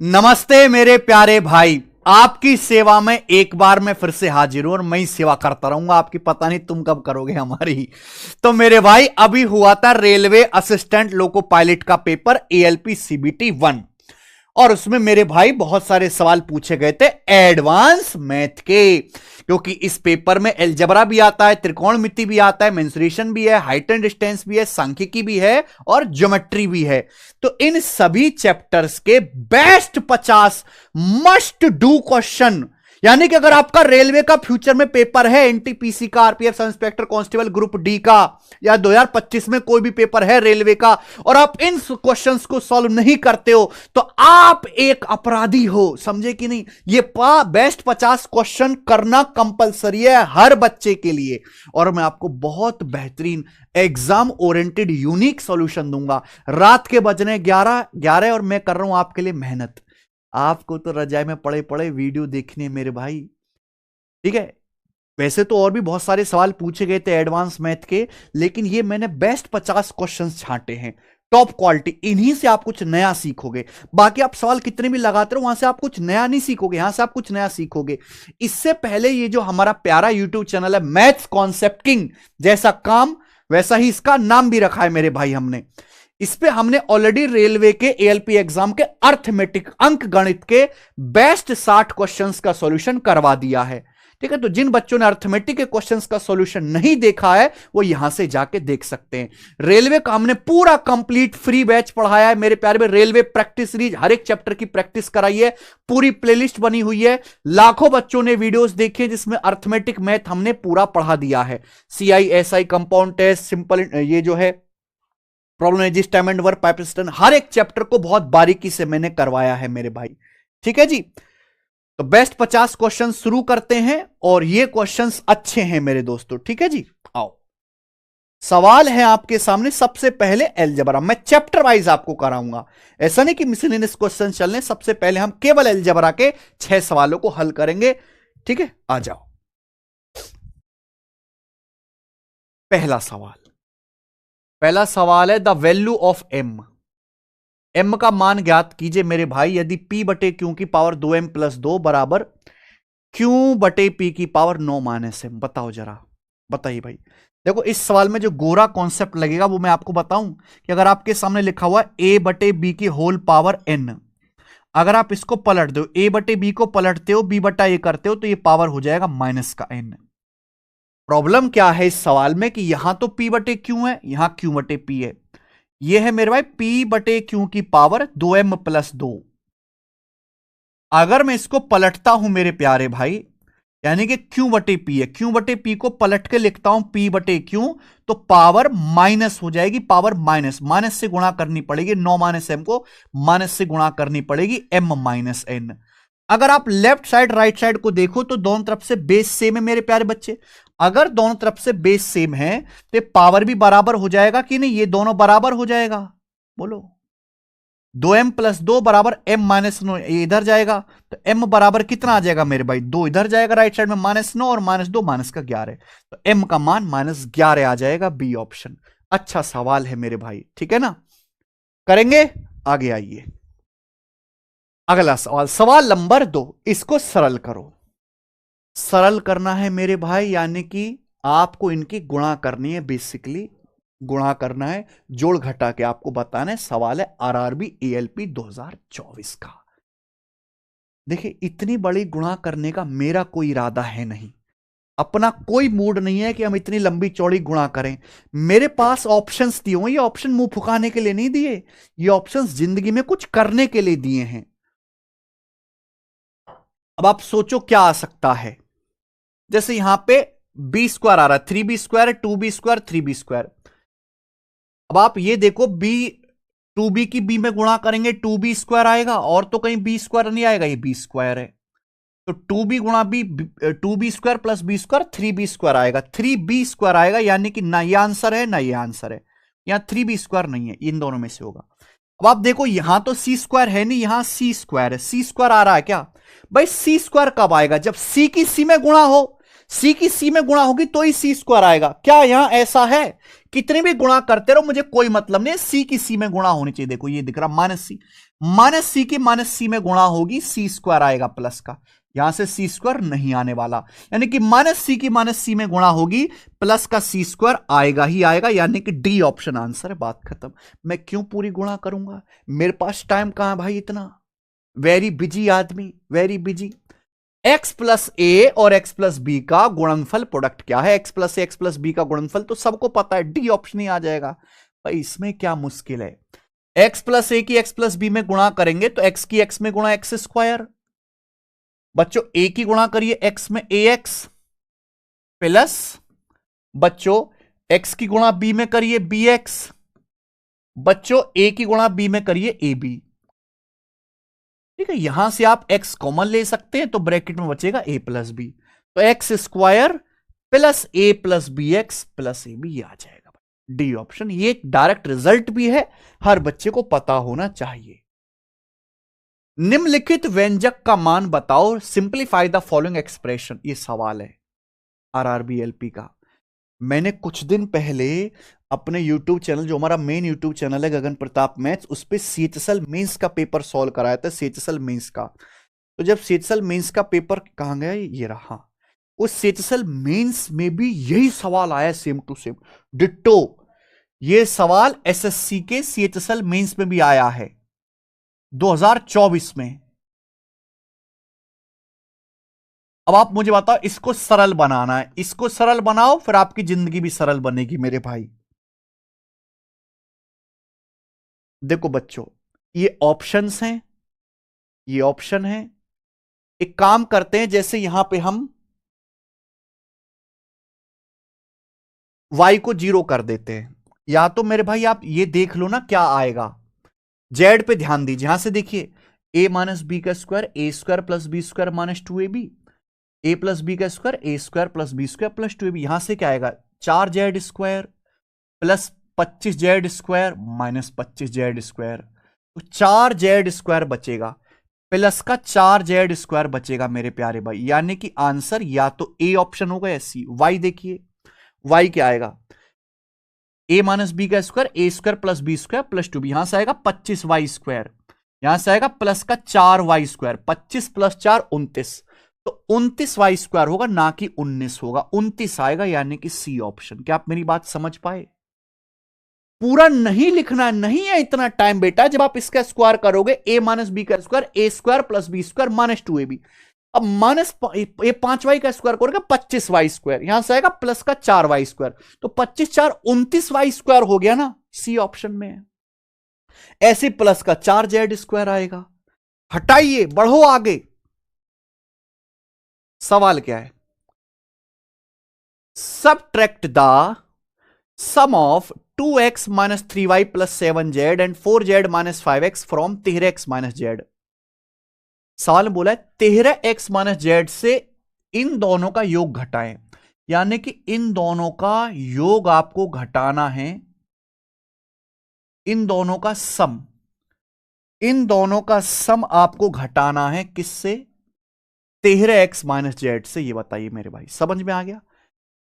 नमस्ते मेरे प्यारे भाई, आपकी सेवा में एक बार मैं फिर से हाजिर हूं और मैं ही सेवा करता रहूंगा आपकी। पता नहीं तुम कब करोगे हमारी। तो मेरे भाई, अभी हुआ था रेलवे असिस्टेंट लोको पायलट का पेपर ALP CBT 1 और उसमें मेरे भाई बहुत सारे सवाल पूछे गए थे एडवांस मैथ के, क्योंकि इस पेपर में अलजेब्रा भी आता है, त्रिकोणमिति भी आता है, मेंसुरेशन भी है, हाइट एंड डिस्टेंस भी है, सांख्यिकी भी है और ज्योमेट्री भी है। तो इन सभी चैप्टर्स के बेस्ट 50 मस्ट डू क्वेश्चन, यानी कि अगर आपका रेलवे का फ्यूचर में पेपर है, NTPC का, RPF sub inspector constable group D का, या 2025 में कोई भी पेपर है रेलवे का, और आप इन क्वेश्चंस को सॉल्व नहीं करते हो तो आप एक अपराधी हो, समझे कि नहीं। ये बेस्ट 50 क्वेश्चन करना कंपलसरी है हर बच्चे के लिए, और मैं आपको बहुत बेहतरीन एग्जाम ओरिएंटेड यूनिक सॉल्यूशन दूंगा। रात के बजने 11 और मैं कर रहा हूं आपके लिए मेहनत। आपको तो रजाई में पड़े पड़े वीडियो देखने है मेरे भाई, ठीक है। वैसे तो और भी बहुत सारे सवाल पूछे गए थे एडवांस मैथ के, लेकिन ये मैंने बेस्ट 50 क्वेश्चंस छांटे हैं, टॉप क्वालिटी। इन्हीं से आप कुछ नया सीखोगे। बाकी आप सवाल कितने भी लगाते रहो, वहां से आप कुछ नया नहीं सीखोगे, यहां से आप कुछ नया सीखोगे। इससे पहले ये जो हमारा प्यारा यूट्यूब चैनल है मैथ्स कॉन्सेप्ट किंग, जैसा काम वैसा ही इसका नाम भी रखा है मेरे भाई हमने। इस पे हमने ऑलरेडी रेलवे के ALP एग्जाम के अर्थमेटिक अंक गणित के बेस्ट 60 क्वेश्चंस का सॉल्यूशन करवा दिया है, ठीक है। तो जिन बच्चों ने अर्थमेटिक के क्वेश्चंस का सॉल्यूशन नहीं देखा है वो यहां से जाके देख सकते हैं। रेलवे का हमने पूरा कंप्लीट फ्री बैच पढ़ाया है मेरे प्यारे में। रेलवे प्रैक्टिस सीरीज, हर एक चैप्टर की प्रैक्टिस कराई है, पूरी प्लेलिस्ट बनी हुई है। लाखों बच्चों ने वीडियोस देखे जिसमें अर्थमेटिक मैथ हमने पूरा पढ़ा दिया है। CI SI compound test, simple ये जो है problem ages time and work pipe cistern, हर एक चैप्टर को बहुत बारीकी से मैंने करवाया है मेरे भाई, ठीक है जी। तो बेस्ट 50 क्वेश्चन शुरू करते हैं, और ये क्वेश्चंस अच्छे हैं मेरे दोस्तों, ठीक है जी। आओ, सवाल है आपके सामने। सबसे पहले अलजेब्रा, मैं चैप्टर वाइज आपको कराऊंगा, ऐसा नहीं कि मिसलेनियस क्वेश्चन चलने। सबसे पहले हम केवल अलजेब्रा के 6 सवालों को हल करेंगे, ठीक है। आ जाओ, पहला सवाल है द वैल्यू ऑफ m का मान ज्ञात कीजिए मेरे भाई। यदि P बटे Q की पावर 2m + 2 बराबर Q बटे P की पावर 9 - m, बताओ जरा, बताइए भाई। देखो, इस सवाल में जो गोरा कॉन्सेप्ट लगेगा वो मैं आपको बताऊं कि अगर आपके सामने लिखा हुआ a बटे b की होल पावर n, अगर आप इसको पलट दो, a बटे b को पलटते हो, b बटा a करते हो, तो ये पावर हो जाएगा माइनस का n। प्रॉब्लम क्या है इस सवाल में कि यहां तो P बटे Q है, यहां Q बटे P है। यह है मेरे भाई P बटे Q की पावर 2m + 2। अगर मैं इसको पलटता हूं मेरे प्यारे भाई, यानी कि Q बटे P है, Q बटे P को पलट के लिखता हूं P बटे Q, तो पावर माइनस हो जाएगी। पावर माइनस से गुणा करनी पड़ेगी, 9 - m को माइनस से गुणा करनी पड़ेगी, m - n। अगर आप लेफ्ट साइड राइट साइड को देखो तो दोनों तरफ से बेस सेम है मेरे प्यारे बच्चे। अगर दोनों तरफ से बेस सेम है तो पावर भी बराबर हो जाएगा कि नहीं, ये दोनों बराबर हो जाएगा, बोलो। 2m + 2 बराबर m - 9, ये इधर जाएगा तो m बराबर कितना आ जाएगा मेरे भाई, 2 इधर जाएगा राइट साइड में, -9 और -2 -11, तो m का मान -11 आ जाएगा, बी ऑप्शन। अच्छा सवाल है मेरे भाई, ठीक है ना। करेंगे, आगे आइए। अगला सवाल, सवाल नंबर 2, इसको सरल करो। सरल करना है मेरे भाई, यानी कि आपको इनकी गुणा करनी है, बेसिकली गुणा करना है, जोड़ घटा के आपको बताना है। सवाल है RRB ALP 2024 का। देखिए, इतनी बड़ी गुणा करने का मेरा कोई इरादा है नहीं, अपना कोई मूड नहीं है कि हम इतनी लंबी चौड़ी गुणा करें। मेरे पास ऑप्शंस दिए हुए, ये ऑप्शन मुंह फुकाने के लिए नहीं दिए, ये ऑप्शंस जिंदगी में कुछ करने के लिए दिए हैं। अब आप सोचो क्या आ सकता है। जैसे यहां पे b² आ रहा है, 3b², 2b², 3b²। अब आप ये देखो, b 2b की b में गुणा करेंगे 2b² आएगा, और तो कहीं b² नहीं आएगा, ये b² है। तो 2b गुणा b, 2b² + b² 3b² आएगा, 3b² आएगा, यानी कि ना ये आंसर है ना ये आंसर है, यहां 3b² नहीं है, इन दोनों में से होगा। अब आप देखो, यहां तो c² है नहीं, यहां c² है। c² आ रहा है क्या भाई, c² कब आएगा, जब c की c में गुणा हो, c की c में गुणा होगी तो ही c² आएगा। क्या यहां ऐसा है, कितने भी गुणा करते रहो, मुझे कोई मतलब नहीं, c की c में गुणा होनी चाहिए। देखो ये दिख रहा -c, माइनस सी की माइनस सी में गुणा होगी, सी स्क्वायर आएगा प्लस का, यहां से सी स्क्वायर नहीं आने वाला, यानी कि माइनस सी की माइनस सी में गुणा होगी, प्लस का सी स्क्वायर आएगा ही आएगा, यानी कि डी ऑप्शन आंसर है, बात खत्म। मैं क्यों पूरी गुणा करूंगा, मेरे पास टाइम कहां है भाई इतना, वेरी बिजी आदमी, वेरी बिजी। x प्लस ए और x प्लस बी का गुणनफल प्रोडक्ट क्या है, x प्लस ए एक्स प्लस बी का गुणनफल तो सबको पता है, डी ऑप्शन ही आ जाएगा भाई, इसमें क्या मुश्किल है। x प्लस ए की x प्लस बी में गुणा करेंगे तो x की x में गुणा एक्स स्क्वायर, बच्चों a की गुणा करिए x में ax प्लस, बच्चों x की गुणा b में करिए bx, बच्चों a की गुणा b में करिए ab। ठीक है, यहां से आप x कॉमन ले सकते हैं तो ब्रैकेट में बचेगा a प्लस बी, तो X square plus A plus B X plus A B आ जाएगा, डी ऑप्शन। ये एक डायरेक्ट रिजल्ट भी है, हर बच्चे को पता होना चाहिए। निम्नलिखित व्यंजक का मान बताओ, सिंप्लीफाई द फॉलोइंग एक्सप्रेशन, ये सवाल है आरआरबीएलपी का। मैंने कुछ दिन पहले अपने YouTube चैनल, जो हमारा मेन YouTube चैनल है गगन प्रताप मैथ्स, उस पे सीएचएसएल मेंस का पेपर सॉल्व कराया था, सीएचएसएल मेंस का। तो जब सीएचएसएल मेंस का पेपर कहां गया, ये रहा, उस सीएचएसएल मेंस में भी यही सवाल आया, सेम टू सेम डिट्टो। ये सवाल एसएससी के सीएचएसएल मेंस में भी आया है 2024 में। अब आप मुझे बताओ, इसको सरल बनाना है, इसको सरल बनाओ, फिर आपकी जिंदगी भी सरल बनेगी मेरे भाई। देखो बच्चों, ये ऑप्शंस हैं, ये ऑप्शन है। एक काम करते हैं, जैसे यहां पे हम y को 0 कर देते हैं, या तो मेरे भाई आप ये देख लो ना क्या आएगा, जेड पे ध्यान दीजिए, यहां से देखिए a माइनस बी का square A square plus B square minus 2ab, A plus B का square A square plus B square plus 2ab, यहां से क्या आएगा 4z square plus 25z square minus 25z square, तो 4z स्क्वायर बचेगा plus का 4z square बचेगा मेरे प्यारे भाई, यानी कि आंसर या तो ए ऑप्शन होगा या सी। वाई देखिए, वाई क्या आएगा, ए माइनस बी का square A square plus B square plus 2b, यहां से आएगा 25y स्क्वायर, यहां से आएगा प्लस का 4y स्क्वायर, 25 प्लस 4 29, तो 29y स्क्वायर होगा, ना कि 19 होगा, 29 आएगा, यानी कि सी ऑप्शन। क्या आप मेरी बात समझ पाए? पूरा नहीं लिखना नहीं है इतना टाइम बेटा, जब आप इसका स्क्वायर करोगे ए माइनस बी का square A square plus B square minus 2ab, अब माइनस ये 5y का स्क्वायर करोगे 25y स्क्वायर, यहां से आएगा प्लस का 4y स्क्वायर, तो 25 4 29y स्क्वायर हो गया ना, सी ऑप्शन में है। ऐसे प्लस का 4z स्क्वायर आएगा। हटाइए, बढ़ो आगे, सवाल क्या है, subtract the sum of 2x minus 3y plus 7z and 4z minus 5x from 13x minus z। सवाल में बोला है 13x माइनस z से इन दोनों का योग घटाएं, यानी कि इन दोनों का योग आपको घटाना है, इन दोनों का सम, इन दोनों का सम आपको घटाना है किससे, 13x माइनस z से। ये बताइए मेरे भाई, समझ में आ गया?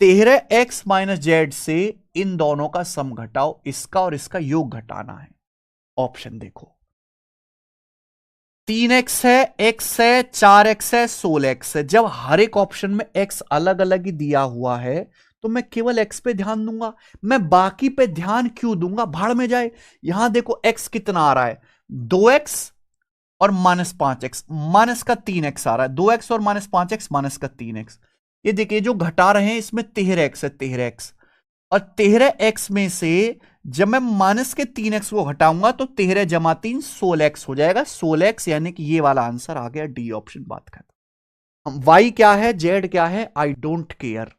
13x माइनस z से इन दोनों का सम घटाओ, इसका और इसका योग घटाना है। ऑप्शन देखो, 3x है, x है, 4x है, 16x है। जब हर एक ऑप्शन में x अलग अलग ही दिया हुआ है तो मैं केवल x पे ध्यान दूंगा, मैं बाकी पे ध्यान क्यों दूंगा, भाड़ में जाए। यहां देखो x कितना आ रहा है, 2x और माइनस 5x, माइनस का 3x आ रहा है, 2x और माइनस 5x माइनस का 3x। ये देखिए जो घटा रहे हैं इसमें 13x है, 13x, और 13x में से जब मैं माइनस के 3x को घटाऊंगा तो 13 जमा 3 16x हो जाएगा, 16x, यानी कि ये वाला आंसर आ गया, डी ऑप्शन। बात खत्म। y क्या है, z क्या है, आई डोंट केयर।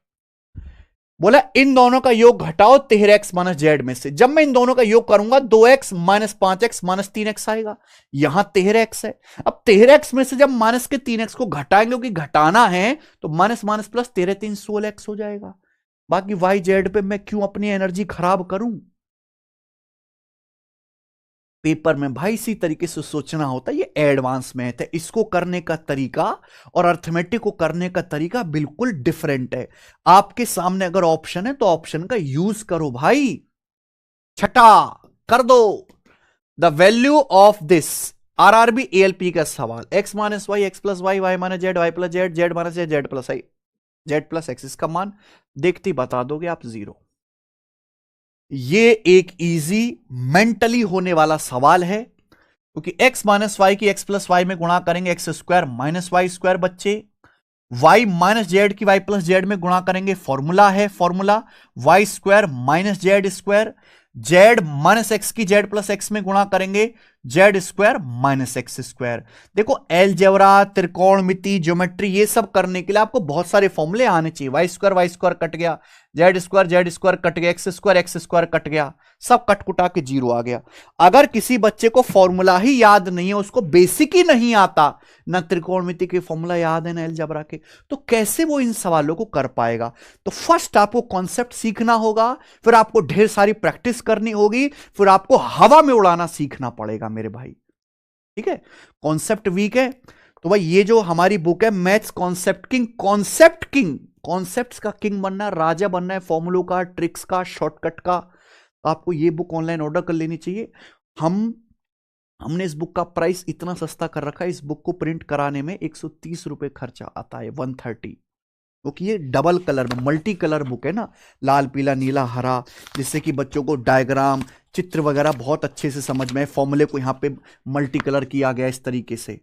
बोला इन दोनों का योग घटाओ 13x माइनस z में से, जब मैं इन दोनों का योग करूंगा 2x minus 5x minus 3x आएगा, यहां 13x है। अब 13x में से जब माइनस के 3x को घटाएंगे, क्योंकि घटाना है, तो माइनस माइनस प्लस 13 3 16x हो जाएगा। बाकी वाई जेड पे मैं क्यों अपनी एनर्जी खराब करूं, पेपर में भाई इसी तरीके से सोचना होता है। ये एडवांस मैथ है, इसको करने का तरीका और अर्थमेटिक को करने का तरीका बिल्कुल डिफरेंट है। आपके सामने अगर ऑप्शन है तो ऑप्शन का यूज करो भाई, छठा कर दो। The value of this RRB ALP का सवाल, X minus Y, X plus Y, Y minus Z, Y plus Z, Z minus Z, Z plus I, Z plus X, इसका मान देखते ही बता दोगे आप 0। ये एक इजी मेंटली होने वाला सवाल है, क्योंकि एक्स माइनस वाई की एक्स प्लस वाई में गुणा करेंगे x square minus y square बच्चे, वाई माइनस जेड की वाई प्लस जेड में गुणा करेंगे, फॉर्मूला है formula y square minus z square, z minus x की जेड प्लस एक्स में गुणा करेंगे z square minus x square. देखो अलजेब्रा, त्रिकोणमिति, ज्योमेट्री, ये सब करने के लिए आपको बहुत सारे फॉर्मूले आने चाहिए। वाई स्क्वायर कट गया, जेड स्क्वायर कट गया, एक्स स्क्वायर कट गया, सब कटकुटा के 0 आ गया। अगर किसी बच्चे को फॉर्मूला ही याद नहीं है, उसको बेसिक ही नहीं आता, ना त्रिकोणमिति के फॉर्मूला याद है ना अलजेब्रा के, तो कैसे वो इन सवालों को कर पाएगा? तो फर्स्ट आपको कॉन्सेप्ट सीखना होगा, फिर आपको ढेर सारी प्रैक्टिस करनी होगी, फिर आपको हवा में उड़ाना सीखना पड़ेगा मेरे भाई। ठीक है, कॉन्सेप्ट वीक है तो भाई ये जो हमारी बुक है मैथ्स कॉन्सेप्ट किंग, कॉन्सेप्ट्स का किंग बनना है, राजा बनना है, फॉर्मूलों का, ट्रिक्स का, शॉर्टकट का, आपको ये बुक ऑनलाइन ऑर्डर कर लेनी चाहिए। हमने इस बुक का प्राइस इतना सस्ता कर रखा है, इस बुक को प्रिंट कराने में 130 रुपए खर्चा आता है, 130, क्योंकि ये डबल कलर में मल्टी कलर बुक है ना, लाल पीला नीला हरा, जिससे कि बच्चों को डायग्राम, चित्र वगैरह बहुत अच्छे से समझ में, फॉर्मूले को यहां पे मल्टी कलर किया गया इस तरीके से।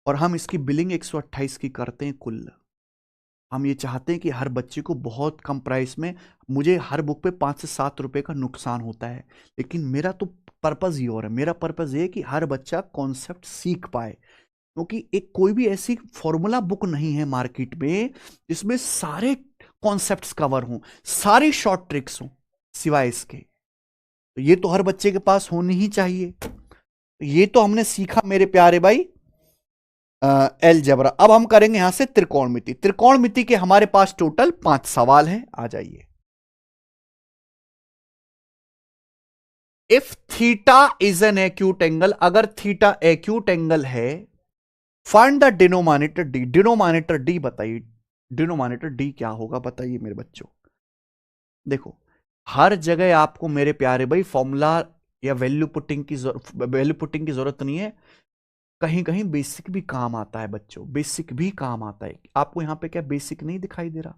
और हम इसकी बिलिंग 128 की करते हैं कुल। हम ये चाहते हैं कि हर बच्चे को बहुत कम प्राइस में, मुझे हर बुक पे 5 से 7 रुपए का नुकसान होता है, लेकिन मेरा तो पर्पज ही और है, मेरा पर्पज ये है कि हर बच्चा कॉन्सेप्ट सीख पाए, क्योंकि एक कोई भी ऐसी फॉर्मूला बुक नहीं है मार्केट में जिसमें सारे कॉन्सेप्ट्स कवर हों, सारी शॉर्ट ट्रिक्स हों सिवाय इसके। तो ये तो हर बच्चे के पास होनी ही चाहिए। ये तो हमने सीखा मेरे प्यारे भाई अलजेब्रा। अब हम करेंगे यहां से त्रिकोणमिति। त्रिकोणमिति के हमारे पास टोटल 5 सवाल हैं, आ जाइए। If theta is an acute angle, अगर थीटा एक्यूट एंगल है, find the denominator D. Denominator D बताइए, डिनोमिनेटर डी क्या होगा बताइए मेरे बच्चों। देखो हर जगह आपको मेरे प्यारे भाई फॉर्मूला या वैल्यू पुटिंग की जरूरत नहीं है, कहीं कहीं बेसिक भी काम आता है बच्चों, बेसिक भी काम आता है। आपको यहां पे क्या बेसिक नहीं दिखाई दे रहा?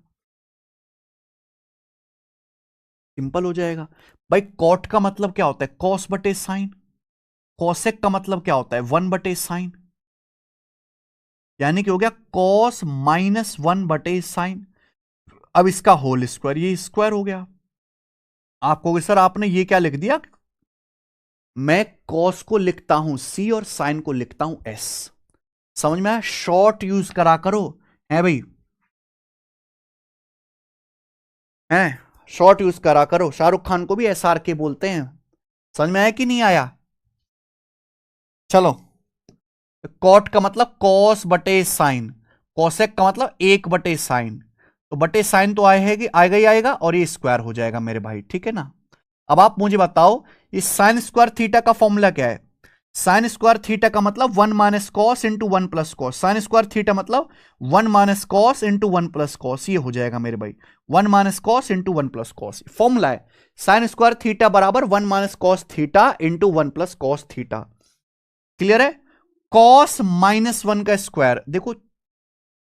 सिंपल हो जाएगा भाई। कॉट का मतलब क्या होता है? कॉस बटे साइन। कॉसेक का मतलब क्या होता है? 1 बटे साइन, यानी कि हो गया कॉस माइनस 1 बटे साइन। अब इसका होल स्क्वायर, ये स्क्वायर हो गया। आप कहोगे सर आपने ये क्या लिख दिया? मैं कॉस को लिखता हूं सी और साइन को लिखता हूं एस। समझ में आया? शॉर्ट यूज करा करो, है भाई, है शॉर्ट यूज करा करो। शाहरुख खान को भी एसआर के बोलते हैं। समझ में आया कि नहीं आया? चलो, कॉट का मतलब कॉस बटे साइन, कॉसेक का मतलब 1 बटे साइन, तो बटे साइन तो आएगा ही आएगा, और ये स्क्वायर हो जाएगा मेरे भाई, ठीक है ना। अब आप मुझे बताओ इस साइन स्क्वायर थीटा का फॉर्मूला क्या है? साइन स्क्वायर थीटा का मतलब 1 minus cos into 1 plus cos. Sign square theta मतलब 1 minus cos into 1 plus cos, ये हो जाएगा मेरे भाई 1 minus cos into 1 plus cos. Formula है साइन स्क्वायर थीटा बराबर 1 minus cos theta into 1 plus cos theta. Clear है? कॉस माइनस 1 का स्क्वायर, देखो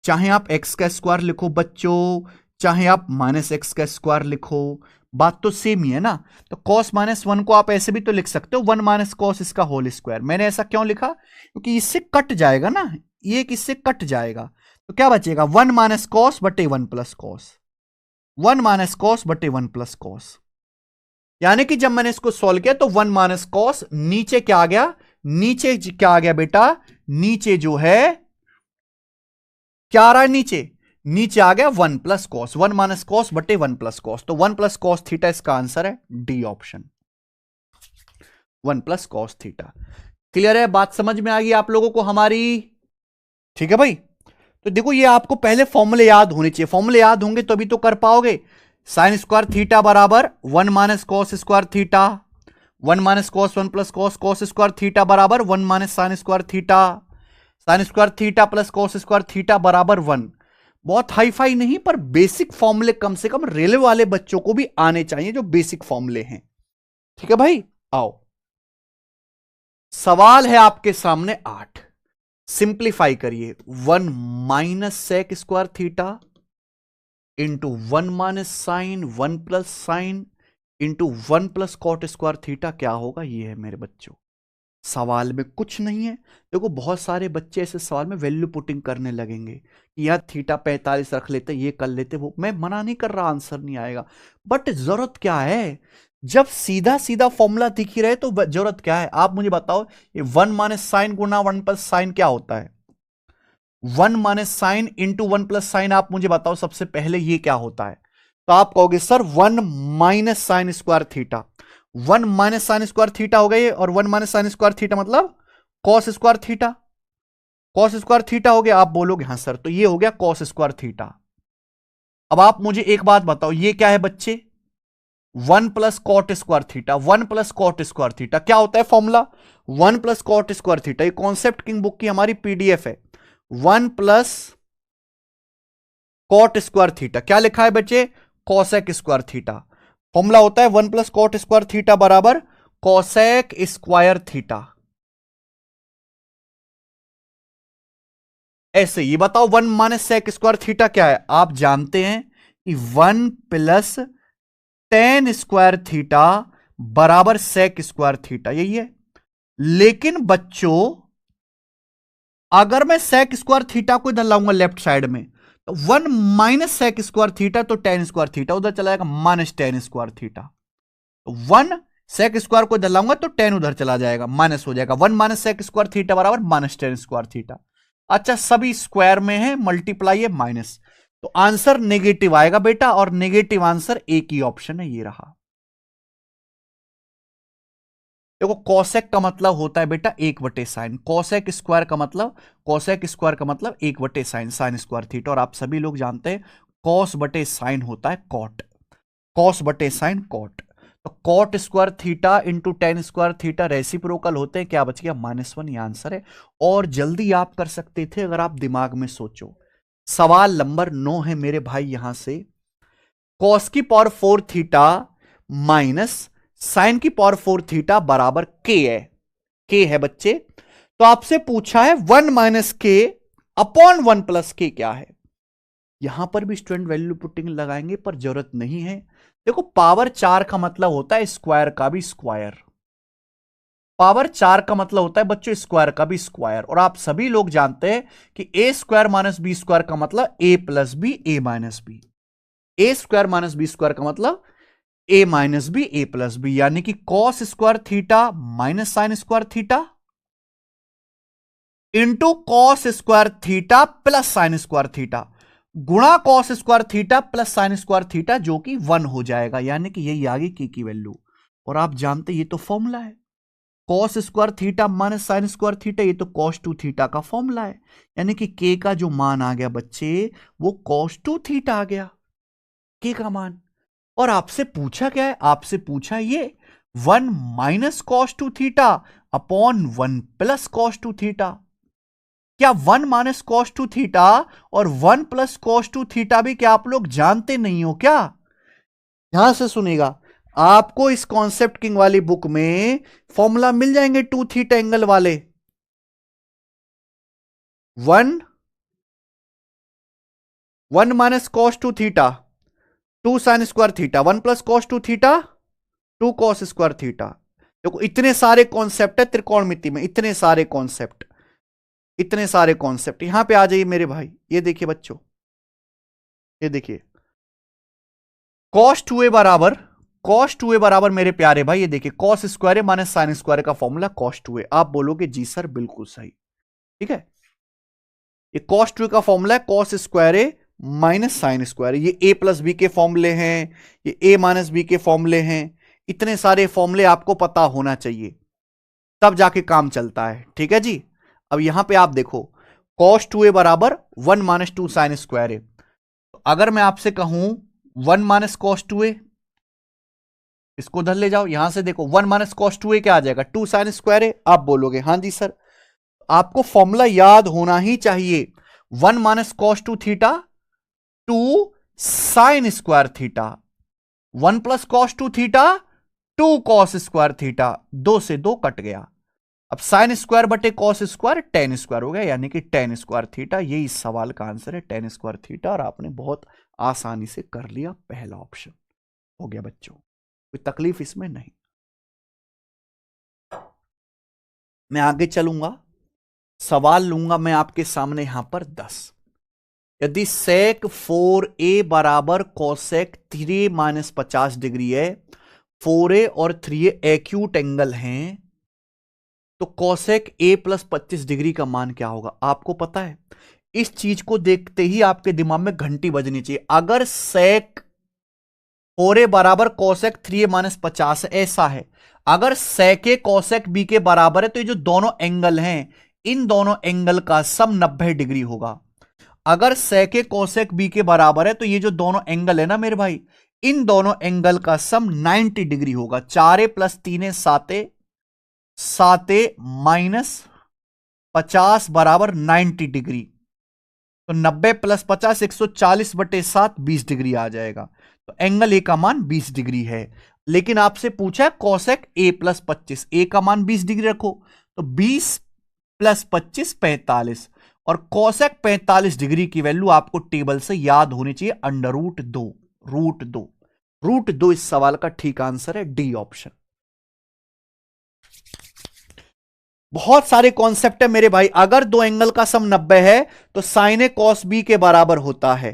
चाहे आप एक्स का स्क्वायर लिखो बच्चों, चाहे आप माइनस एक्स का स्क्वायर लिखो, बात तो सेम ही है ना। तो कॉस माइनस 1 को आप ऐसे भी तो लिख सकते हो 1 माइनस कॉस इसका होल स्क्वायर। मैंने ऐसा क्यों लिखा? क्योंकि इससे कट जाएगा ना, ये किससे कट जाएगा, तो क्या बचेगा 1 माइनस कॉस बटे 1 प्लस कॉस, 1 माइनस कॉस बटे 1 प्लस कॉस। यानी कि जब मैंने इसको सॉल्व किया तो 1 माइनस कॉस, नीचे क्या आ गया? नीचे क्या आ गया बेटा? नीचे जो है क्या आ रहा है? नीचे आ गया 1 प्लस कॉस, 1 माइनस कॉस बटे 1 प्लस कॉस, तो 1 प्लस कॉस थीटा इसका आंसर है, D option, 1 plus cos theta. Clear है? बात समझ में आ गई आप लोगों को हमारी? ठीक है भाई। तो देखो ये आपको पहले फॉर्मूले याद होने चाहिए, फॉर्मूले याद होंगे तो अभी तो कर पाओगे। साइन स्क्वायर थीटा बराबर 1 minus cos square theta, 1 minus cos 1 plus cos, cos square theta बराबर 1 minus sine square theta, sign square theta plus cos square theta बराबर 1। बहुत हाई फाई नहीं, पर बेसिक फॉर्मूले कम से कम रेलवे वाले बच्चों को भी आने चाहिए, जो बेसिक फॉर्मूले हैं। ठीक है भाई, आओ सवाल है आपके सामने 8। सिंप्लीफाई करिए। 1 minus sec square theta into 1 minus sine 1 plus sine into 1 plus cot square theta क्या होगा? ये है मेरे बच्चों, सवाल में कुछ नहीं है। देखो बहुत सारे बच्चे ऐसे सवाल में वैल्यू पुटिंग करने लगेंगे कि यार थीटा 45 रख लेते, ये कर लेते, वो मैं मना नहीं कर रहा, आंसर नहीं आएगा, बट जरूरत क्या है? जब सीधा सीधा फॉर्मूला दिख ही रहे तो जरूरत क्या है? आप मुझे बताओ, ये 1 माइनस साइन गुना 1 प्लस साइन क्या होता है? 1 minus sign into 1 plus sign, आप मुझे बताओ सबसे पहले ये क्या होता है? तो आप कहोगे sir 1 minus sine square theta. 1 minus sine square theta हो गई, और 1 माइनस साइन स्क्वायर थीटा मतलब cos square theta. Cos square theta हो गया। आप बोलोगे हाँ सर, तो ये हो गया कॉस स्क्वायर थीटा। अब आप मुझे एक बात बताओ, ये क्या है बच्चे? 1 plus cot square theta. 1 plus cot square theta क्या होता है formula? 1 plus cot square theta, ये कॉन्सेप्ट किंग बुक की हमारी पीडीएफ है। 1 प्लस कॉट स्क्वायर थीटा क्या लिखा है बच्चे? Cosec square theta. फॉर्मूला होता है 1 प्लस कॉट स्क्वायर थीटा बराबर कॉसेक स्क्वायर थीटा। ऐसे ये बताओ 1 माइनस सेक स्क्वायर थीटा क्या है? आप जानते हैं कि 1 प्लस टेन स्क्वायर थीटा बराबर सेक स्क्वायर थीटा, यही है। लेकिन बच्चों अगर मैं सेक स्क्वायर थीटा को इधर लाऊंगा लेफ्ट साइड में, तो 1 माइनस सेक स्क्वायर थीटा, तो टेन स्क्वायर थीटा उधर चला जाएगा माइनस टेन स्क्वायर थीटा। तो 1 सेक स्क्वायर को इधर लाऊंगा तो टेन उधर चला जाएगा, माइनस हो जाएगा। 1 माइनस सेक स्क्वायर थीटा बराबर माइनस टेन स्क्वायर थीटा। अच्छा सभी स्क्वायर में है, मल्टीप्लाई है माइनस, तो आंसर नेगेटिव आएगा बेटा, और नेगेटिव आंसर एक ही ऑप्शन है, ये रहा। देखो कॉसेक का मतलब होता है बेटा 1/साइन। कॉसेक स्क्वायर का मतलब, कॉसेक स्क्वायर का मतलब 1/साइन, साइन स्क्वायर थीटा। और आप सभी लोग जानते हैं कॉस बटे साइन होता है कॉट। कॉस बटे साइन कॉट। तो cot square theta into tan square theta reciprocal होते हैं, क्या बच गया? -1, ये आंसर है। और जल्दी आप कर सकते थे अगर आप दिमाग में सोचो। सवाल नंबर 9 है मेरे भाई, यहां से कॉस की पावर 4 थीटा माइनस साइन की पावर 4 थीटा बराबर के है। के है बच्चे, तो आपसे पूछा है 1 माइनस के अपॉन 1 प्लस के क्या है? यहां पर भी स्टूडेंट वैल्यू पुटिंग लगाएंगे, पर जरूरत नहीं है। देखो पावर 4 का मतलब होता है स्क्वायर का भी स्क्वायर। पावर 4 का मतलब होता है बच्चों स्क्वायर का भी स्क्वायर। और आप सभी लोग जानते हैं कि A square minus B square का मतलब A plus B, A minus B. A square minus B square का मतलब A minus B, A plus B, यानी कि cos square theta minus sine square theta into cos square theta plus sine square theta गुणा cos square theta plus sine square theta, जो कि 1 हो जाएगा, यानी कि यही आ गई के की वैल्यू। और आप जानते ये तो फॉर्मूला है, cos square theta minus sine square theta, ये तो कॉस 2 थीटा का फॉर्मूला है। यानी कि के का जो मान आ गया बच्चे, वो कॉस 2 थीटा आ गया, के का मान। और आपसे पूछा क्या है? आपसे पूछा ये 1 minus cos 2 theta upon 1 plus cos 2 theta. क्या 1 माइनस कॉस 2 थीटा और 1 प्लस कॉस 2 थीटा भी क्या आप लोग जानते नहीं हो क्या? यहां से सुनेगा, आपको इस कॉन्सेप्ट किंग वाली बुक में फॉर्मूला मिल जाएंगे 2 थीटा एंगल वाले। 1 minus cos 2 theta 2 sign square theta, 1 plus cos 2 theta 2 cos square theta. देखो इतने सारे कॉन्सेप्ट है त्रिकोणमिति में, इतने सारे कॉन्सेप्ट, इतने सारे कॉन्सेप्ट। यहां पे आ जाइए मेरे भाई, ये देखिए बच्चों, ये देखिए कॉस 2a बराबर मेरे प्यारे भाई, ये देखिए cos square minus sine square का फॉर्मूला कॉस 2a। आप बोलोगे जी सर बिल्कुल सही, ठीक है। ये कॉस 2a का फॉर्मूला है cos square minus sine square. ये ए प्लस बी के फॉर्मूले हैं, ये ए माइनस बी के फॉर्मूले हैं। इतने सारे फॉर्मूले आपको पता होना चाहिए, तब जाके काम चलता है, ठीक है जी। अब यहां पे आप देखो cos 2a बराबर 1 माइनस 2 साइन स्क्वायर है। अगर मैं आपसे कहूं 1 माइनस कॉस 2a, इसको उधर ले जाओ, यहां से देखो 1 माइनस कॉस 2a क्या आ जाएगा? 2 साइन स्क्वायर है। आप बोलोगे हाँ जी सर, आपको फॉर्मूला याद होना ही चाहिए। 1 minus cos 2 theta 2 sign square theta, 1 plus cos 2 theta 2 cos square theta, 2 से 2 कट गया। अब साइन स्क्वायर बटे कॉस स्क्वायर टेन स्क्वायर हो गया, यानी कि टेन स्क्वायर थीटा। यही इस सवाल का आंसर है, टेन स्क्वायर थीटा। और आपने बहुत आसानी से कर लिया, पहला ऑप्शन हो गया बच्चों, कोई तकलीफ इसमें नहीं। मैं आगे चलूंगा, सवाल लूंगा मैं आपके सामने यहां पर 10। यदि सेक 4a बराबर कोसेक 3a माइनस 50 डिग्री है, 4a और 3a एक्यूट एंगल हैं, तो कोसेक a प्लस 25 डिग्री का मान क्या होगा? आपको पता है, इस चीज को देखते ही आपके दिमाग में घंटी बजनी चाहिए। अगर सेक 4a बराबर कोसेक 3a माइनस 50 ऐसा है, अगर सेक a कोसेक b के बराबर है, तो ये जो दोनों एंगल हैं, इन दोनों एंगल का सम 90 डिग्री होगा। अगर सेक ए कोसेक बी के बराबर है, तो ये जो दोनों एंगल है ना मेरे भाई, इन दोनों एंगल का सम 90 डिग्री होगा। 4a plus 3a 7a, 7a minus 50 बराबर 90 डिग्री। तो 90 प्लस 50 140 बटे 7 20 डिग्री आ जाएगा। तो एंगल ए का मान 20 डिग्री है। लेकिन आपसे पूछा है कोसेक ए प्लस 25, ए का मान 20 डिग्री रखो, तो 20 प्लस 25 45। और कोसेक 45 डिग्री की वैल्यू आपको टेबल से याद होनी चाहिए, अंडर रूट 2। रूट 2, रूट 2 इस सवाल का ठीक आंसर है, डी ऑप्शन। बहुत सारे कॉन्सेप्ट है मेरे भाई। अगर दो एंगल का सम 90 है, तो साइन ए कॉस बी के बराबर होता है।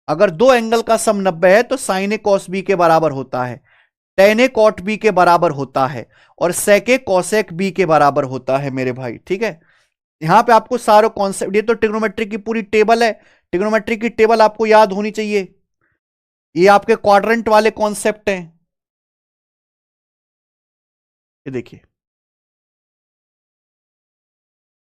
अगर दो एंगल का सम 90 है, तो साइन ए कॉस बी के बराबर होता है, टेन ए कॉट बी के बराबर होता है, और सेक ए कॉसेक बी के बराबर होता है मेरे भाई। ठीक है, यहां पे आपको सारे कॉन्सेप्ट, ये तो ट्रिग्नोमेट्री की पूरी टेबल है, ट्रिग्नोमेट्री की टेबल आपको याद होनी चाहिए। ये आपके क्वाड्रेंट वाले कॉन्सेप्ट हैं, ये देखिए,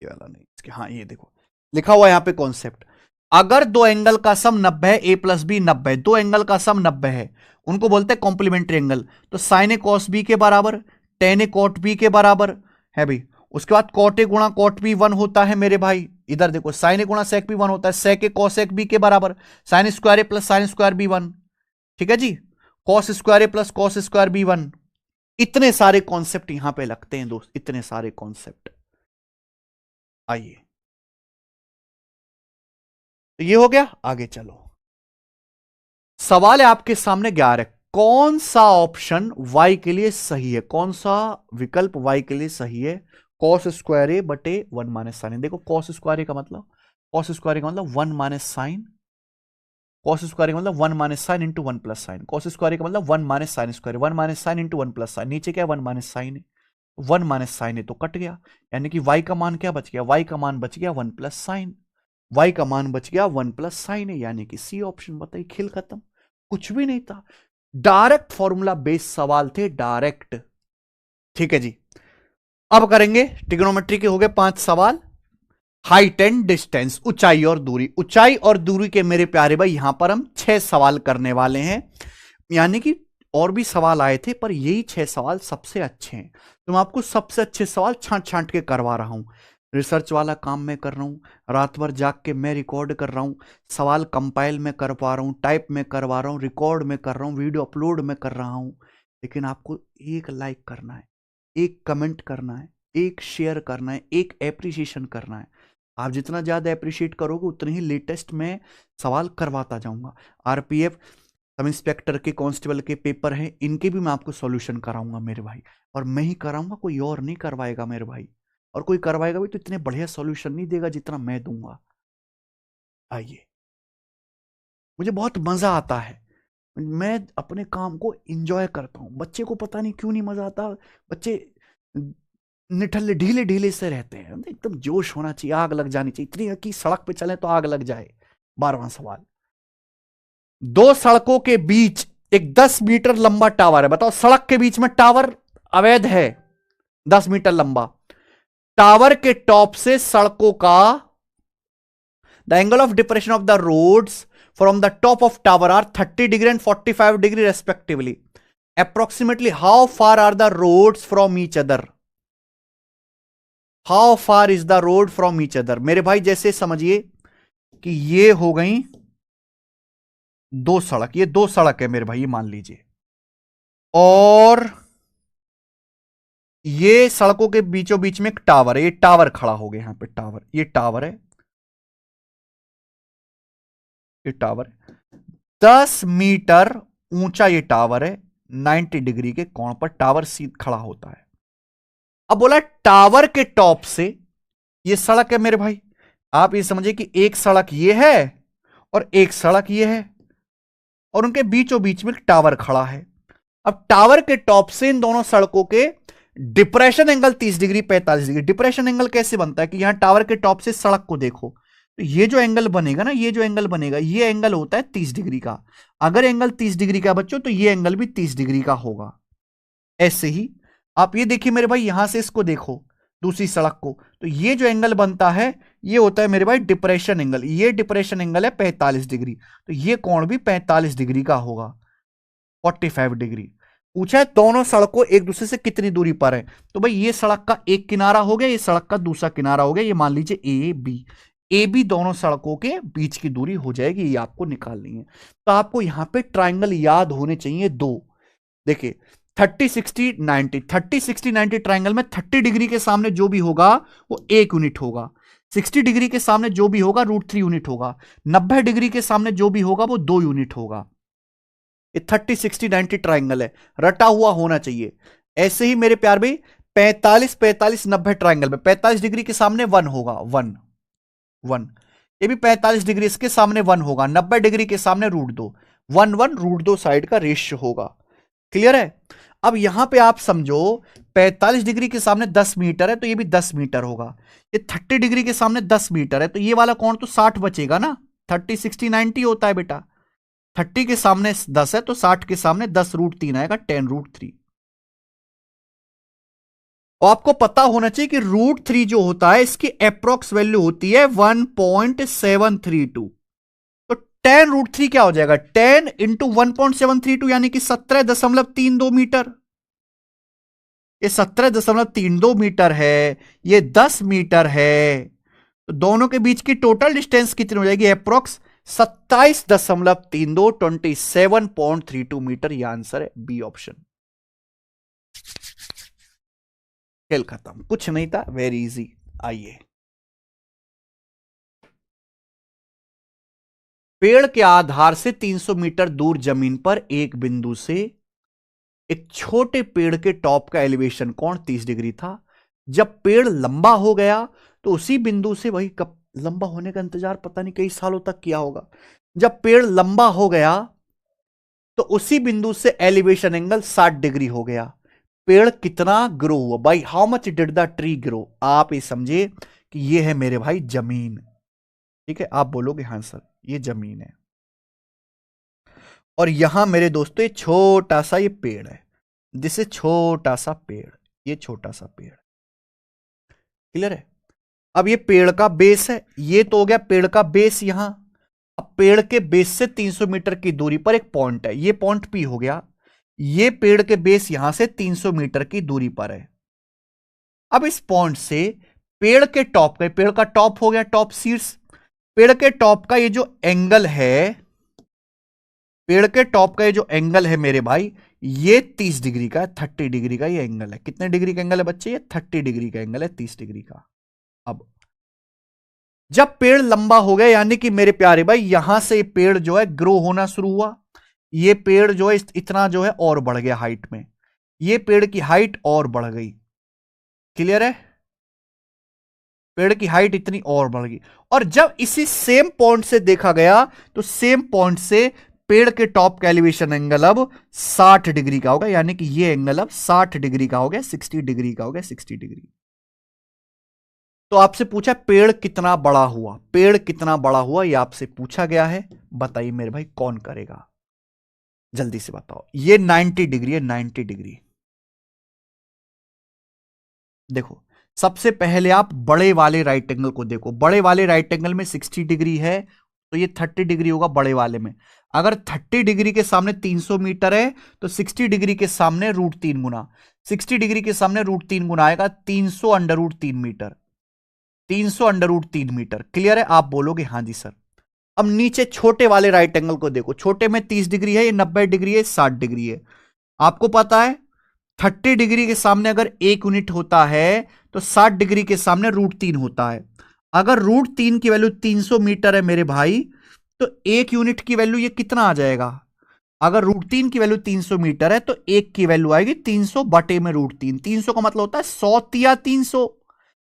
ये वाला नहीं, इसके हाँ ये देखो लिखा हुआ यहां पे कॉन्सेप्ट। अगर दो एंगल का सम 90 है, ए प्लस बी 90, दो एंगल का सम 90 है, उनको बोलते हैं कॉम्प्लीमेंट्री एंगल। तो साइन ए कॉस बी के बराबर, टेन ए कॉट बी के बराबर है भाई। उसके बाद कॉट ए गुणा कॉट बी 1 होता है मेरे भाई। इधर देखो, साइन ए गुणा सेक बी 1 होता है, सेक ए कॉसेक बी के बराबर, साइन स्क्वायर ए प्लस साइन स्क्वायर बी 1। ठीक है जी, कॉस स्क्वायर ए प्लस कॉस स्क्वायर बी 1। इतने सारे कॉन्सेप्ट यहां पे लगते हैं दोस्त, इतने सारे कॉन्सेप्ट। आइए, तो ये हो गया, आगे चलो। सवाल है आपके सामने 11, कौन सा ऑप्शन y के लिए सही है? कौन सा विकल्प y के लिए सही है? कॉस स्क्वायर ए बटे 1 माइनस साइन। देखो कॉस स्क्वायर ए का मतलब, कॉस स्क्वायर का मतलब 1 माइनस साइन, कॉस स्क्वायर का मतलब 1 minus sign into 1 plus sign, cos square का मतलब 1 minus sine square, 1 minus sign into 1 plus sign. नीचे क्या है? 1 माइनस साइन है, 1 माइनस साइन है तो कट गया, यानी कि y का मान क्या बच गया? y का मान बच गया 1 प्लस साइन, y का मान बच गया 1 प्लस साइन है, यानी कि सी ऑप्शन। बताइए, खेल खत्म, कुछ भी नहीं था, डायरेक्ट फॉर्मूला बेस्ड सवाल थे, डायरेक्ट। ठीक है जी, अब करेंगे ट्रिग्नोमेट्री के हो गए 5 सवाल। हाइट एंड डिस्टेंस, ऊंचाई और दूरी। ऊंचाई और दूरी के मेरे प्यारे भाई यहां पर हम 6 सवाल करने वाले हैं, यानी कि और भी सवाल आए थे, पर यही 6 सवाल सबसे अच्छे हैं। तो मैं आपको सबसे अच्छे सवाल छांट छांट के करवा रहा हूं। रिसर्च वाला काम मैं कर रहा हूं, रात भर जाग के मैं रिकॉर्ड कर रहा हूं, सवाल कंपाइल में कर पा रहा हूं, टाइप में करवा रहा हूं, रिकॉर्ड में कर रहा हूं, वीडियो अपलोड में कर रहा हूं। लेकिन आपको एक लाइक करना है, एक कमेंट करना है, एक शेयर करना है, एक एप्रिसिएशन करना है। आप जितना ज़्यादा अप्रिशिएट करोगे, उतने ही लेटेस्ट में सवाल करवाता जाऊंगा। आरपीएफ, सब इंस्पेक्टर के, कांस्टेबल के पेपर हैं, इनके भी मैं आपको सॉल्यूशन कराऊंगा मेरे भाई, और मैं ही कराऊंगा, कोई और नहीं करवाएगा मेरे भाई। और कोई करवाएगा भी तो इतने बढ़िया सॉल्यूशन नहीं देगा जितना मैं दूंगा। आइए, मुझे बहुत मजा आता है, मैं अपने काम को एंजॉय करता हूं। बच्चे को पता नहीं क्यों नहीं मजा आता, बच्चे निठल्ले ढीले ढीले से रहते हैं, एकदम जोश होना चाहिए, आग लग जानी चाहिए, इतनी कि सड़क पे चले तो आग लग जाए। 12वां सवाल, दो सड़कों के बीच एक 10 मीटर लंबा टावर है। बताओ, सड़क के बीच में टावर अवैध है, 10 मीटर लंबा। टावर के टॉप से सड़कों का, the angle of depression of the roads from the top of tower are 30 degree and 45 degree respectively. Approximately how far are the roads from each other? How far is the road from each other? मेरे भाई जैसे समझिए कि ये हो गई दो सड़क, ये दो सड़क है मेरे भाई, ये मान लीजिए, और ये सड़कों के बीचों बीच में एक टावर है, ये टावर खड़ा हो गया यहां पे, टावर, ये टावर है, ये टावर है, 10 मीटर ऊंचा ये टावर है, 90 डिग्री के कोण पर टावर सीध खड़ा होता है। अब बोला टावर के टॉप से ये सड़क है मेरे भाई, आप ये समझिए कि एक सड़क ये है और एक सड़क ये है, और उनके बीचों बीच में टावर खड़ा है। अब टावर के टॉप से इन दोनों सड़कों के depression angle 30 degree 45 degree. Depression angle कैसे बनता है कि यहां टावर के टॉप से सड़क को देखो, तो ये जो एंगल बनेगा ना, ये जो एंगल बनेगा, ये एंगल होता है 30 डिग्री का। अगर एंगल 30 डिग्री का बच्चों, तो ये एंगल भी 30 डिग्री का होगा। ऐसे ही आप ये देखिए मेरे भाई, यहां से इसको देखो दूसरी सड़क को, तो ये जो एंगल बनता है ये होता है मेरे भाई डिप्रेशन एंगल। ये डिप्रेशन एंगल है 45 डिग्री, तो ये कोण भी 45 डिग्री का होगा, 45 डिग्री। पूछा है दोनों सड़कों एक दूसरे से कितनी दूरी पर है, तो भाई ये सड़क का एक किनारा हो गया, ये सड़क का दूसरा किनारा हो गया, ये मान लीजिए ए बी। ए बी दोनों सड़कों के बीच की दूरी हो जाएगी, ये आपको निकालनी है। तो आपको यहां पे ट्राइंगल याद होने चाहिए दो। देखिए 30 60 90, 30 60 90 ट्राइंगल में 30 डिग्री के सामने जो भी होगा वो 1 यूनिट होगा, 60 डिग्री के सामने जो भी होगा √3 यूनिट होगा, 90 डिग्री के सामने जो भी होगा वो 2 यूनिट होगा। ये 30 60 90 ट्राइंगल है, रटा हुआ होना चाहिए। ऐसे ही मेरे प्यार भाई 45 45 90 ट्राइंगल में 45 डिग्री के सामने 1 होगा, 1 1, ये भी 45 डिग्री इसके सामने 1 होगा, 90 डिग्री के सामने √2, 1 1 √2 साइड का रेशियो होगा। क्लियर है? अब यहां पे आप समझो 45 डिग्री के सामने 10 मीटर है, तो ये भी 10 मीटर होगा। ये 30 डिग्री के सामने 10 मीटर है, तो ये वाला कोण तो 60 बचेगा ना, 30 60 90 होता है बेटा। 30 के सामने 10 है, तो 60 के सामने 10 √3 आएगा, 10 √3। और आपको पता होना चाहिए कि √3 जो होता है इसकी अप्रोक्स वैल्यू होती है 1.732। तो 10 √3 क्या हो जाएगा, 10 इंटू 1.732 यानी कि 17.32 मीटर। ये 17.32 मीटर है, ये 10 मीटर है, तो दोनों के बीच की टोटल डिस्टेंस कितनी हो जाएगी, अप्रोक्स 27.32, 27.32 मीटर। ये आंसर है बी ऑप्शन। खेल खत्म, कुछ नहीं था, वेरी इजी। आइए, पेड़ के आधार से 300 मीटर दूर जमीन पर एक बिंदु से एक छोटे पेड़ के टॉप का एलिवेशन कोण 30 डिग्री था। जब पेड़ लंबा हो गया तो उसी बिंदु से, वही कब लंबा होने का इंतजार पता नहीं कई सालों तक किया होगा, जब पेड़ लंबा हो गया तो उसी बिंदु से एलिवेशन एंगल 60 डिग्री हो गया। पेड़ कितना ग्रो हुआ भाई, how much did the tree grow. आप ये समझे कि ये है मेरे भाई जमीन, ठीक है, आप बोलोगे हाँ सर ये जमीन है, और यहां मेरे दोस्तों ये छोटा सा ये पेड़ है, जिसे छोटा सा पेड़, ये छोटा सा पेड़। क्लियर है? अब ये पेड़ का बेस है, ये तो हो गया पेड़ का बेस यहां। अब पेड़ के बेस से 300 मीटर की दूरी पर एक पॉइंट है, ये पॉइंट पी हो गया। ये पेड़ के बेस यहां से 300 मीटर की दूरी पर है। अब इस पॉइंट से पेड़ के टॉप का, पेड़ का टॉप हो गया टॉप शीर्ष, पेड़ के टॉप का ये जो एंगल है, पेड़ के टॉप का ये जो एंगल है मेरे भाई, ये 30 डिग्री का है, 30 डिग्री का ये एंगल है। कितने डिग्री का एंगल है बच्चे, ये 30 डिग्री का एंगल है, 30 डिग्री का। अब जब पेड़ लंबा हो गया, यानी कि मेरे प्यारे भाई यहां से पेड़ जो है ग्रो होना शुरू हुआ, ये पेड़ जो है इतना जो है और बढ़ गया हाइट में, ये पेड़ की हाइट और बढ़ गई। क्लियर है? पेड़ की हाइट इतनी और बढ़ गई, और जब इसी सेम पॉइंट से देखा गया तो सेम पॉइंट से पेड़ के टॉप का एलिवेशन एंगल अब 60 डिग्री का होगा, यानी कि ये एंगल अब 60 डिग्री का हो गया, 60 डिग्री का हो गया, 60 डिग्री। तो आपसे पूछा पेड़ कितना बड़ा हुआ, पेड़ कितना बड़ा हुआ ये आपसे पूछा गया है, बताइए मेरे भाई कौन करेगा, जल्दी से बताओ। ये 90 डिग्री है, 90 डिग्री। देखो सबसे पहले आप बड़े वाले राइट एंगल को देखो, बड़े वाले राइट एंगल में 60 डिग्री है, तो ये 30 डिग्री होगा बड़े वाले में। अगर 30 डिग्री के सामने 300 मीटर है, तो 60 डिग्री के सामने √3 गुना, 60 डिग्री के सामने √3 गुना आएगा 300 √3 मीटर, 300 √3 मीटर। क्लियर है? आप बोलोगे हाँ जी सर। अब नीचे छोटे वाले राइट एंगल को देखो, छोटे में 30 डिग्री है, ये 90 डिग्री है, 60 डिग्री है। आपको पता है 30 डिग्री के सामने अगर 1 यूनिट होता है तो 60 डिग्री के सामने √3 होता है। अगर √3 की वैल्यू 300 मीटर है मेरे भाई, तो 1 यूनिट की वैल्यू ये कितना आ जाएगा? अगर √3 की वैल्यू 300 मीटर है तो 1 की वैल्यू आएगी 300 बटे में √3। 300 का मतलब होता है 100 तिया 300,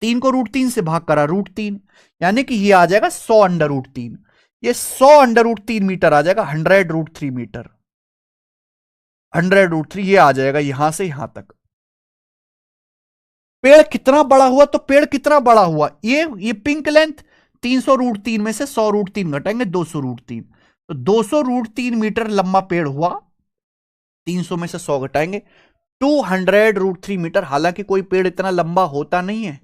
3 को √3 से भाग करा √3, यानी कि ये आ जाएगा 100 अंडर √3। ये 100 अंडर √3 मीटर आ जाएगा 100√3 मीटर। 100√3 ये आ जाएगा यहां से यहां तक। पेड़ कितना बड़ा हुआ? तो पेड़ कितना बड़ा हुआ, ये पिंक लेंथ 300√3 में से 100√3 घटाएंगे 200√3, तो 200√3 मीटर लंबा पेड़ हुआ। 300 में से 100 घटाएंगे 200√3 मीटर। हालांकि कोई पेड़ इतना लंबा होता नहीं है,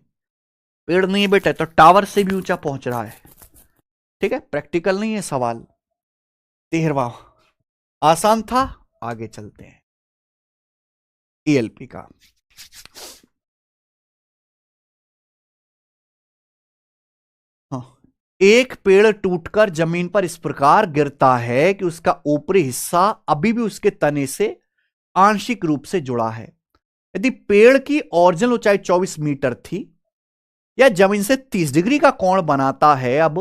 पेड़ नहीं है बेटा, तो टावर से भी ऊंचा पहुंच रहा है। ठीक है, प्रैक्टिकल नहीं है सवाल। 13वां आसान था, आगे चलते हैं। एएलपी का एक पेड़ टूटकर जमीन पर इस प्रकार गिरता है कि उसका ऊपरी हिस्सा अभी भी उसके तने से आंशिक रूप से जुड़ा है। यदि पेड़ की ओरिजिनल ऊंचाई 24 मीटर थी या जमीन से 30 डिग्री का कोण बनाता है अब,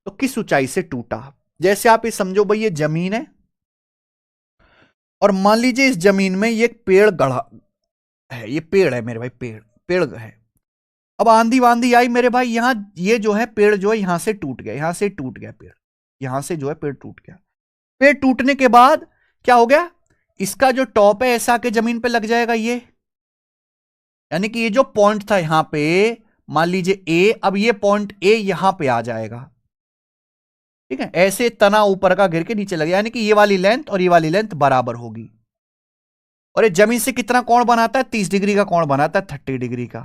तो किस ऊंचाई से टूटा? जैसे आप ये समझो भाई, ये जमीन है और मान लीजिए इस जमीन में ये एक पेड़ गढ़ा है, ये पेड़ है मेरे भाई, पेड़ है। अब आंधी वांधी आई मेरे भाई, यहां ये जो है पेड़ जो है यहां से टूट गया, यहां से टूट गया पेड़, यहां से जो है पेड़ टूट गया। पेड़ टूटने के बाद क्या हो गया? इसका जो टॉप है ऐसा के जमीन पे लग जाएगा ये, यानी कि ये जो पॉइंट था यहां पे, मान लीजिए ए, अब ये पॉइंट ए यहां पे आ जाएगा। ठीक है, ऐसे तना ऊपर का गिर के नीचे लगे, यानी कि ये वाली लेंथ और ये वाली लेंथ बराबर होगी। और ये जमीन से कितना कोण बनाता है? 30 डिग्री का कोण बनाता है, 30 डिग्री का।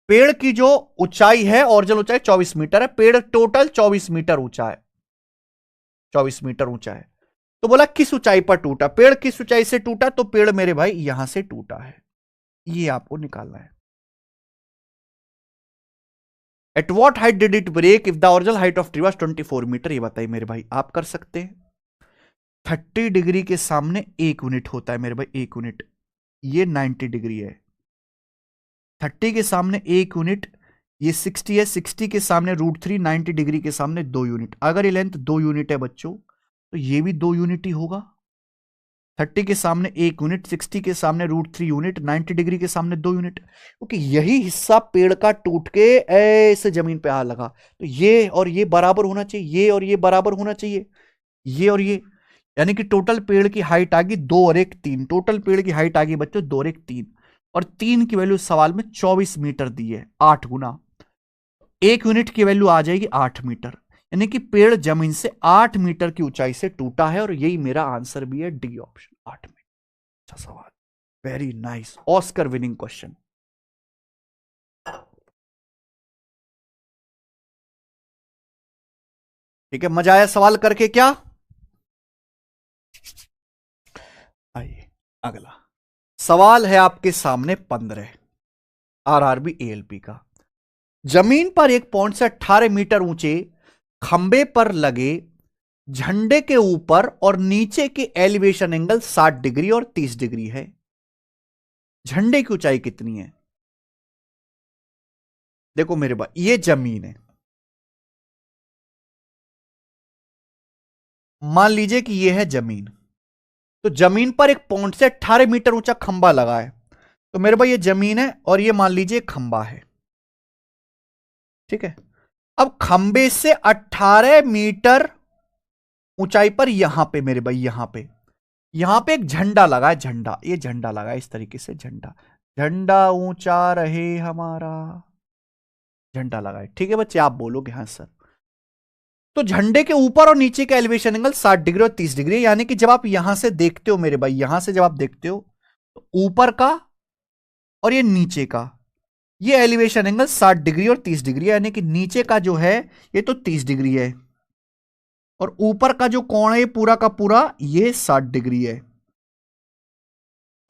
पेड़ की जो ऊंचाई है, ओरिजिनल ऊंचाई 24 मीटर है, पेड़ टोटल 24 मीटर ऊंचा है, 24 मीटर ऊंचा है। तो बोला किस ऊंचाई पर टूटा? पेड़ किस ऊंचाई से टूटा? तो पेड़ मेरे भाई यहां से टूटा है, ये आपको निकालना है। At what height did it break if the original height of tree was 24 metre? ये बताइए मेरे भाई, आप कर सकते हैं। 30 डिग्री के सामने 1 यूनिट होता है मेरे भाई, 1 यूनिट। ये 90 डिग्री है, 30 के सामने 1 यूनिट, ये 60 है, 60 के सामने √3, 90 डिग्री के सामने 2 यूनिट। अगर ये लेंथ 2 यूनिट है बच्चों, तो ये भी 2 यूनिट ही होगा। 30 के सामने 1 यूनिट, 60 के सामने √3 यूनिट, 90 डिग्री के सामने 2 यूनिट, क्योंकि यही हिस्सा पेड़ का टूट के ऐसे जमीन पे आ लगा। तो ये और ये बराबर होना चाहिए, ये और ये बराबर होना चाहिए, ये और ये, यानी कि टोटल पेड़ की हाइट आ गई 2 और 1 3। टोटल पेड़ की हाइट आ गई बच्चों 2 और 1 3, और 3 की वैल्यू सवाल में 24 मीटर दी है, 8 गुना 1 यूनिट की वैल्यू आ जाएगी 8 मीटर, यानी कि पेड़ जमीन से 8 मीटर की ऊंचाई से टूटा है। और यही मेरा आंसर भी है, डी ऑप्शन, 8 मीटर। अच्छा सवाल, very nice, Oscar winning question. ठीक है, मजा आया सवाल करके क्या? आइए अगला सवाल है आपके सामने 15 आरआरबी एएलपी का। जमीन पर एक पॉइंट से 18 मीटर ऊंचे खंबे पर लगे झंडे के ऊपर और नीचे के एलिवेशन एंगल 60 डिग्री और 30 डिग्री है। झंडे की ऊंचाई कितनी है? देखो मेरे भाई, ये जमीन है, मान लीजिए कि ये है जमीन। तो जमीन पर एक पॉइंट से 18 मीटर ऊंचा खंबा लगा है। तो मेरे भाई ये जमीन है और ये मान लीजिए खंबा है। ठीक है, अब खंबे से 18 मीटर ऊंचाई पर यहां पे मेरे भाई, यहां पे एक झंडा लगा है, झंडा, ये झंडा लगा है इस तरीके से, झंडा, झंडा ऊंचा रहे हमारा, झंडा लगा है। ठीक है बच्चे, आप बोलोगे हाँ सर। तो झंडे के ऊपर और नीचे का एलिवेशन एंगल 60 डिग्री और 30 डिग्री, यानी कि जब आप यहां से देखते हो मेरे भाई, यहां से जब आप देखते हो तो ऊपर का और ये नीचे का ये एलिवेशन एंगल 60 डिग्री और 30 डिग्री, यानी कि नीचे का जो है ये तो 30 डिग्री है और ऊपर का जो कोण है ये पूरा का पूरा ये 60 डिग्री है।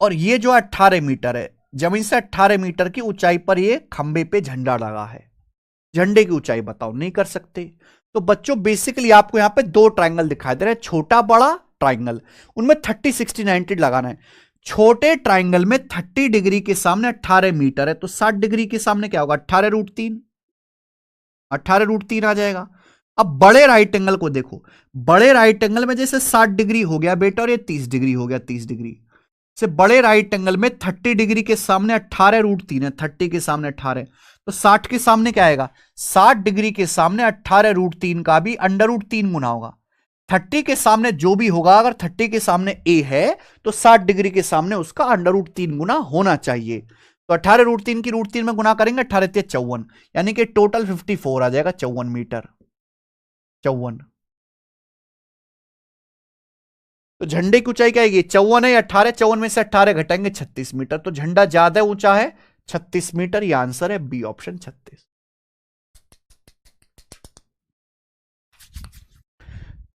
और ये जो 18 मीटर है, जमीन से 18 मीटर की ऊंचाई पर ये खंबे पे झंडा लगा है। झंडे की ऊंचाई बताओ, नहीं कर सकते। तो बच्चों बेसिकली आपको यहां पे 2 ट्रायंगल दिखाई दे रहे हैं, छोटा बड़ा ट्रायंगल, उनमें 30 60 90 लगाना है। छोटे ट्राइंगल में 30 डिग्री के सामने 18 मीटर है, तो 60 डिग्री के सामने क्या होगा? 18√3, 18√3 आ जाएगा। अब बड़े राइट एंगल को देखो, बड़े राइट एंगल में जैसे 60 डिग्री हो गया बेटा, और ये 30 डिग्री हो गया, 30 डिग्री से बड़े राइट एंगल में 30 डिग्री के सामने 18√3 है, 30 के सामने 18, तो 60 के सामने क्या आएगा? 60 डिग्री के सामने 18√3 का भी √3 गुना होगा। 30 के सामने जो भी होगा, अगर 30 के सामने ए है तो 60 डिग्री के सामने उसका √3 गुना होना चाहिए। तो 18√3 की √3 में गुना करेंगे, 18 54, यानी कि टोटल 54 आ जाएगा, 54 मीटर, 54। तो झंडे की ऊंचाई क्या आएगी? 54 है, 18, 54 में से 18 घटाएंगे 36 मीटर, तो झंडा ज्यादा ऊंचा है, 36 मीटर। यह आंसर है बी ऑप्शन 36।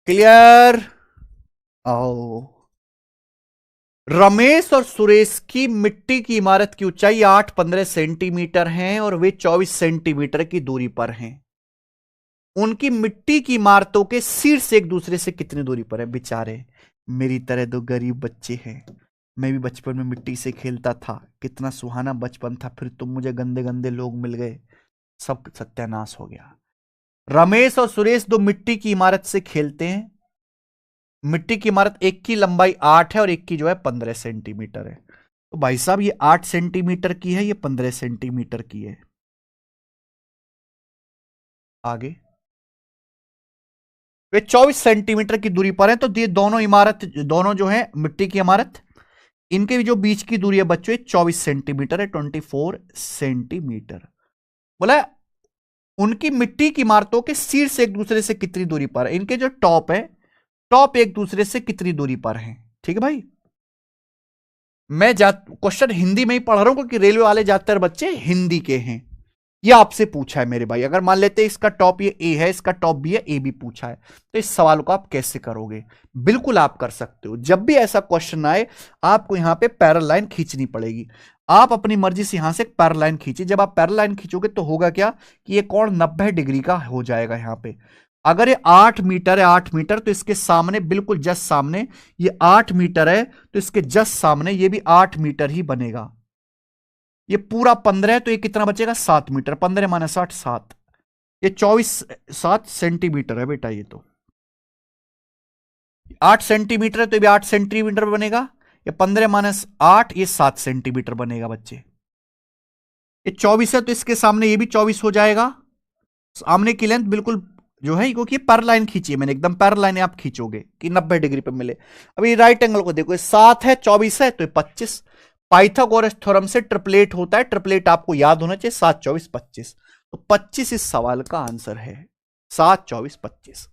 क्लियर? आओ, रमेश और सुरेश की मिट्टी की इमारत की ऊंचाई 8-15 सेंटीमीटर है और वे 24 सेंटीमीटर की दूरी पर हैं। उनकी मिट्टी की इमारतों के शीर्ष एक दूसरे से कितनी दूरी पर है? बेचारे मेरी तरह दो गरीब बच्चे हैं, मैं भी बचपन में मिट्टी से खेलता था, कितना सुहाना बचपन था, फिर तुम मुझे गंदे गंदे लोग मिल गए, सब सत्यानाश हो गया। रमेश और सुरेश दो मिट्टी की इमारत से खेलते हैं। मिट्टी की इमारत, एक की लंबाई 8 है और एक की जो है 15 सेंटीमीटर है। तो भाई साहब ये 8 सेंटीमीटर की है, ये 15 सेंटीमीटर की है। आगे वे 24 सेंटीमीटर की दूरी पर है, तो ये दोनों इमारत, दोनों जो है मिट्टी की इमारत, इनके भी जो बीच की दूरी है बच्चों 24 सेंटीमीटर है, 24 सेंटीमीटर। बोला उनकी मिट्टी की इमारतों के शीर्ष एक दूसरे से कितनी दूरी पर है? इनके जो टॉप है, टॉप एक दूसरे से कितनी दूरी पर हैं? ठीक है भाई, मैं क्वेश्चन हिंदी में ही पढ़ रहा हूं क्योंकि रेलवे वाले ज्यादातर बच्चे हिंदी के हैं। ये आपसे पूछा है मेरे भाई, अगर मान लेते हैं इसका टॉप ये ए है, इसका टॉप बी है, ए भी पूछा है, तो इस सवाल को आप कैसे करोगे? बिल्कुल आप कर सकते हो। जब भी ऐसा क्वेश्चन आए आपको यहां पे पैरेलल लाइन खींचनी पड़ेगी। आप अपनी मर्जी से यहां से पैरेलल लाइन खींचिए। जब आप पैरेलल लाइन खींचोगे तो होगा क्या कि ये कोण 90 डिग्री का हो जाएगा। यहां पे अगर ये 8 मीटर है, 8 मीटर, तो इसके सामने बिल्कुल जस्ट सामने ये 8 मीटर है, तो इसके जस्ट सामने ये भी 8 मीटर ही बनेगा। ये पूरा 15 है, तो ये कितना बचेगा? 7 मीटर। 15 माइनस 60, 7, ये 7 सेंटीमीटर है बेटा। ये तो 8 सेंटीमीटर है, तो ये भी 8 सेंटीमीटर बनेगा। ये 15 माइनस 8, ये 7 सेंटीमीटर बनेगा बच्चे। ये 24 है, तो इसके सामने ये भी 24 हो जाएगा। सामने की लेंथ बिल्कुल जो है, क्योंकि पैरेलल लाइन खींची है मैंने, एकदम पैरेलल लाइन आप खींचोगे कि 90 डिग्री पे मिले। अभी राइट एंगल को देखो, 7 है, 24 है, तो 25। पाइथागोरस थ्योरम से ट्रिपलेट होता है, ट्रिपलेट आपको याद होना चाहिए, 7, 24, 25। तो 25 इस सवाल का आंसर है, 7, 24, 25।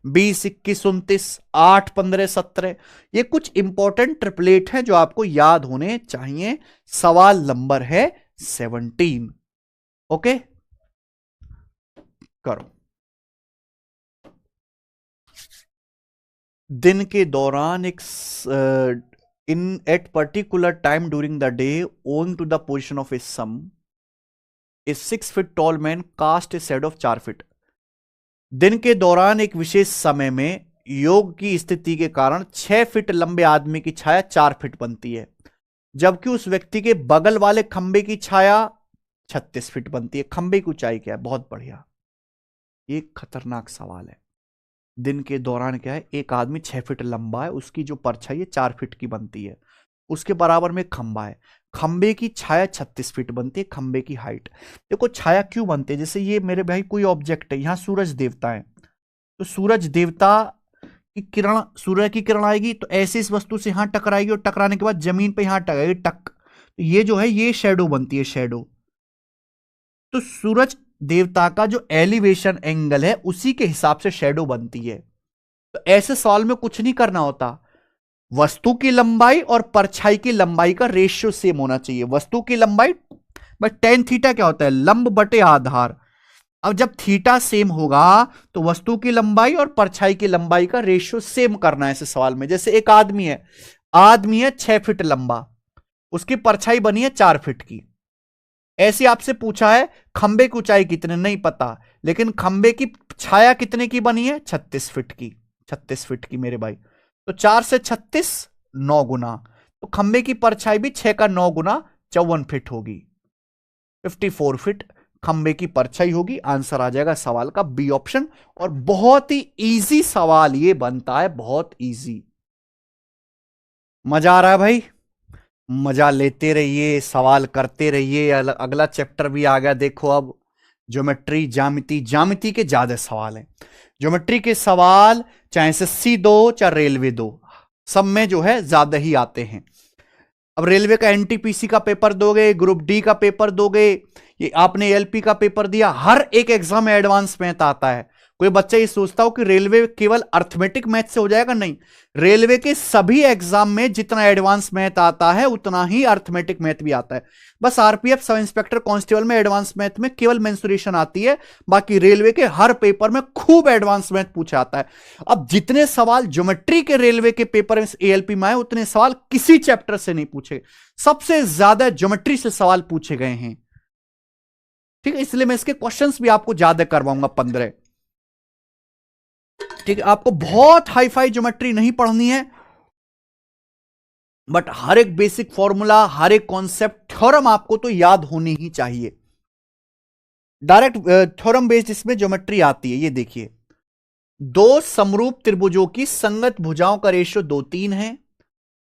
20, 21, 29, 8, 15, 17, ये कुछ इंपॉर्टेंट ट्रिपलेट हैं जो आपको याद होने चाहिए। सवाल नंबर है 17। ओके, करो। दिन के दौरान एक in at particular time during the day, owing to the position of a sun, a 6 feet tall man cast a shadow of 4 feet. दिन के दौरान एक विशेष समय में योग की स्थिति के कारण 6 फीट लंबे आदमी की छाया 4 फीट बनती है, जबकि उस व्यक्ति के बगल वाले खंबे की छाया 36 फीट बनती है। खंबे की ऊंचाई क्या है? बहुत बढ़िया, ये खतरनाक सवाल है। दिन के दौरान क्या है, एक आदमी 6 फीट लंबा है, उसकी जो परछाई है 4 फीट की बनती है, उसके बराबर में खंबा है, खंबे की छाया 36 फीट बनती है। खंबे की हाइट देखो, छाया क्यों बनती है? जैसे ये मेरे भाई कोई ऑब्जेक्ट है, यहां सूरज देवता है, तो सूरज देवता की किरण, सूर्य की किरण आएगी तो ऐसे इस वस्तु से यहां टकराएगी और टकराने के बाद जमीन पे यहां टकराएगी, टक, तो ये जो है ये शेडो बनती है, शेडो। तो सूरज देवता का जो एलिवेशन एंगल है उसी के हिसाब से शेडो बनती है। तो ऐसे सवाल में कुछ नहीं करना होता, वस्तु की लंबाई और परछाई की लंबाई का रेशियो सेम होना चाहिए। वस्तु की लंबाई बस tan थीटा क्या होता है? लंब बटे आधार। अब जब थीटा सेम होगा तो वस्तु की लंबाई और परछाई की लंबाई का रेशियो सेम करना है ऐसे सवाल में। जैसे एक आदमी है, आदमी है 6 फीट लंबा, उसकी परछाई बनी है 4 फीट की। ऐसी आपसे पूछा है खंबे की ऊंचाई कितने, नहीं पता, लेकिन खंबे की छाया कितने की बनी है? 36 फीट की, 36 फीट की मेरे भाई। तो 4 से 36, 9 गुना, तो खंबे की परछाई भी 6 का 9 गुना 54 फीट होगी, 54 फीट खंबे की परछाई होगी। आंसर आ जाएगा सवाल का बी ऑप्शन। और बहुत ही इजी सवाल ये बनता है, बहुत इजी। मजा आ रहा है भाई? मजा लेते रहिए, सवाल करते रहिए। अगला चैप्टर भी आ गया देखो अब, ज्योमेट्री, ज्यामिति। ज्यामिति के ज्यादा सवाल हैं। ज्योमेट्री के सवाल चाहे एसएससी दो चाहे रेलवे दो, सब में जो है ज्यादा ही आते हैं। अब रेलवे का एनटीपीसी का पेपर दोगे, ग्रुप डी का पेपर दोगे, ये आपने एलपी का पेपर दिया, हर एक एग्जाम में एडवांस मैथ आता है। कोई बच्चा ये सोचता हो कि रेलवे केवल अर्थमेटिक मैथ से हो जाएगा, नहीं। रेलवे के सभी एग्जाम में जितना एडवांस मैथ आता है उतना ही अर्थमेटिक मैथ भी आता है। बस आरपीएफ, सब इंस्पेक्टर, कांस्टेबल में एडवांस मैथ में केवल मेंसुरेशन आती है, बाकी रेलवे के हर पेपर में खूब एडवांस मैथ पूछा आता है। अब जितने सवाल ज्योमेट्री के रेलवे के पेपर में एएलपी में आए, उतने सवाल किसी चैप्टर से नहीं पूछे। सबसे ज्यादा ज्योमेट्री से सवाल पूछे गए हैं, ठीक है। इसलिए मैं इसके क्वेश्चंस भी आपको ज्यादा करवाऊंगा, 15। ठीक है, आपको बहुत हाई फाई ज्योमेट्री नहीं पढ़नी है, बट हर एक बेसिक फॉर्मूला, हर एक कॉन्सेप्ट, थ्योरम आपको तो याद होनी ही चाहिए। डायरेक्ट थ्योरम बेस्ड इसमें ज्योमेट्री आती है। ये देखिए, दो समरूप त्रिभुजों की संगत भुजाओं का रेशियो 2:3 है।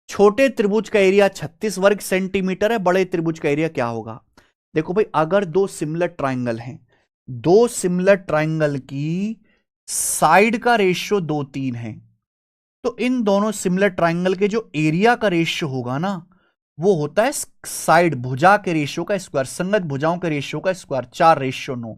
छोटे त्रिभुज का एरिया 36 वर्ग सेंटीमीटर है, बड़े त्रिभुज का एरिया क्या होगा? देखो भाई, अगर दो सिमिलर ट्राइंगल हैं, दो सिमिलर ट्राइंगल की साइड का रेशियो 2:3 है, तो इन दोनों सिमिलर ट्राइंगल के जो एरिया का रेशियो होगा ना, वो होता है साइड भुजा के रेशियो का स्क्वायर, संगत भुजाओं के रेशियो का स्क्वायर, 4:9।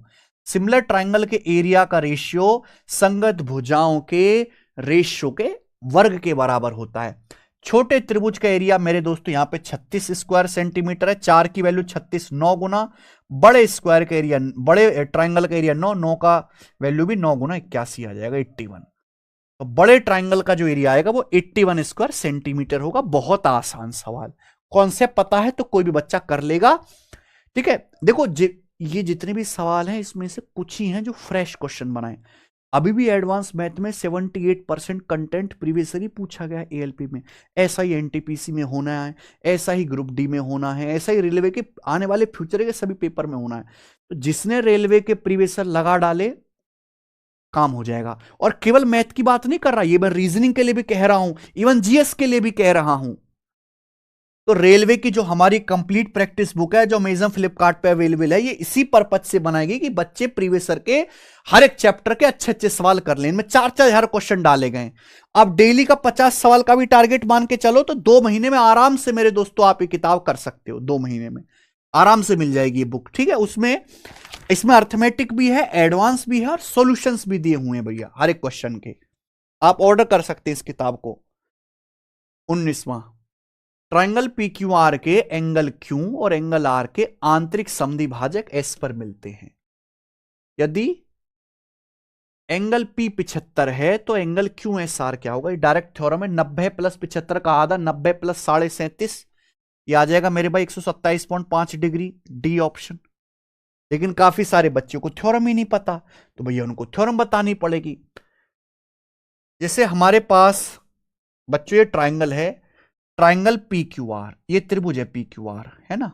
सिमिलर ट्राइंगल के एरिया का रेशियो संगत भुजाओं के रेशियो के वर्ग के बराबर होता है। छोटे त्रिभुज का एरिया मेरे दोस्तों यहां पे 36 स्क्वायर सेंटीमीटर है, 4 की वैल्यू 36, 9 गुना। बड़े स्क्वायर का एरिया, बड़े ट्राइंगल का एरिया 9, 9 का वैल्यू भी 9 गुना 81 आ जाएगा, 81। तो बड़े ट्राइंगल का जो एरिया आएगा वो 81 स्क्वायर सेंटीमीटर होगा। बहुत आसान सवाल, कॉन्सेप्ट पता है तो कोई भी बच्चा कर लेगा, ठीक है। देखो ये जितने भी सवाल हैं, इसमें से कुछ ही हैं जो फ्रेश क्वेश्चन बनाए। अभी भी एडवांस मैथ में 78% कंटेंट प्रीवियसली पूछा गया है एएलपी में। ऐसा ही एनटीपीसी में होना है, ऐसा ही ग्रुप डी में होना है, ऐसा ही रेलवे के आने वाले फ्यूचर के सभी पेपर में होना है। तो जिसने रेलवे के प्रीवियसर लगा डाले, काम हो जाएगा। और केवल मैथ की बात नहीं कर रहा, ये मैं रीजनिंग के लिए भी कह रहा हूं, इवन जीएस के लिए भी कह रहा हूं। तो रेलवे की जो हमारी कंप्लीट प्रैक्टिस बुक है, जो अमेजन फ्लिपकार्ट पे अवेलेबल है, ये इसी पर्पज से बनाएगी कि बच्चे प्रीवियस ईयर के हर एक चैप्टर के अच्छे अच्छे सवाल कर लें। इनमें 4-4 क्वेश्चन डाले गए। अब डेली का 50 सवाल का भी टारगेट मान के चलो तो 2 महीने में आराम से मेरे दोस्तों आप ये किताब कर सकते हो। 2 महीने में आराम से मिल जाएगी ये बुक, ठीक है। इसमें अर्थमेटिक भी है, एडवांस भी है, और सॉल्यूशंस भी दिए हुए हैं भैया हर एक क्वेश्चन के। आप ऑर्डर कर सकते हैं इस किताब को। 19वां, ट्राइंगल PQR के एंगल Q और एंगल R के आंतरिक समद्विभाजक S पर मिलते हैं। यदि एंगल P 75 है तो एंगल QSR क्या होगा? ये डायरेक्ट थ्योरम है। 90 + 75 का आधा, 90 + 37.5, ये आ जाएगा मेरे भाई 127.5 डिग्री, डी ऑप्शन। लेकिन काफी सारे बच्चों को थ्योरम ही नहीं पता, तो भैया उनको थ्योरम बतानी पड़ेगी। जैसे हमारे पास बच्चों ये ट्राइंगल है, ट्राइंगल PQR, ये त्रिभुज है PQR, है ना।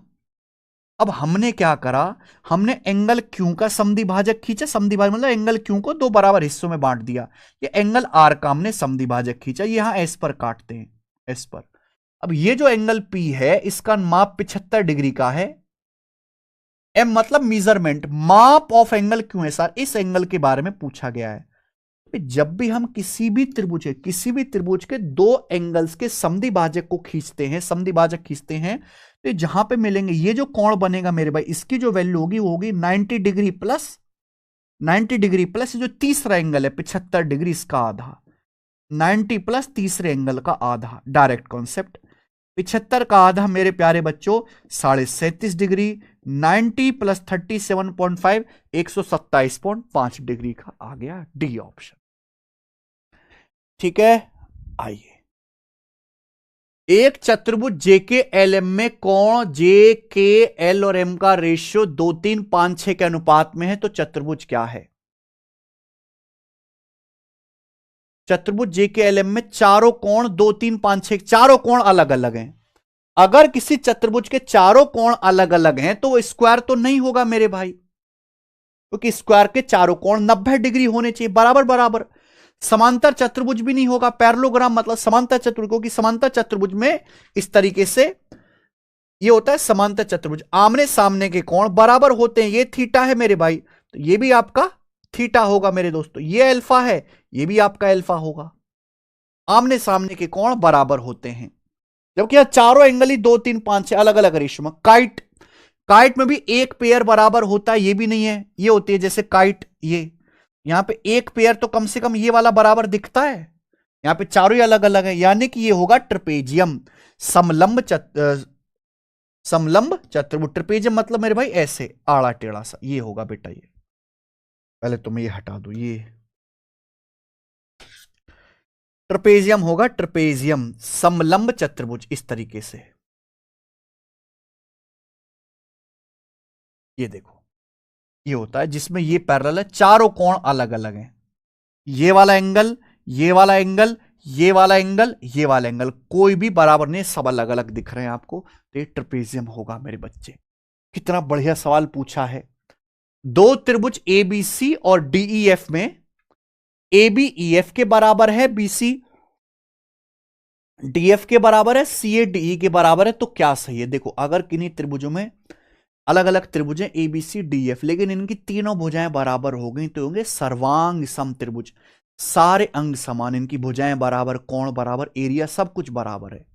अब हमने क्या करा, हमने एंगल Q का समद्विभाजक खींचा। समद्विभाजक मतलब एंगल Q को 2 बराबर हिस्सों में बांट दिया। ये एंगल R का हमने समद्विभाजक खींचा, यहां S पर काटते हैं, S पर। अब ये जो एंगल P है, इसका माप 75 डिग्री का है। M मतलब मेजरमेंट, माप ऑफ एंगल QSR, इस एंगल के बारे में पूछा गया है। जब भी हम किसी भी त्रिभुज के 2 एंगल्स के समद्विभाजक को खींचते हैं, समद्विभाजक खींचते हैं, तो जहां पे मिलेंगे, ये जो कोण बनेगा मेरे भाई, इसकी जो वैल्यू होगी वो होगी 90 डिग्री प्लस 90 डिग्री प्लस जो तीसरा एंगल है 75 डिग्री, इसका आधा, 90 प्लस तीसरे एंगल का आधा। Direct concept. 75 का आधा मेरे प्यारे बच्चों 37.5 डिग्री, 90 + 37.5 127.5 डिग्री का आ गया, डी ऑप्शन। ठीक है, आइए। एक चतुर्भुज JKLM में कोण JKL और M का रेशियो 2, 3, 5, 6 के अनुपात में है, तो चतुर्भुज क्या है? चतुर्भुज JKLM में चारों कोण 2, 3, 5, 6, चारों कोण अलग अलग हैं। अगर किसी चतुर्भुज के चारों कोण अलग अलग हैं तो वो स्क्वायर तो नहीं होगा मेरे भाई, क्योंकि स्क्वायर के चारों कोण 90 डिग्री होने चाहिए, बराबर बराबर। समांतर चतुर्भुज भी नहीं होगा, पैरेललोग्राम मतलब समांतर चतुर्भुज, क्योंकि समांतर चतुर्भुज में इस तरीके से ये होता है समांतर चतुर्भुज, आमने सामने के कोण बराबर होते हैं। ये थीटा है मेरे भाई, तो ये भी आपका थीटा होगा मेरे दोस्तों। ये अल्फा है, ये भी आपका अल्फा होगा। आमने सामने के कोण बराबर होते हैं, जबकि यहां चारों एंगल ही 2 3 5 6 अलग अलग रेशो में। काइट, काइट में भी एक पेयर बराबर होता है, ये भी नहीं है, ये होती है जैसे काइट, ये यहां पे एक पेयर तो कम से कम ये वाला बराबर दिखता है, यहां पे चारों ही अलग अलग है, यानी कि ये होगा ट्रपेजियम, समलंब समलंब चतुर्भुज। ट्रपेजियम मतलब मेरे भाई ऐसे आड़ा टेढ़ा सा, ये होगा बेटा। ये पहले तो मैं ये हटा दूं, ये ट्रपेजियम होगा, ट्रपेजियम समलंब चतुर्भुज इस तरीके से। ये देखो, ये होता है जिसमें ये पैरेलल है, चारों कोण अलग अलग हैं, ये वाला एंगल, ये वाला एंगल, ये वाला एंगल, ये वाला एंगल, कोई भी बराबर नहीं, सब अलग अलग दिख रहे हैं आपको, तो ये ट्रपेजियम होगा मेरे बच्चे। कितना बढ़िया सवाल पूछा है। दो त्रिभुज एबीसी और डीईएफ में ए बी ई एफ के बराबर है, बीसी डीएफ के बराबर है, सी ए डी के बराबर है, तो क्या सही है? देखो, अगर किन्हीं त्रिभुजों में अलग अलग त्रिभुज हैं A B C D F, लेकिन इनकी तीनों भुजाएं बराबर हो गई तो होंगे सर्वांग सम त्रिभुज। सारे अंग समान, इनकी भुजाएं बराबर, कोण बराबर, एरिया सब कुछ बराबर है।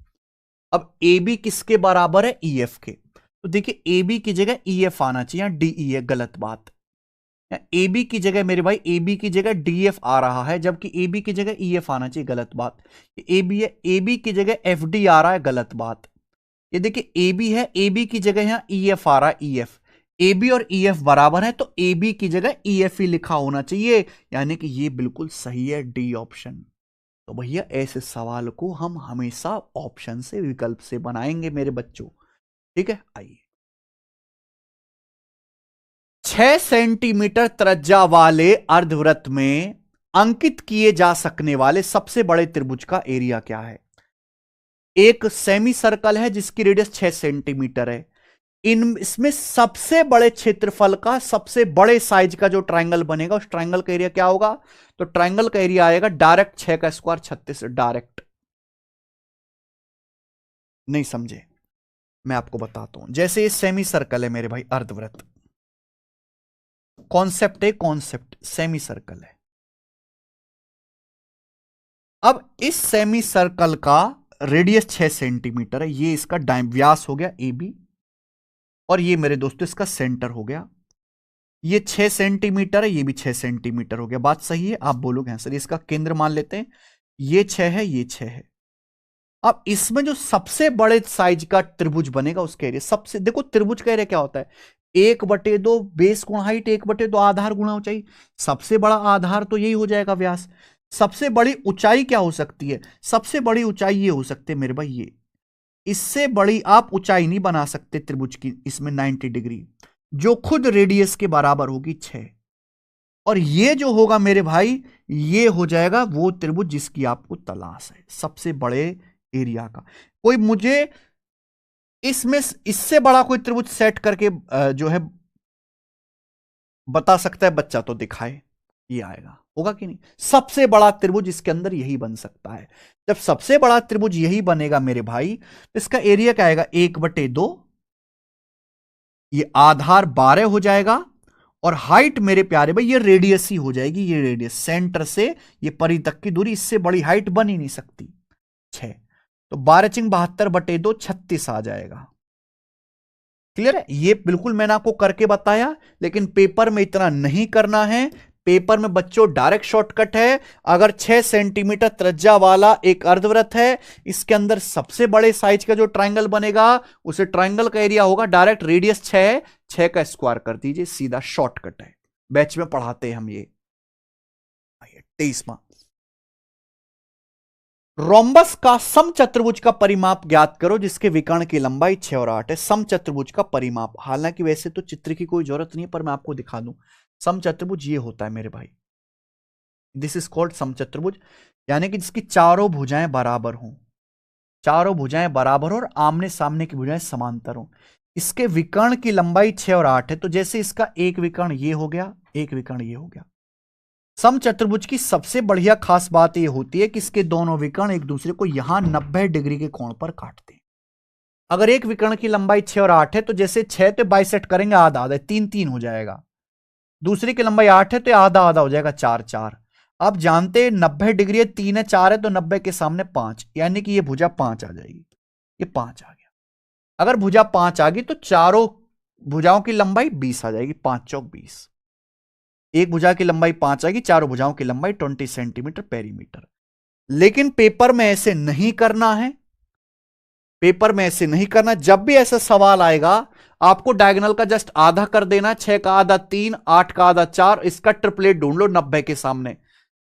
अब ए बी किसके बराबर है? ई एफ के। तो देखिए, ए बी की जगह ई एफ आना चाहिए, डी ई है, गलत बात। ए बी की जगह मेरे भाई, ए बी की जगह डी एफ आ रहा है, जबकि ए बी की जगह ई एफ आना चाहिए, गलत बात। ए बी है, ए बी की जगह एफ डी आ रहा है, गलत बात। ये देखिए, ए बी है, ए बी की जगह यहां ई एफ आ रहा है, ई एफ। ए बी और ई एफ बराबर है, तो ए बी की जगह ई एफ ही लिखा होना चाहिए, यानी कि ये बिल्कुल सही है, डी ऑप्शन। तो भैया ऐसे सवाल को हम हमेशा ऑप्शन से, विकल्प से बनाएंगे मेरे बच्चों, ठीक है। आइए, 6 सेंटीमीटर त्रिज्या वाले अर्धवृत्त में अंकित किए जा सकने वाले सबसे बड़े त्रिभुज का एरिया क्या है? एक सेमी सर्कल है जिसकी रेडियस 6 सेंटीमीटर है। इसमें सबसे बड़े क्षेत्रफल का, सबसे बड़े साइज का जो ट्रायंगल बनेगा, उस ट्रायंगल का एरिया क्या होगा? तो ट्रायंगल का एरिया आएगा डायरेक्ट 6 का स्क्वायर 36, डायरेक्ट। नहीं समझे? मैं आपको बताता हूं। जैसे ये सेमी सर्कल है मेरे भाई, अर्धवृत्त, कॉन्सेप्ट है, कॉन्सेप्ट सेमी सर्कल है। अब इस सेमी सर्कल का रेडियस 6 सेंटीमीटर है, ये इसका व्यास हो गया ए बी, और ये मेरे दोस्तों इसका सेंटर हो गया। ये 6 सेंटीमीटर है, ये भी 6 सेंटीमीटर हो गया। बात सही है? आप बोलोगे हाँ सर, इसका केंद्र मान लेते हैं, ये 6 है, ये 6 है। अब इसमें जो सबसे बड़े साइज का त्रिभुज बनेगा उसके एरिया सबसे, देखो त्रिभुज का एरिया क्या होता है? 1/2 बेस गुणा हाइट, 1/2 आधार गुणा ऊंचाई। सबसे बड़ा आधार तो यही हो जाएगा व्यास। सबसे बड़ी ऊंचाई क्या हो सकती है? सबसे बड़ी ऊंचाई ये हो सकती है मेरे भाई, ये। इससे बड़ी आप ऊंचाई नहीं बना सकते त्रिभुज की, इसमें 90 डिग्री, जो खुद रेडियस के बराबर होगी 6। और ये जो होगा मेरे भाई, ये हो जाएगा वो त्रिभुज जिसकी आपको तलाश है, सबसे बड़े एरिया का। कोई मुझे इसमें इससे बड़ा कोई त्रिभुज सेट करके जो है बता सकता है बच्चा, तो दिखाए। ये आएगा, होगा कि नहीं? सबसे बड़ा त्रिभुज इसके अंदर यही बन सकता है। जब सबसे बड़ा त्रिभुज यही बनेगा मेरे भाई, तो इसका एरिया क्या आएगा? 1/2, ये आधार 12 हो जाएगा, और हाइट मेरे प्यारे भाई ये रेडियस ही हो जाएगी। ये रेडियस सेंटर से ये परी तक की दूरी, इससे बड़ी हाइट बन ही नहीं सकती, 6। तो 12×72 36 आ जाएगा। क्लियर है? ये बिल्कुल मैंने आपको करके बताया, लेकिन पेपर में इतना नहीं करना है। पेपर में बच्चों डायरेक्ट शॉर्टकट है। अगर 6 सेंटीमीटर त्रिज्या वाला एक अर्धवृत्त है, इसके अंदर सबसे बड़े साइज का जो ट्रायंगल बनेगा, उसे ट्रायंगल का एरिया होगा डायरेक्ट रेडियस 6 है, 6 का स्क्वायर कर दीजिए, सीधा शॉर्टकट है। बैच में पढ़ाते हैं हम ये। 23वां, रोम्बस का समचतुर्भुज का परिमाप ज्ञात करो जिसके विकर्ण की लंबाई 6 और 8 है। समचतुर्भुज का परिमाप, हालांकि वैसे तो चित्र की कोई जरूरत नहीं है, पर मैं आपको दिखा दूं। समचतुर्भुज ये होता है मेरे भाई, दिस इज कॉल्ड समचतुर्भुज, यानी कि जिसकी चारों भुजाएं बराबर हों। चारों भुजाएं बराबर हो और आमने सामने की भुजाएं समांतर हो। इसके विकर्ण की लंबाई 6 और 8 है, तो जैसे इसका एक विकर्ण ये हो गया, एक विकर्ण ये हो गया। समचतुर्भुज की सबसे बढ़िया खास बात यह होती है कि इसके दोनों विकर्ण एक दूसरे को यहां 90 डिग्री के कोण पर काटते हैं। अगर एक विकर्ण की लंबाई 6 और 8 है तो जैसे 6 तो बाइसेक्ट करेंगे आधा आधा, 3 3 हो जाएगा। दूसरी की लंबाई 8 है तो आधा आधा हो जाएगा, 4 4। आप जानते हैं 90 डिग्री है, 3 है 4 है, तो 90 के सामने 5, यानी कि ये भुजा 5 आ जाएगी। ये 5 आ गया। अगर भुजा 5 आ गई तो चारों भुजाओं की लंबाई 20 आ जाएगी, 5 चौक 20। एक भुजा की लंबाई 5 आएगी, चारों भुजाओं की लंबाई 20 सेंटीमीटर पेरीमीटर। लेकिन पेपर में ऐसे नहीं करना है, पेपर में ऐसे नहीं करना। जब भी ऐसा सवाल आएगा आपको डायगोनल का जस्ट आधा कर देना, 6 का आधा 3, 8 का आधा 4, इसका ट्रिपलेट ढूंढ लो 90 के सामने।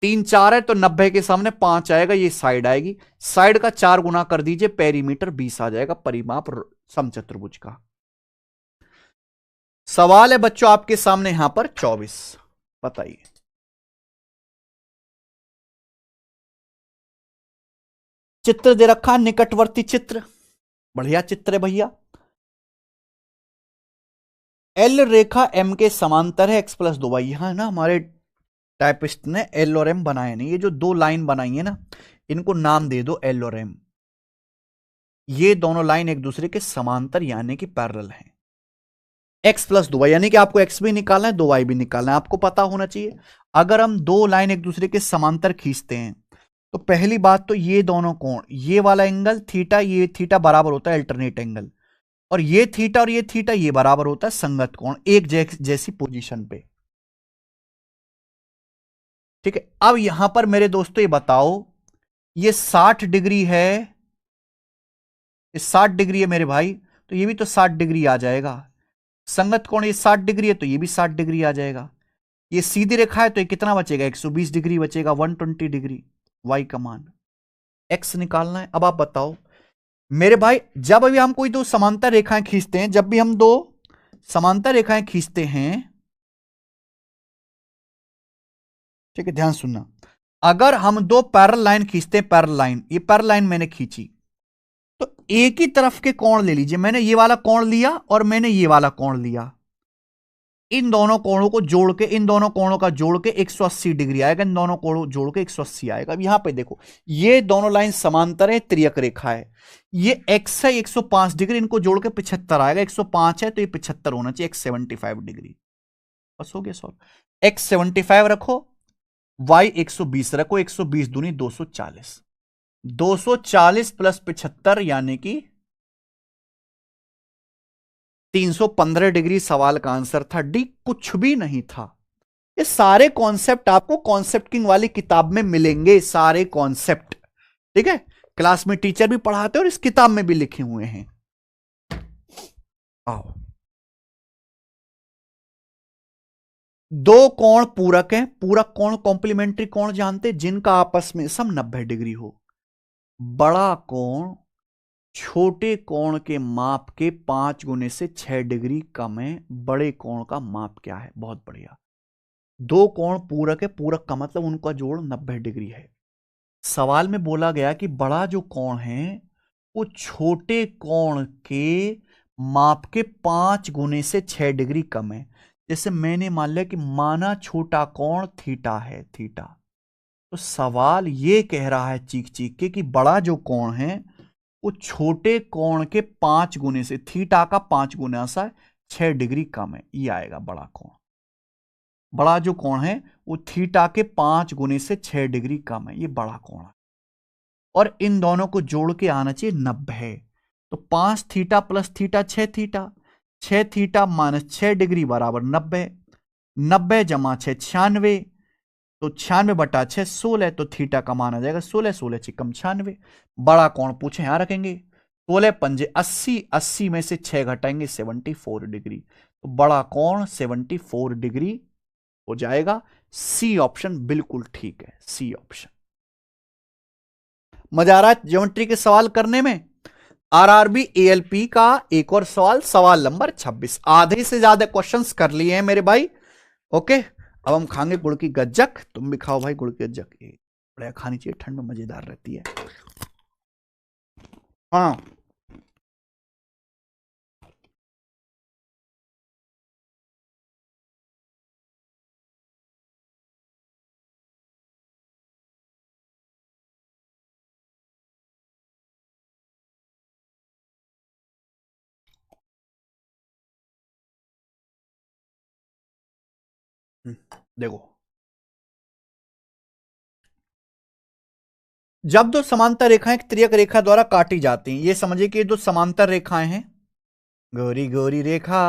3 4 है तो 90 के सामने 5 आएगा, ये साइड आएगी, साइड का 4 गुना कर दीजिए, पेरीमीटर 20 आ जाएगा परिमाप समचतुर्भुज का। सवाल है बच्चों आपके सामने यहां पर 24, बताइए। चित्र दे रखा, निकटवर्ती चित्र, बढ़िया चित्र है भैया। एल रेखा एम के समांतर है, x प्लस 2y। यहां ना हमारे टाइपिस्ट ने एल और एम बनाए नहीं, ये जो दो लाइन बनाई है ना इनको नाम दे दो एल और एम। ये दोनों लाइन एक दूसरे के समांतर यानी कि पैरेलल हैं। x प्लस 2y यानी कि आपको x भी निकालना है 2y भी निकालना है, आपको पता होना चाहिए। अगर हम दो लाइन एक दूसरे के समांतर खींचते हैं तो पहली बात तो ये दोनों कोण, ये वाला एंगल थीटा, ये थीटा बराबर होता है अल्टरनेट एंगल, और ये थीटा और ये थीटा ये बराबर होता है संगत कोण, एक जैसी पोजीशन पे। ठीक है, अब यहां पर मेरे दोस्तों ये बताओ, ये 60 डिग्री है, ये 60 डिग्री है मेरे भाई, तो ये भी तो 60 डिग्री आ जाएगा। संगत कोण ये 60 डिग्री है तो ये भी 60 डिग्री आ जाएगा। ये सीधी रेखा है तो ये कितना बचेगा, 120 डिग्री बचेगा, 120 डिग्री। y का मान x निकालना है। अब आप बताओ मेरे भाई, जब अभी हम कोई दो समांतर रेखाएं खींचते हैं, जब भी हम दो समांतर रेखाएं खींचते हैं, ठीक है ध्यान सुनना, अगर हम दो पैरेलल लाइन खींचते हैं, पैरेलल लाइन, ये पैरेलल लाइन मैंने खींची, तो एक ही तरफ के कोण ले लीजिए। मैंने ये वाला कोण लिया और मैंने ये वाला कोण लिया, इन दोनों कोणों को जोड़ के, इन दोनों कोणों का जोड़ के 180 डिग्री आएगा, इन दोनों कोणों जोड़ के 180 आएगा। अब यहां पे देखो ये दोनों लाइन समांतर है, त्रियक रेखा है, ये x है 105 डिग्री, इनको जोड़ के 75 आएगा, 105 है तो ये 75 होना चाहिए, x 75 डिग्री। बस हो गया सॉल्व। x 75 रखो, y 120 रखो, 120 दूनी 240, 240 प्लस 75 यानी कि 315 डिग्री सवाल का आंसर था, डी कुछ भी नहीं था। ये सारे कॉन्सेप्ट आपको कॉन्सेप्ट किंग वाली किताब में मिलेंगे, सारे कॉन्सेप्ट, ठीक है, क्लास में टीचर भी पढ़ाते हैं और इस किताब में भी लिखे हुए हैं। आओ, दो कोण पूरक हैं, पूरक कोण कॉम्प्लीमेंट्री कोण जानते, जिनका आपस में सम 90 डिग्री हो। बड़ा कोण छोटे कोण के माप के 5 गुने से 6 डिग्री कम है। बड़े कोण का माप क्या है, बहुत बढ़िया। दो कोण पूरक है, पूरक का मतलब उनका जोड़ 90 डिग्री है। सवाल में बोला गया कि बड़ा जो कोण है वो छोटे कोण के माप के 5 गुने से 6 डिग्री कम है। जैसे मैंने मान लिया कि माना छोटा कोण थीटा है, थीटा, तो सवाल ये कह रहा है चीख चीख के कि बड़ा जो कोण है वो छोटे कोण के 5 गुने से, थीटा का 5 गुना सा 6 डिग्री कम है, ये आएगा बड़ा कोण। बड़ा जो कोण है वो थीटा के 5 गुने से 6 डिग्री कम है, ये बड़ा कोण है, और इन दोनों को जोड़ के आना चाहिए 90। तो 5 theta plus theta 6 theta, 6 theta minus 6 degree बराबर 90, 90 जमा 6 96, तो 96 बटा 6 16, तो थीटा का मान आ जाएगा 16, 16 चिकम 96। बड़ा कोण पूछे यहां रखेंगे, 16 पंजे 80, 80 में से 6 घटाएंगे 74 डिग्री, तो बड़ा कोण 74 डिग्री हो जाएगा। सी ऑप्शन बिल्कुल ठीक है, सी ऑप्शन। मजा आ रहा है ज्योमेट्री के सवाल करने में। आरआरबी एएलपी का एक और सवाल, सवाल नंबर 26। आधे से ज्यादा क्वेश्चंस कर लिए हैं मेरे भाई, ओके। अब हम खाएंगे गुड़ की गज्जक, तुम भी खाओ भाई गुड़ की गज्जक, बढ़िया खानी चाहिए, ठंड में मजेदार रहती है। हाँ, देखो, जब दो समांतर रेखाएं एक त्रियक रेखा द्वारा काटी जाती हैं, ये समझिए कि ये दो समांतर रेखाएं हैं, गोरी गोरी रेखा,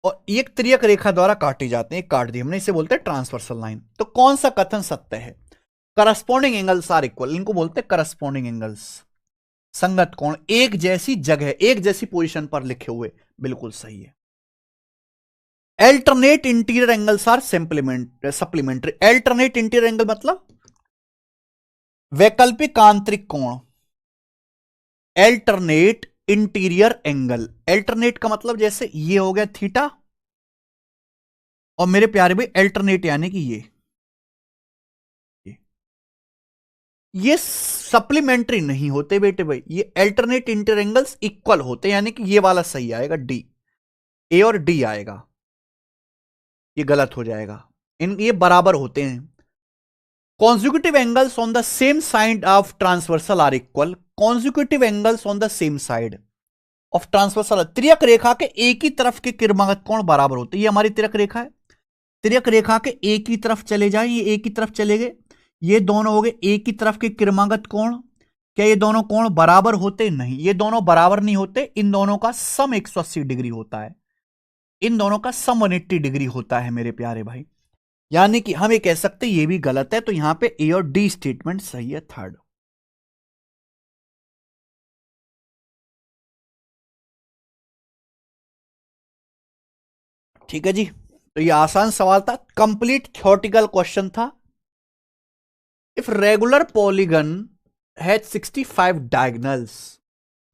और एक त्रियक रेखा द्वारा काटी जाती है, काट दी हमने, इसे बोलते हैं ट्रांसवर्सल लाइन। तो कौन सा कथन सत्य है? करस्पॉन्डिंग एंगल्स आर इक्वल, इनको बोलते हैं करस्पॉन्डिंग एंगल्स, संगत कोण एक जैसी जगह एक जैसी पोजीशन पर लिखे हुए, बिल्कुल सही है। Alternate interior angles are supplementary, alternate interior angle मतलब वैकल्पिक आंतरिक कोण, अल्टरनेट इंटीरियर एंगल, अल्टरनेट का मतलब जैसे ये हो गया थीटा, और मेरे प्यारे भाई अल्टरनेट यानी कि ये सप्लीमेंट्री नहीं होते बेटे भाई, ये अल्टरनेट इंटीरियर एंगल्स इक्वल होते, यानी कि ये वाला सही आएगा, डी, ए और डी आएगा, ये गलत हो जाएगा, ये बराबर होते हैं। consecutive angles on the same side of transversal are equal, consecutive angles on the same side of transversal, त्रियक रेखा के एक ही तरफ के किरमागत कोण बराबर होते हैं। ये हमारी त्रियक रेखा है, त्रियक रेखा के एक ही तरफ चले जाए, ये एक ही तरफ चले गए, ये दोनों हो गए एक ही तरफ के किरमागत कोण। क्या ये दोनों कोण बराबर होते? नहीं, ये दोनों बराबर नहीं होते, इन दोनों का सम 180 डिग्री होता है, इन दोनों का सम 180 डिग्री होता है मेरे प्यारे भाई, यानी कि हम ये कह सकते हैं ये भी गलत है, तो यहां पे ए और डी स्टेटमेंट सही है, थर्ड। ठीक है जी, तो ये आसान सवाल था, कंप्लीट थ्योरेटिकल क्वेश्चन था। If regular polygon has 65 diagonals,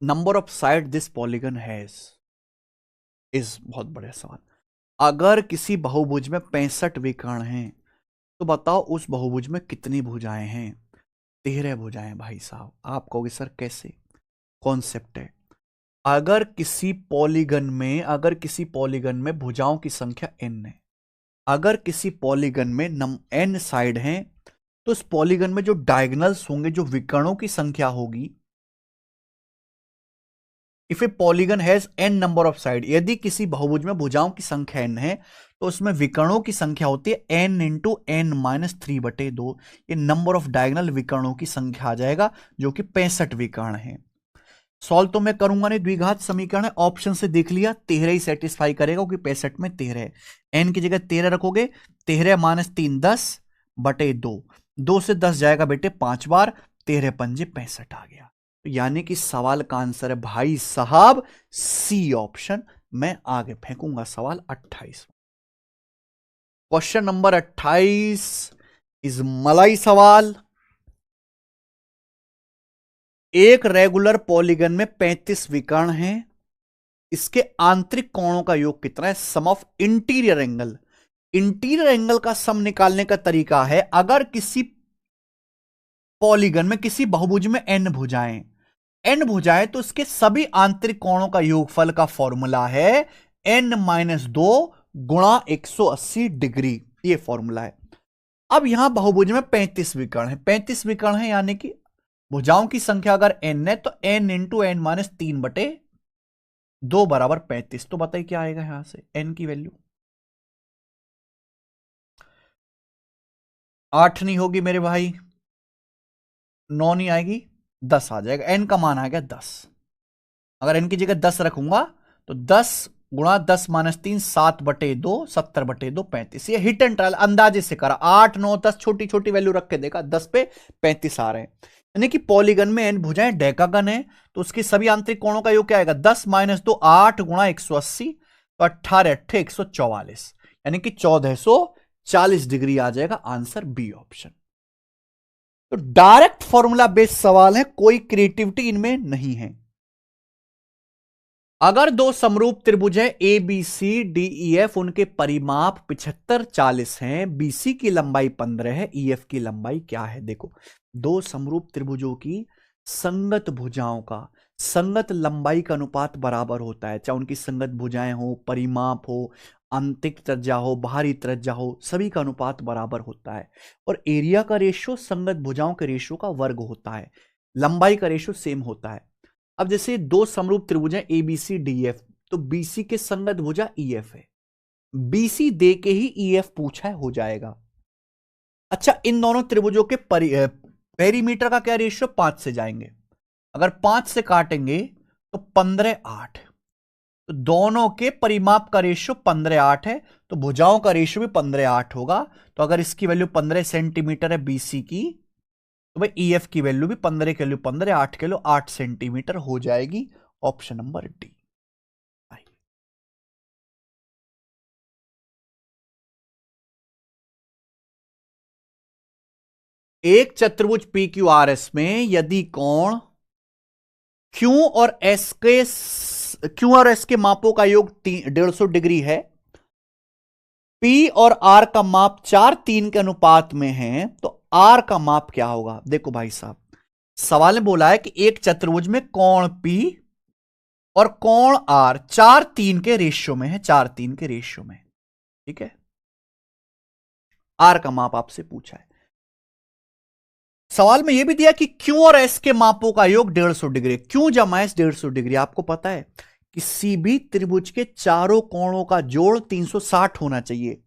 number of side this polygon has is, बहुत बढ़िया सवाल। अगर किसी बहुभुज में 65 विकर्ण हैं, तो बताओ उस बहुभुज में कितनी भुजाएं हैं? 13 भुजाएं भाई साहब। आप कहोगे सर कैसे? कॉन्सेप्ट है, अगर किसी पॉलीगन में भुजाओं की संख्या n है, अगर किसी पॉलीगन में n साइड हैं, तो उस पॉलीगन में जो डायगोनल्स होंगे, जो विकर्णों की संख्या होगी, if A polygon has n number of side, यदि किसी बहुभुज में भुजाओं की संख्या n है, तो उसमें विकर्णों की संख्या होती है n इंटू n माइनस 3/2, ये नंबर ऑफ डायगोनल विकर्णों की संख्या आ जाएगा, जो कि 65 विकर्ण है। सॉल्व तो मैं करूंगा नहीं, द्विघात समीकरण है, ऑप्शन से देख लिया 13 ही सेटिस्फाई करेगा, क्योंकि 65 में 13 है, n की जगह 13 रखोगे, 13 माइनस 3 10/2, 2 से 10 जाएगा बेटे 5 बार, 13 पंजे 65 आ गया, तो यानी कि सवाल का आंसर है भाई साहब सी ऑप्शन। मैं आगे फेंकूंगा सवाल 28, क्वेश्चन नंबर 28 इज मलाई सवाल। एक रेगुलर पॉलीगन में 35 विकर्ण हैं, इसके आंतरिक कोणों का योग कितना है? Sum of interior angle, interior angle का सम निकालने का तरीका है, अगर किसी पॉलीगन में, किसी बहुभुज में n भुजाएं, तो इसके सभी आंतरिक कोणों का योगफल का फॉर्मूला है n-2 गुणा 180 डिग्री, ये फॉर्मूला है। अब यहां बहुभुज में 35 विकर्ण है, 35 विकर्ण है, यानी कि भुजाओं की संख्या अगर n है, तो n इंटू n माइनस 3/2 बराबर 35, तो बताइए क्या आएगा यहां से n की वैल्यू? 8 नहीं होगी मेरे भाई, 9 नहीं आएगी, 10 आ जाएगा, n का मान आ गया 10। अगर n की जगह 10 रखूंगा, तो 10 गुणा 10 माइनस 3 7/2, 70/2 35, ये हिट एंड ट्रायल अंदाजे से करा, 8 9 10 छोटी छोटी वैल्यू रख के देखा, 10 पे 35 आ रहे हैं, यानी कि पॉलीगन में n भुजाएं डेकागन है, तो उसके सभी आंतरिक कोणों का योग क्या आएगा? 10 माइनस 2 8 गुणा 180, तो 18 8 144, यानी कि 1440 डिग्री आ जाएगा, आंसर बी ऑप्शन। तो डायरेक्ट फॉर्मूला बेस्ड सवाल है, कोई क्रिएटिविटी इनमें नहीं है। अगर दो समरूप त्रिभुज है A B C D E F, उनके परिमाप 75 40 हैं, बीसी की लंबाई 15 है, ई एफ की लंबाई क्या है? देखो, दो समरूप त्रिभुजों की संगत भुजाओं का संगत लंबाई का अनुपात बराबर होता है, चाहे उनकी संगत भुजाएं हो, परिमाप हो, आंतरिक त्रिज्या हो, बाहरी त्रिज्या हो, सभी का अनुपात बराबर होता है। और एरिया का रेशियो संगत भुजाओं के रेशियो का वर्ग होता है, लंबाई का रेशियो सेम होता है। अब जैसे दो समरूप त्रिभुज हैं A B C D F, तो बीसी के संगत भुजा ई एफ है, बीसी दे के ही ई एफ पूछा है, हो जाएगा। अच्छा, इन दोनों त्रिभुजों के पेरीमीटर का क्या रेशियो? 5 से जाएंगे, अगर 5 से काटेंगे तो 15 8, तो दोनों के परिमाप का रेशियो 15 8 है, तो भुजाओं का रेशियो भी 15 8 होगा। तो अगर इसकी वैल्यू 15 सेंटीमीटर है बीसी की, तो भाई ईएफ की वैल्यू भी 15 के लिए 15 8 के लिए 8 सेंटीमीटर हो जाएगी। Option number D. एक चतुर्भुज पी क्यू आर एस में यदि कोण क्यू और एस के मापों का योग 150 डिग्री है, पी और आर का माप 4 3 के अनुपात में है, तो आर का माप क्या होगा? देखो भाई साहब, सवाल में बोला है कि एक चतुर्भुज में कोण पी और कोण आर 4 3 के रेशियो में है, 4 3 के रेशियो में, ठीक है। आर का माप आपसे पूछा है। सवाल में यह भी दिया कि क्यू और एस के मापों का योग 150 डिग्री, क्यू जमा एस 150 डिग्री। आपको पता है किसी भी त्रिभुज के चारों कोणों का जोड़ 360 होना चाहिए।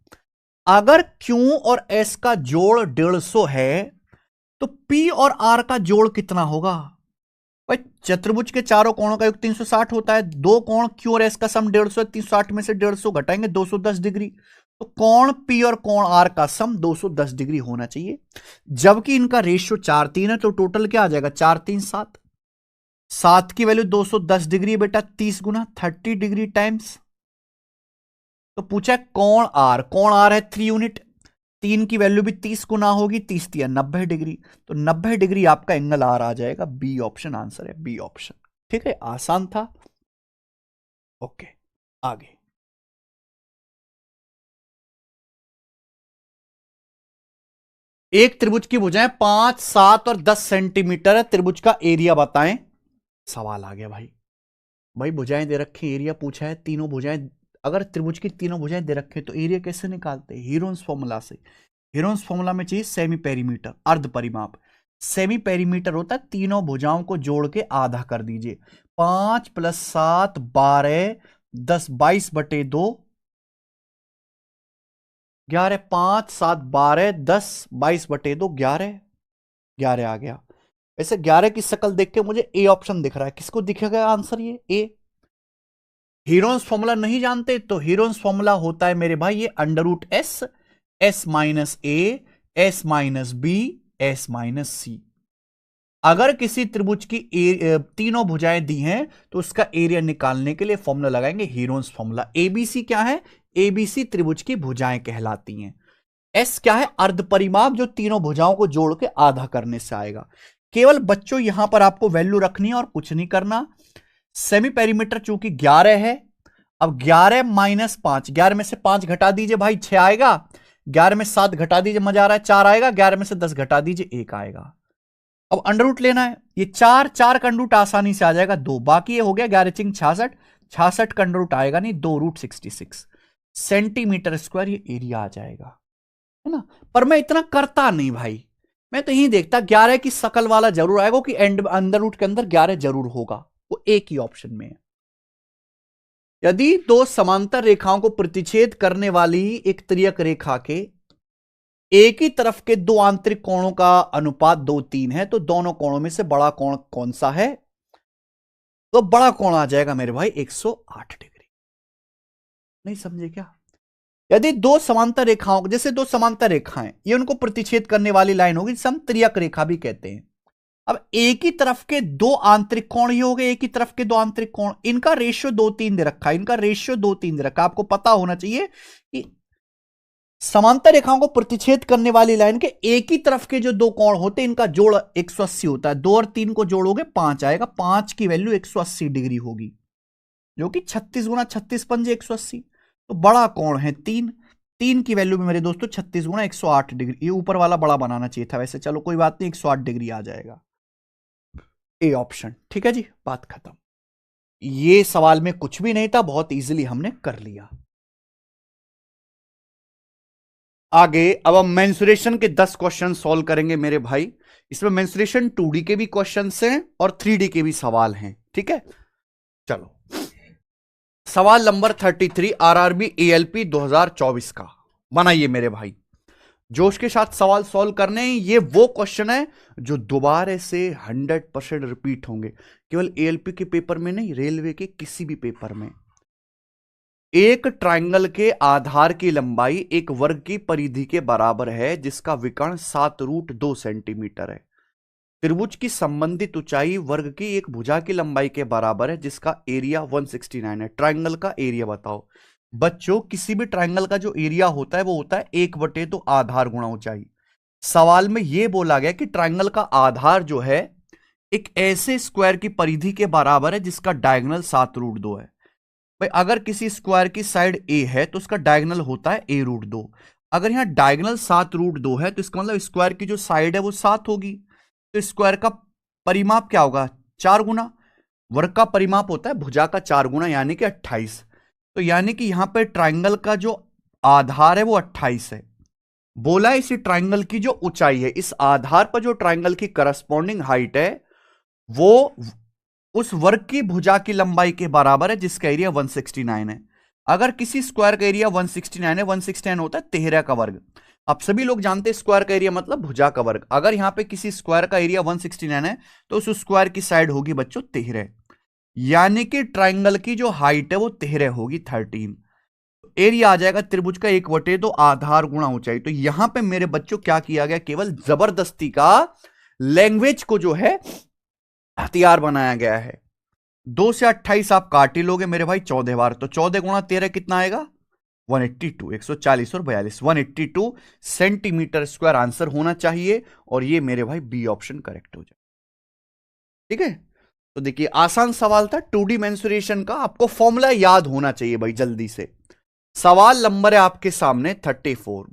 अगर क्यू और एस का जोड़ 150 है, तो पी और आर का जोड़ कितना होगा? भाई चतुर्भुज के चारों कोणों का योग 360 होता है, दो कोण क्यू और एस का सम 150 है, 360 में से 150 घटाएंगे 210 डिग्री, तो कोण पी और कोण आर का सम 210 डिग्री होना चाहिए। जबकि इनका रेशियो 4 3 है, तो टोटल क्या आ जाएगा? 4 3 7, 7 की वैल्यू 210 डिग्री बेटा, 30 गुना 30 डिग्री टाइम्स। तो पूछा है कोण आर है 3 यूनिट, 3 की वैल्यू भी 30 गुना होगी, 30 दिया 90 डिग्री, तो 90 डिग्री आपका एंगल आर आ जाएगा। बी ऑप्शन आंसर है, बी ऑप्शन, ठीक है, आसान था। ओके, आगे। एक त्रिभुज की भुजाएं 5 7 और 10 सेंटीमीटर है, त्रिभुज का एरिया बताएं। सवाल आ गया भाई, भुजाएं दे रखी, एरिया पूछा है, तीनों भुजाएं, अगर त्रिभुज की तीनों भुजाएं दे रखे तो एरिया कैसे निकालते हैं? हीरोन्स फॉर्मूला से। हीरोन्स फॉर्मूला में चाहिए सेमी पेरीमीटर, अर्ध परिमाप। सेमी पेरीमीटर होता है तीनों भुजाओं को जोड़ के आधा कर दीजिए, 5 + 7 12 10 22 बटे 2 11, 5 7 12 10 22 बटे 2 11 11 आ गया। वैसे 11 की शक्ल देख के मुझे ए ऑप्शन दिख रहा है, किसको दिखेगा आंसर? ये ए। हीरोन्स फॉर्मूला नहीं जानते तो हीरोन्स फॉर्मूला होता है मेरे भाई ये √s, s - a, s - b, s - c। अगर किसी त्रिभुज की तीनों भुजाएं दी हैं तो उसका एरिया निकालने के लिए फॉर्मूला लगाएंगे हीरोन्स फॉर्मूला। एबीसी क्या है? एबीसी त्रिभुज की भुजाएं कहलाती हैं। एस क्या है? अर्ध परिमाप, जो तीनों भुजाओं को जोड़ के आधा करने से आएगा। केवल बच्चों यहां पर आपको वैल्यू रखनी है और कुछ नहीं करना। सेमी पेरीमीटर चूंकि 11 है, अब 11 - 5, 11 में से 5 घटा दीजिए भाई 6 आएगा, 11 में 7 घटा दीजिए, मजा आ रहा है 4 आएगा, 11 में से 10 घटा दीजिए 1 आएगा। अब अंडर रूट लेना है, ये 4 4 का अंडर रूट आसानी से आ जाएगा 2, बाकी ये हो गया 11 चिंग 66, 66 का अंडर रूट आएगा नहीं, 2√66 सेंटीमीटर स्क्वायर ये एरिया आ जाएगा, है ना। पर मैं इतना करता नहीं भाई, मैं तो यही देखता 11 की शकल वाला जरूर आएगा कि एंड अंडर रूट के अंदर 11 जरूर होगा, वो एक ही ऑप्शन में है। यदि दो समांतर रेखाओं को प्रतिच्छेद करने वाली एक त्रियक रेखा के एक ही तरफ के दो आंतरिक कोणों का अनुपात 2 3 है, तो दोनों कोणों में से बड़ा कोण कौन सा है? तो बड़ा कोण आ जाएगा मेरे भाई 108 डिग्री। नहीं समझे क्या? यदि दो समांतर रेखाओं, जैसे दो समांतर रेखाएं, ये उनको प्रतिच्छेद करने वाली लाइन होगी, जिसे हम त्रियक रेखा भी कहते हैं। अब एक ही तरफ के दो आंतरिक कोण ही हो गए, एक ही तरफ के दो आंतरिक कोण, इनका रेशियो 2 3 दे रखा है, इनका रेशियो 2 3 दे रखा है। आपको पता होना चाहिए कि समांतर रेखाओं को प्रतिच्छेद करने वाली लाइन के एक ही तरफ के जो दो कोण होते हैं, इनका जोड़ 180 होता है। 2 और 3 को जोड़ोगे 5 आएगा, 5 की वैल्यू 180 डिग्री होगी। जो कि 36 गुना 36 पंजे 180। तो बड़ा कोण है 3, 3 की वैल्यू में मेरे दोस्तों 36 गुना 108 डिग्री, ये ऊपर वाला बड़ा बनाना चाहिए था वैसे, चलो कोई बात नहीं, 108 डिग्री आ जाएगा, ए ऑप्शन। ठीक है जी, बात खत्म। ये सवाल में कुछ भी नहीं था, बहुत इजीली हमने कर लिया। आगे अब हम मेंसुरेशन के 10 क्वेश्चन सॉल्व करेंगे मेरे भाई। इसमें मेंसुरेशन 2D के भी क्वेश्चंस हैं और 3D के भी सवाल हैं। ठीक है, चलो सवाल नंबर 33 आरआरबी एएलपी 2024 का बनाइए मेरे भाई, जोश के साथ सवाल सॉल्व करने हैं। ये वो क्वेश्चन है जो दोबारा से 100% रिपीट होंगे, केवल एएलपी के पेपर में नहीं, रेलवे के किसी भी पेपर में। एक ट्रायंगल के आधार की लंबाई एक वर्ग की परिधि के बराबर है जिसका विकर्ण 7√2 सेंटीमीटर है। त्रिभुज की संबंधित ऊंचाई वर्ग की एक भुजा की लंबाई के बराबर है जिसका एरिया 169 है। ट्रायंगल का एरिया बताओ। बच्चों, किसी भी ट्रायंगल का जो एरिया होता है वो होता है 1/2 आधार गुणा ऊंचाई। सवाल में यह बोला गया कि ट्रायंगल का आधार जो है एक ऐसे स्क्वायर की परिधि के बराबर है जिसका डायगोनल 7√2 है। भाई अगर किसी स्क्वायर की साइड ए है तो उसका डायगोनल होता है a√2। अगर यहां डायगोनल 7√2 है तो इसका मतलब स्क्वायर की जो साइड है वो 7 होगी, तो स्क्वायर का परिमाप क्या होगा, 4 गुना। वर्ग का परिमाप होता है भुजा का 4 गुना, यानी कि 28। तो यानी कि यहां पे ट्राइंगल का जो आधार है वो 28 है। बोला इसी ट्राइंगल की जो ऊंचाई है, इस आधार पर जो ट्राइंगल की करस्पॉन्डिंग हाइट है वो उस वर्ग की भुजा की लंबाई के बराबर है जिसका एरिया 169 है। अगर किसी स्क्वायर का एरिया 169 है, 169 होता है 13 का वर्ग। अब सभी लोग जानते हैं स्क्वायर का एरिया मतलब भुजा का वर्ग। अगर यहां पे किसी स्क्वायर का एरिया 169 है तो उस स्क्वायर की साइड होगी बच्चों 13, यानी कि ट्राइंगल की जो हाइट है वो 13 होगी 13। एरिया आ जाएगा त्रिभुज का 1/2 आधार गुणा ऊंचाई। तो यहां पे मेरे बच्चों क्या किया गया, केवल जबरदस्ती का लैंग्वेज को जो है हथियार बनाया गया है। 2 से 28 आप काट ही लोगे मेरे भाई 14 बार, तो 14 गुणा 13 कितना आएगा 182, 140 और 42, 182 सेंटीमीटर स्क्वायर आंसर होना चाहिए। और ये मेरे भाई बी ऑप्शन करेक्ट हो जाए। ठीक है, तो देखिए आसान सवाल था 2D मेंसुरेशन का, आपको फॉर्मूला याद होना चाहिए भाई जल्दी से। सवाल नंबर है आपके सामने 34।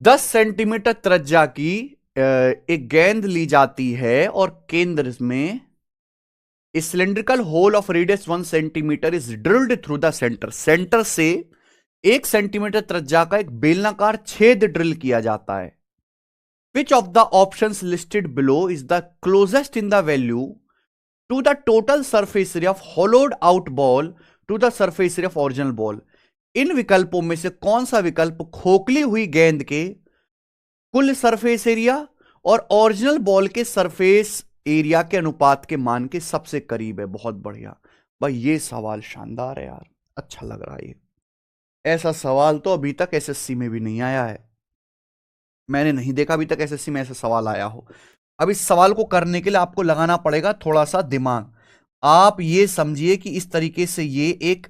10 सेंटीमीटर त्रिज्या की एक गेंद ली जाती है और केंद्र में A cylindrical hole of radius 1 centimetre is drilled through the center। Centre से 1 सेंटीमीटर त्रिज्या का एक बेलनाकार छेद ड्रिल किया जाता है। Which of the options listed below is the closest in the value to the total surface area of hollowed out ball to the surface area of original ball। इन विकल्पों में से कौन सा विकल्प खोखली हुई गेंद के कुल सरफेस एरिया और ओरिजिनल बॉल के सरफेस एरिया के अनुपात के मान के सबसे करीब है। बहुत बढ़िया भाई, ये सवाल शानदार है यार, अच्छा लग रहा है ये। ऐसा सवाल तो अभी तक एसएससी में भी नहीं आया है, मैंने नहीं देखा अभी तक एसएससी में ऐसा सवाल आया हो। अब इस सवाल को करने के लिए आपको लगाना पड़ेगा थोड़ा सा दिमाग। आप ये समझिए कि इस तरीके से ये एक,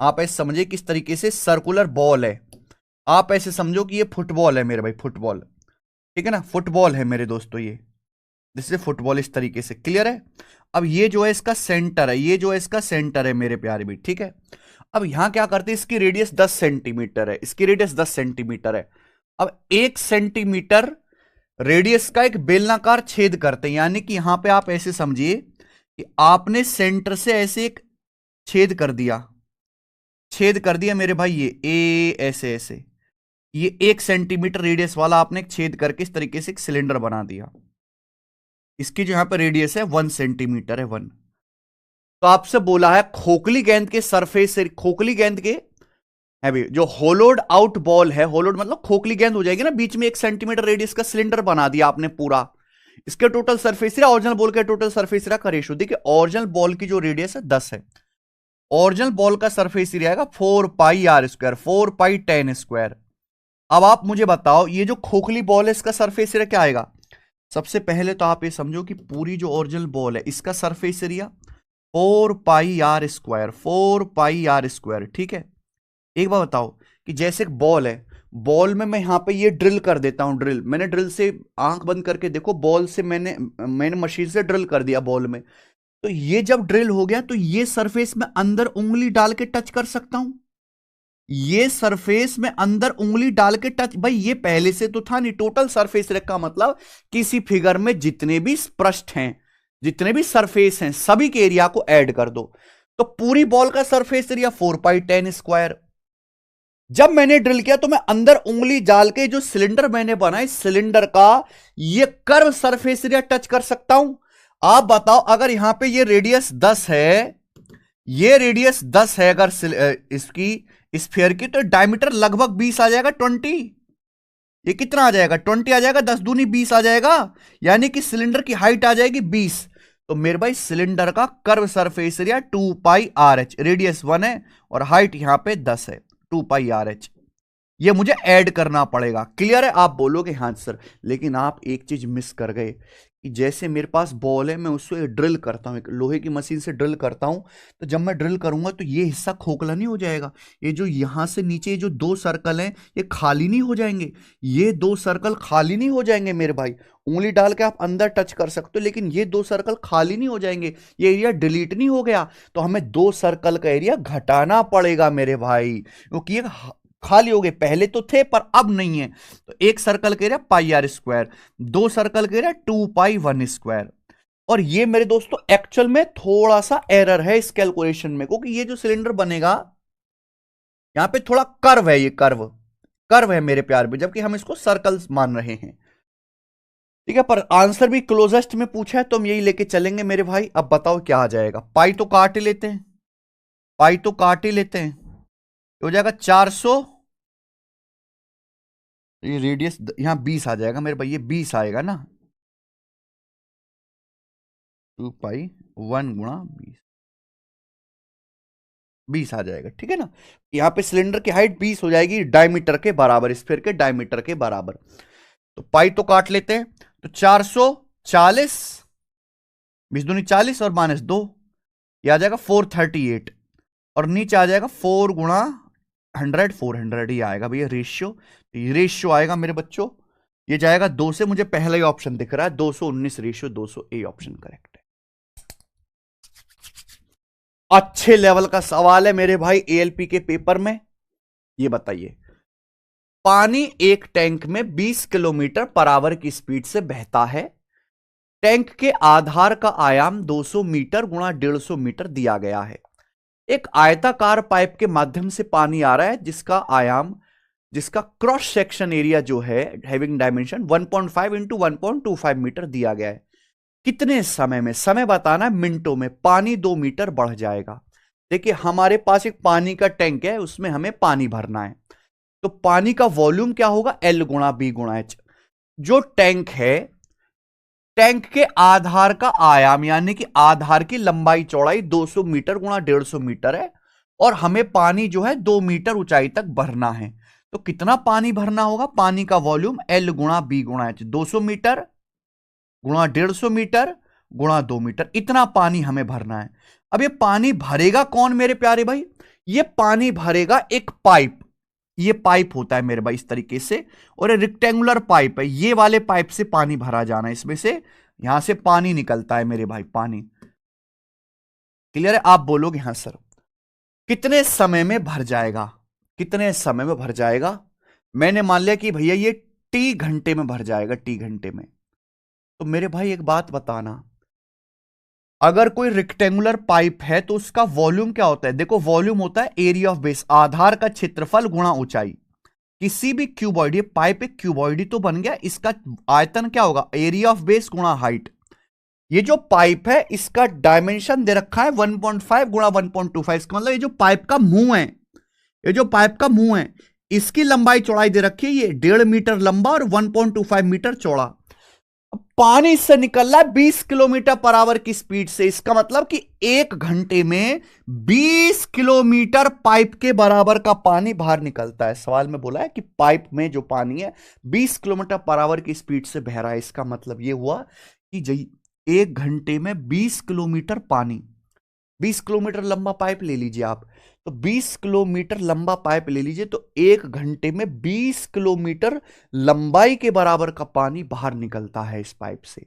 आप ऐसे समझिए कि इस तरीके से सर्कुलर बॉल है। आप ऐसे समझो कि ये फुटबॉल है मेरे भाई, फुटबॉल, ठीक है ना, फुटबॉल है मेरे दोस्तों, ये जैसे फुटबॉल इस तरीके से, क्लियर है। अब ये जो है इसका सेंटर है, ये जो है इसका सेंटर है मेरे प्यारे भी, ठीक है। अब यहां क्या करते हैं, इसकी रेडियस 10 सेंटीमीटर है, इसकी रेडियस 10 सेंटीमीटर है। अब 1 सेंटीमीटर रेडियस का एक बेलनाकार छेद करते हैं, यानी कि यहां पे आप ऐसे समझिए कि आपने सेंटर से ऐसे एक छेद कर दिया, छेद कर दिया मेरे भाई, ये ऐसे ऐसे, ये 1 सेंटीमीटर रेडियस वाला आपने एक छेद करके इस तरीके से एक सिलेंडर बना दिया। इसकी जो यहां पर रेडियस है 1 सेंटीमीटर है, 1। तो आपसे बोला है खोखली गेंद के सरफेस से, खोखली गेंद के है भी जो होलोड आउट बॉल है, होलोड मतलब खोखली गेंद हो जाएगी ना, बीच में 1 सेंटीमीटर रेडियस का सिलेंडर बना दिया आपने पूरा। इसके total surface area original ball के टोटल सरफेस एरिया का रेशियो, देखिए ओरिजिनल बॉल की जो रेडियस है 10 है, ओरिजिनल बॉल का सरफेस एरिया आएगा 4πr², 4π10²। अब आप मुझे बताओ ये जो खोखली बॉल है इसका सरफेस एरिया क्या आएगा। सबसे पहले तो आप ये समझो कि पूरी जो ओरिजिनल बॉल है इसका सरफेस एरिया 4πr², 4πr², ठीक है। एक बार बताओ कि जैसे एक बॉल है, बॉल में मैं यहां पे ये ड्रिल कर देता हूं, ड्रिल मैंने ड्रिल से आंख बंद करके देखो, बॉल से मैंने मशीन से ड्रिल कर दिया बॉल में, तो ये जब ड्रिल हो गया तो ये सरफेस में अंदर उंगली डाल के टच कर सकता हूं, ये सरफेस में अंदर उंगली डाल के टच, भाई ये पहले से तो था नहीं। टोटल सरफेस एरिया का मतलब किसी फिगर में जितने भी पृष्ठ हैं, जितने भी सरफेस हैं, सभी के एरिया को ऐड कर दो। तो पूरी बॉल का सरफेस एरिया 4π10 स्क्वायर। जब मैंने ड्रिल किया तो मैं अंदर उंगली डाल के जो सिलेंडर मैंने बनाया, सिलेंडर का ये कर्व सरफेस एरिया टच कर सकता हूं। आप बताओ, अगर यहां पे ये रेडियस 10 है, ये रेडियस 10 है अगर इसकी स्फीयर की, तो डायमीटर लगभग 20 आ जाएगा, 20। ये कितना आ जाएगा? 20 आ जाएगा, 10 दूनी 20 आ जाएगा, यानी कि सिलेंडर की हाइट आ जाएगी 20। तो मेरे भाई सिलेंडर का curve surface area 2πRH, radius 1 है और हाइट यहां पे 10 है, 2πRH। ये मुझे ऐड करना पड़ेगा। क्लियर है? आप बोलोगे हाँ सर, लेकिन आप एक चीज मिस कर गए कि जैसे मेरे पास बॉल है, मैं उसको ड्रिल करता हूं, एक लोहे की मशीन से ड्रिल करता हूं, तो जब मैं ड्रिल करूंगा तो ये हिस्सा खोखला नहीं हो जाएगा। ये जो यहां से नीचे जो 2 सर्कल हैं, ये खाली नहीं हो जाएंगे, ये 2 सर्कल खाली नहीं हो जाएंगे मेरे भाई। उंगली डाल के आप अंदर टच कर सकते हो, लेकिन ये 2 सर्कल खाली नहीं हो जाएंगे, ये एरिया डिलीट नहीं हो गया। तो हमें 2 सर्कल का एरिया घटाना पड़ेगा मेरे भाई, क्योंकि ये खाली हो गए, पहले तो थे पर अब नहीं है। तो एक सर्कल के एरिया πr², 2 सर्कल के एरिया 2π1²। और ये मेरे दोस्तों एक्चुअल में थोड़ा सा एरर है इस कैलकुलेशन में, क्योंकि ये जो सिलेंडर बनेगा यहां पे थोड़ा कर्व है, ये कर्व कर्व है मेरे प्यार में, जबकि हम इसको सर्कल मान रहे हैं। ठीक है, पर आंसर भी क्लोजेस्ट में पूछा है तो हम यही लेके चलेंगे मेरे भाई। अब बताओ क्या आ जाएगा? पाई तो काट ही लेते हैं, पाई तो काट ही लेते हैं, हो जाएगा 400। ये रेडियस यहां 20 आ जाएगा मेरे भाई, ये 20 आएगा ना, 2π1 गुणा 20, 20 आ जाएगा। ठीक है ना? यहां पे सिलेंडर की हाइट 20 हो जाएगी, डायमीटर के बराबर, स्फीयर के डायमीटर के बराबर। तो पाई तो काट लेते हैं, तो 440, 20 दूनी 40 और -2, यह आ जाएगा 438, और नीचे आ जाएगा 4 गुणा 100, 400 ही आएगा भैया रेशियो। ये रेशियो आएगा मेरे बच्चों, ये जाएगा 2 से, मुझे पहला ही ऑप्शन दिख रहा है 219 रेशियो 200, ए ऑप्शन करेक्ट है। अच्छे लेवल का सवाल है मेरे भाई एएलपी के पेपर में। ये बताइए, पानी एक टैंक में 20 किलोमीटर पर आवर की स्पीड से बहता है। टैंक के आधार का आयाम 200 मीटर गुणा 150 मीटर दिया गया है। एक आयताकार पाइप के माध्यम से पानी आ रहा है जिसका आयाम, जिसका क्रॉस सेक्शन एरिया जो है हैविंग डायमेंशन 1.5 इंटू 1.25 मीटर दिया गया है। कितने समय में, समय बताना है मिनटों में, पानी 2 मीटर बढ़ जाएगा। देखिए हमारे पास एक पानी का टैंक है, उसमें हमें पानी भरना है, तो पानी का वॉल्यूम क्या होगा? L गुणा B गुणा H। जो टैंक है, टैंक के आधार का आयाम यानी कि आधार की लंबाई चौड़ाई 200 मीटर गुणा 150 मीटर है, और हमें पानी जो है 2 मीटर ऊंचाई तक भरना है। तो कितना पानी भरना होगा? पानी का वॉल्यूम L गुणा B गुणा H, 200 मीटर गुणा 150 मीटर गुणा 2 मीटर, इतना पानी हमें भरना है। अब ये पानी भरेगा कौन मेरे प्यारे भाई? ये पानी भरेगा एक पाइप, ये पाइप होता है मेरे भाई इस तरीके से, और ये रेक्टेंगुलर पाइप है, ये वाले पाइप से पानी भरा जाना है, इसमें से यहां से पानी निकलता है मेरे भाई, पानी। क्लियर है? आप बोलोगे हाँ सर। कितने समय में भर जाएगा? कितने समय में भर जाएगा? मैंने मान लिया कि भैया ये T घंटे में भर जाएगा, T घंटे में। तो मेरे भाई एक बात बताना, अगर कोई रेक्टेंगुलर पाइप है तो उसका वॉल्यूम क्या होता है? देखो वॉल्यूम होता है एरिया ऑफ बेस, आधार का क्षेत्रफल गुणा ऊंचाई। किसी भी क्यूबॉइड, ये पाइप एक क्यूबॉइड तो बन गया, इसका आयतन क्या होगा? एरिया ऑफ बेस गुणा हाइट। ये जो पाइप है इसका डायमेंशन दे रखा है 1.5 गुणा 1.25, इसका मतलब ये जो पाइप का मुंह है, ये जो पाइप का मुंह है, इसकी लंबाई चौड़ाई दे रखी है, ये 1.5 मीटर लंबा और 1.25 मीटर चौड़ा। पानी इससे निकल रहा है 20 किलोमीटर पर आवर की स्पीड से, इसका मतलब कि 1 घंटे में 20 किलोमीटर पाइप के बराबर का पानी बाहर निकलता है। सवाल में बोला है कि पाइप में जो पानी है 20 किलोमीटर पर आवर की स्पीड से बह रहा है, इसका मतलब यह हुआ कि 1 घंटे में 20 किलोमीटर पानी, 20 किलोमीटर लंबा पाइप ले लीजिए आप, तो 20 किलोमीटर लंबा पाइप ले लीजिए, तो 1 घंटे में 20 किलोमीटर लंबाई के बराबर का पानी बाहर निकलता है इस पाइप से।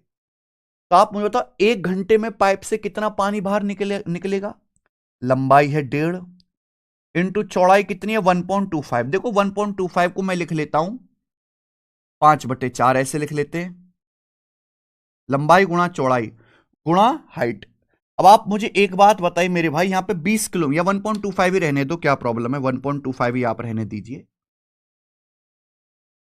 तो आप मुझे बताओ 1 घंटे में पाइप से कितना पानी बाहर निकलेगा। लंबाई है 1.5 इंटू चौड़ाई कितनी है 1.25। देखो 1.25 को मैं लिख लेता हूं 5/4 ऐसे लिख लेते हैं, लंबाई गुणा चौड़ाई गुणा हाइट। अब आप मुझे एक बात बताइए मेरे भाई, यहां पे 20 किलो या 1.25 ही रहने दो, क्या प्रॉब्लम है, 1.25 ही आप रहने दीजिए।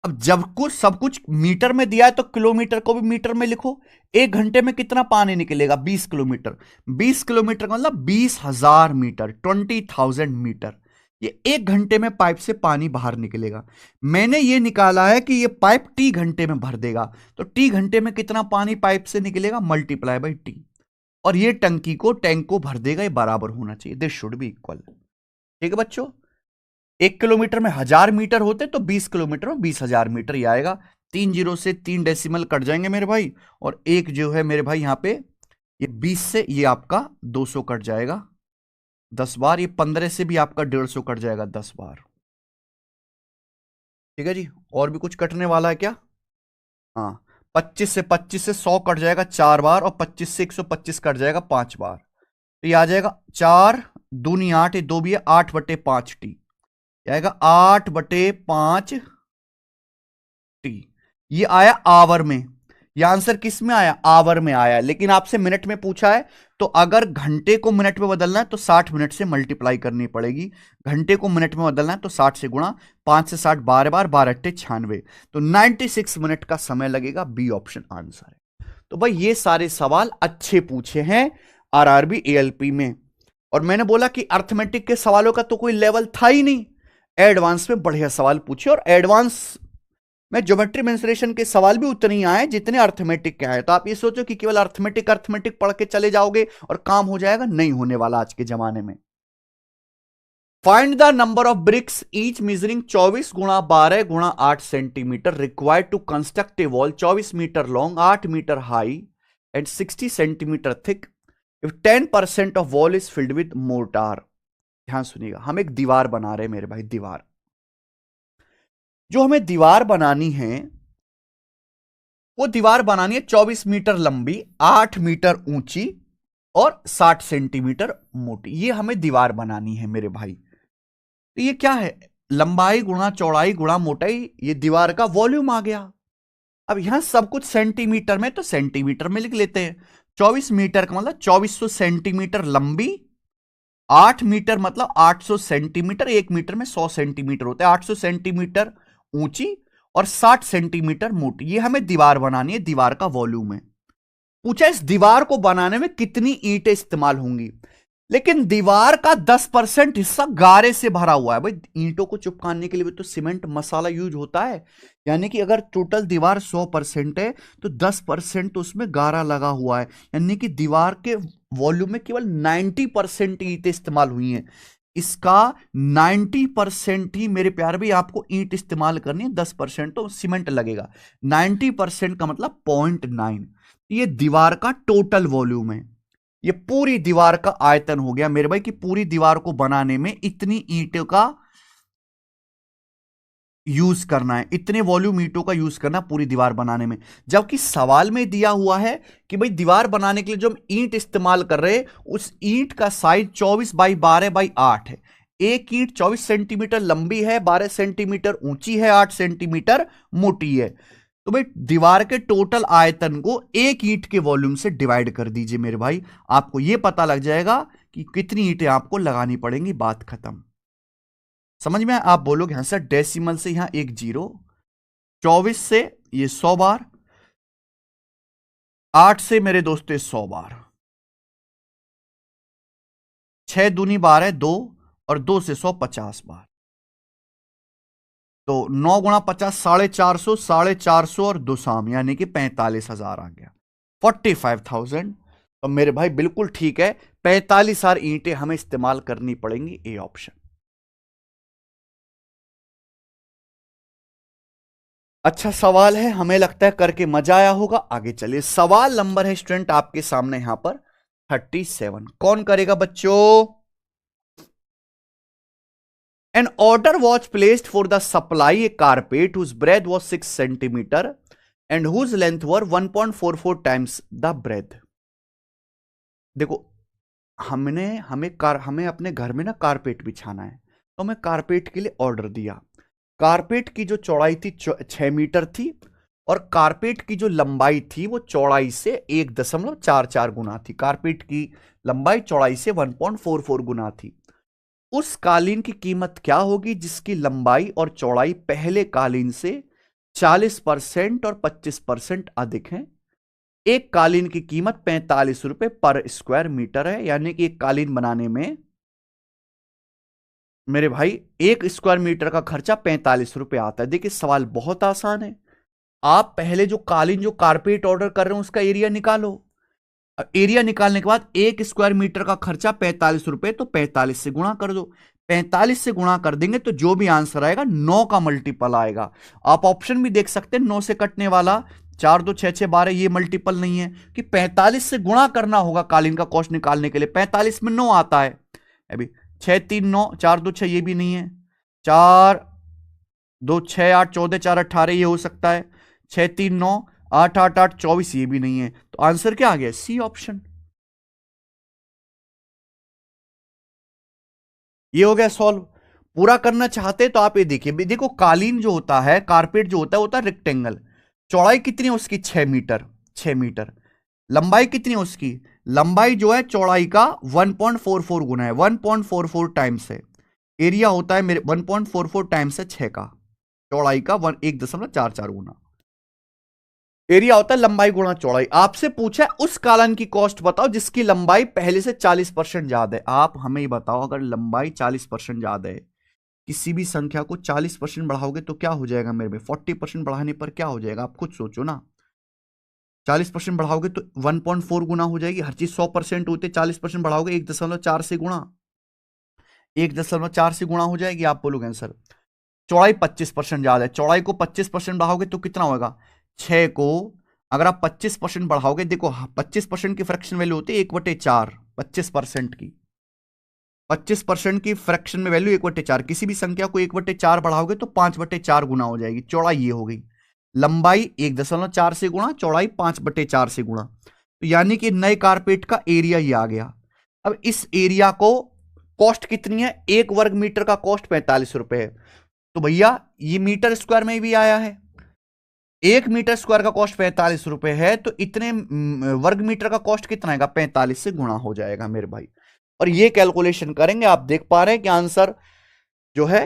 अब जब कुछ सब कुछ मीटर में दिया है तो किलोमीटर को भी मीटर में लिखो। 1 घंटे में कितना पानी निकलेगा 20 किलोमीटर। 20 किलोमीटर का मतलब 20,000 मीटर, 20,000 मीटर। ये 1 घंटे में पाइप से पानी बाहर निकलेगा। मैंने ये निकाला है कि ये पाइप टी घंटे में भर देगा, तो टी घंटे में कितना पानी पाइप से निकलेगा मल्टीप्लाई बाई टी, और ये टंकी को टैंक को भर देगा, ये बराबर होना चाहिए, दिस शुड बी इक्वल। ठीक है बच्चों, 1 किलोमीटर में 1000 मीटर होते तो 20 किलोमीटर में 20,000 मीटर ही आएगा। 3 जीरो से 3 डेसिमल कट जाएंगे मेरे भाई, और एक जो है मेरे भाई यहां पे ये 20 से ये आपका 200 कट जाएगा 10 बार, ये 15 से भी आपका 150 कट जाएगा 10 बार। ठीक है जी, और भी कुछ कटने वाला है क्या? हाँ, 25 से 100 कट जाएगा 4 बार, और 25 से 125 कट जाएगा 5 बार। तो ये आ जाएगा 4 दूनी 8, ये 2 भी है, 8/5 टी आएगा, 8/5 टी। ये आया आवर में, ये आंसर किस में आया, आवर में आया। लेकिन आपसे मिनट में पूछा है, तो अगर घंटे को मिनट में बदलना है तो 60 मिनट से मल्टीप्लाई करनी पड़ेगी। घंटे को मिनट में बदलना है तो 60 से गुणा, 5 से 60 12 बार, 12×8 = 96, तो 96 मिनट का समय लगेगा। बी ऑप्शन आंसर है। तो भाई ये सारे सवाल अच्छे पूछे हैं आरआरबी एएलपी में, और मैंने बोला कि अर्थमेटिक के सवालों का तो कोई लेवल था ही नहीं, एडवांस में बढ़िया सवाल पूछे, और एडवांस में ज्योमेट्री मेंसुरेशन के सवाल भी उतने ही आए जितने अर्थमेटिक के आए। तो आप ये सोचो कि केवल अर्थमेटिक अर्थमेटिक पढ़ के चले जाओगे और काम हो जाएगा, नहीं होने वाला आज के जमाने में। Find the number of bricks each measuring 24×12×8 centimetre required to construct a wall 24 metre long, 8 metre high and 60 centimetre thick if 10% of wall is filled with mortar. ध्यान सुनिएगा, हम एक दीवार बना रहे हैं मेरे भाई, दीवार। जो हमें दीवार बनानी है वो दीवार बनानी है 24 मीटर लंबी, 8 मीटर ऊंची और 60 सेंटीमीटर मोटी। ये हमें दीवार बनानी है मेरे भाई। तो ये क्या है, लंबाई गुणा चौड़ाई गुणा मोटाई, ये दीवार का वॉल्यूम आ गया। अब यहां सब कुछ सेंटीमीटर में, तो सेंटीमीटर में लिख लेते हैं। 24 मीटर का मतलब 2400 सेंटीमीटर लंबी, 8 मीटर मतलब 800 सेंटीमीटर, 1 मीटर में 100 सेंटीमीटर होता है, 800 सेंटीमीटर ऊंची और 60 सेंटीमीटर मोटी। ये हमें दीवार बनानी है, दीवार का वॉल्यूम है। पूछा इस दीवार को बनाने में कितनी ईंटें इस्तेमाल होंगी, लेकिन दीवार का 10% हिस्सा गारे से भरा हुआ है। भाई ईंटों को चिपकाने के लिए भी तो सीमेंट मसाला यूज होता है, यानी कि अगर टोटल दीवार 100% है तो 10% तो उसमें गारा लगा हुआ है, यानी कि दीवार के वॉल्यूम में केवल 90% ईंटें इस्तेमाल हुई हैं। इसका 90% ही मेरे प्यार भी आपको ईंट इस्तेमाल करनी है, 10% तो सीमेंट लगेगा। 90% का मतलब 0.9, ये दीवार का टोटल वॉल्यूम है। ये पूरी दीवार का आयतन हो गया मेरे भाई, कि पूरी दीवार को बनाने में इतनी ईंटों का यूज करना है, इतने वॉल्यूम ईंटों का यूज करना पूरी दीवार बनाने में। जबकि सवाल में दिया हुआ है कि भाई दीवार बनाने के लिए जो हम ईंट इस्तेमाल कर रहे हैं उस ईंट का साइज 24/12/8 है। एक ईंट 24 सेंटीमीटर लंबी है, 12 सेंटीमीटर ऊंची है, 8 सेंटीमीटर मोटी है। तो भाई दीवार के टोटल आयतन को एक ईंट के वॉल्यूम से डिवाइड कर दीजिए मेरे भाई, आपको यह पता लग जाएगा कि कितनी ईंटें आपको लगानी पड़ेंगी, बात खत्म। समझ में? आप बोलोगे हाँ सर डेसिमल से यहां एक जीरो, 24 से ये 100 बार, 8 से मेरे दोस्तों 100 बार, 6 दूनी बार है 2, और 2 से 100 50 बार, तो 9×50 450, 450 और 2 शाम यानी कि 45,000 आ गया, 45,000। तो मेरे भाई बिल्कुल ठीक है, 45,000 ईंटें हमें इस्तेमाल करनी पड़ेंगी, ए ऑप्शन। अच्छा सवाल है, हमें लगता है करके मजा आया होगा। आगे चलिए, सवाल नंबर है स्टूडेंट आपके सामने यहां पर 37। कौन करेगा बच्चों? An order was placed for the supply a carpet whose breadth was 6 centimeter and whose length were 1.44 times the breadth. देखो, हमें अपने घर में ना कारपेट बिछाना है, तो मैं कारपेट के लिए ऑर्डर दिया। कारपेट की जो चौड़ाई थी 6 मीटर थी, और कारपेट की जो लंबाई थी वो चौड़ाई से 1.44 गुना थी। कारपेट की लंबाई चौड़ाई से 1.44 गुना थी। उस कालीन की कीमत क्या होगी जिसकी लंबाई और चौड़ाई पहले कालीन से 40% और 25% अधिक है? एक कालीन की कीमत 45 रुपए पर स्क्वायर मीटर है, यानी कि एक कालीन बनाने में मेरे भाई 1 स्क्वायर मीटर का खर्चा 45 रुपए आता है। देखिए, सवाल बहुत आसान है। आप पहले जो कालीन, जो कारपेट ऑर्डर कर रहे हो, उसका एरिया निकालो। एरिया निकालने के बाद 1 स्क्वायर मीटर का खर्चा 45 रुपए, तो 45 से गुणा कर दो। 45 से गुणा कर देंगे तो जो भी आंसर आएगा 9 का मल्टीपल आएगा। आप ऑप्शन भी देख सकते हैं, 9 से कटने वाला 4 2 6 6 12, ये मल्टीपल नहीं है कि 45 से गुणा करना होगा कालीन का कॉस्ट निकालने के लिए। 45 में 9 आता है अभी, 6 3 9, 4 2 6, ये भी नहीं है। 4 2 6 8, 14 4 18, ये हो सकता है। 6 3 9, 8 8 8 24, ये भी नहीं है। तो आंसर क्या आ गया? C option. ये हो गया सॉल्व। पूरा करना चाहते तो आप ये देखिए, देखो कालीन जो होता है, कारपेट जो होता है रेक्टेंगल। चौड़ाई कितनी है उसकी? 6 मीटर। 6 मीटर। लंबाई कितनी है उसकी? लंबाई जो है चौड़ाई का 1.44 गुना है, 1.44 टाइम्स है। एरिया होता है मेरे 1.44 टाइम्स है 6 का, चौड़ाई का 1.44 गुना। एरिया होता है लंबाई गुणा चौड़ाई। आपसे पूछा है उस कालन की कॉस्ट बताओ जिसकी लंबाई पहले से 40% ज्यादा है। आप हमें ही बताओ, अगर लंबाई 40% ज्यादा है, किसी भी संख्या को 40% बढ़ाओगे तो क्या हो जाएगा मेरे में? 40% बढ़ाने पर क्या हो जाएगा? आप खुद सोचो ना। 40% बढ़ाओगे तो 1.4 गुना हो जाएगी। हर चीज 100% होते, 40% बढ़ाओगे 1.4 से गुणा, 1.4 से गुणा हो जाएगी। आप बोलोगे आंसर। चौड़ाई 25% ज्यादा है, चौड़ाई को 25% बढ़ाओगे तो कितना होगा? 6 को अगर आप 25% बढ़ाओगे, देखो 25% की फ्रैक्शन वैल्यू होती है 1/4। 25% की 25% की फ्रैक्शन में वैल्यू 1/4। किसी भी संख्या को 1/4 बढ़ाओगे तो 5/4 गुना हो जाएगी। चौड़ाई ये हो गई, लंबाई 1.4 से गुणा, चौड़ाई 5/4 से गुणा। तो यानी कि नए कारपेट का एरिया ये आ गया। अब इस एरिया को कॉस्ट कितनी है? 1 वर्ग मीटर का कॉस्ट 45 रुपए है। तो भैया ये मीटर स्क्वायर में भी आया है। 1 मीटर स्क्वायर का कॉस्ट 45 रुपए है, तो इतने वर्ग मीटर का कॉस्ट कितना आएगा? 45 से गुणा हो जाएगा मेरे भाई। और ये कैलकुलेशन करेंगे, आप देख पा रहे हैं कि आंसर जो है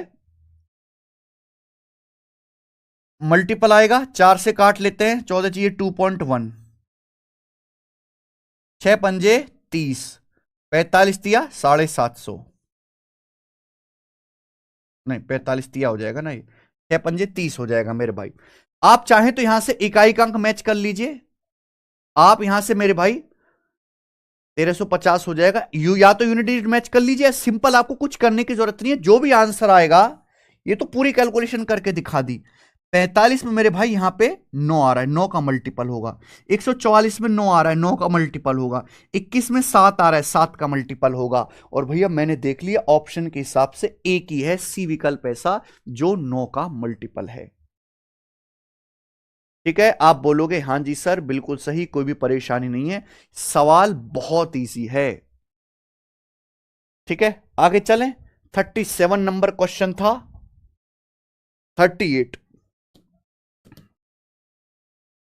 मल्टीपल आएगा। 4 से काट लेते हैं, 14 चाहिए 2.1, 6 पंजे 30, 45 दिया 750, नहीं 45 दिया हो जाएगा ना, ये 6 पंजे 30 हो जाएगा मेरे भाई। आप चाहें तो यहां से इकाई का अंक मैच कर लीजिए। आप यहां से मेरे भाई 1350 हो जाएगा। या तो यूनिट डिजिट मैच कर लीजिए। सिंपल, आपको कुछ करने की जरूरत नहीं है, जो भी आंसर आएगा, ये तो पूरी कैलकुलेशन करके दिखा दी। 45 में मेरे भाई यहां पे 9 आ रहा है, 9 का मल्टीपल होगा। 144 में 9 आ रहा है, 9 का मल्टीपल होगा। 21 में 7 आ रहा है, 7 का मल्टीपल होगा। और भैया मैंने देख लिया ऑप्शन के हिसाब से एक ही है, सी विकल्प ऐसा जो 9 का मल्टीपल है। ठीक है, आप बोलोगे हां जी सर बिल्कुल सही, कोई भी परेशानी नहीं है, सवाल बहुत इजी है। ठीक है, आगे चलें। 37 नंबर क्वेश्चन था। 38,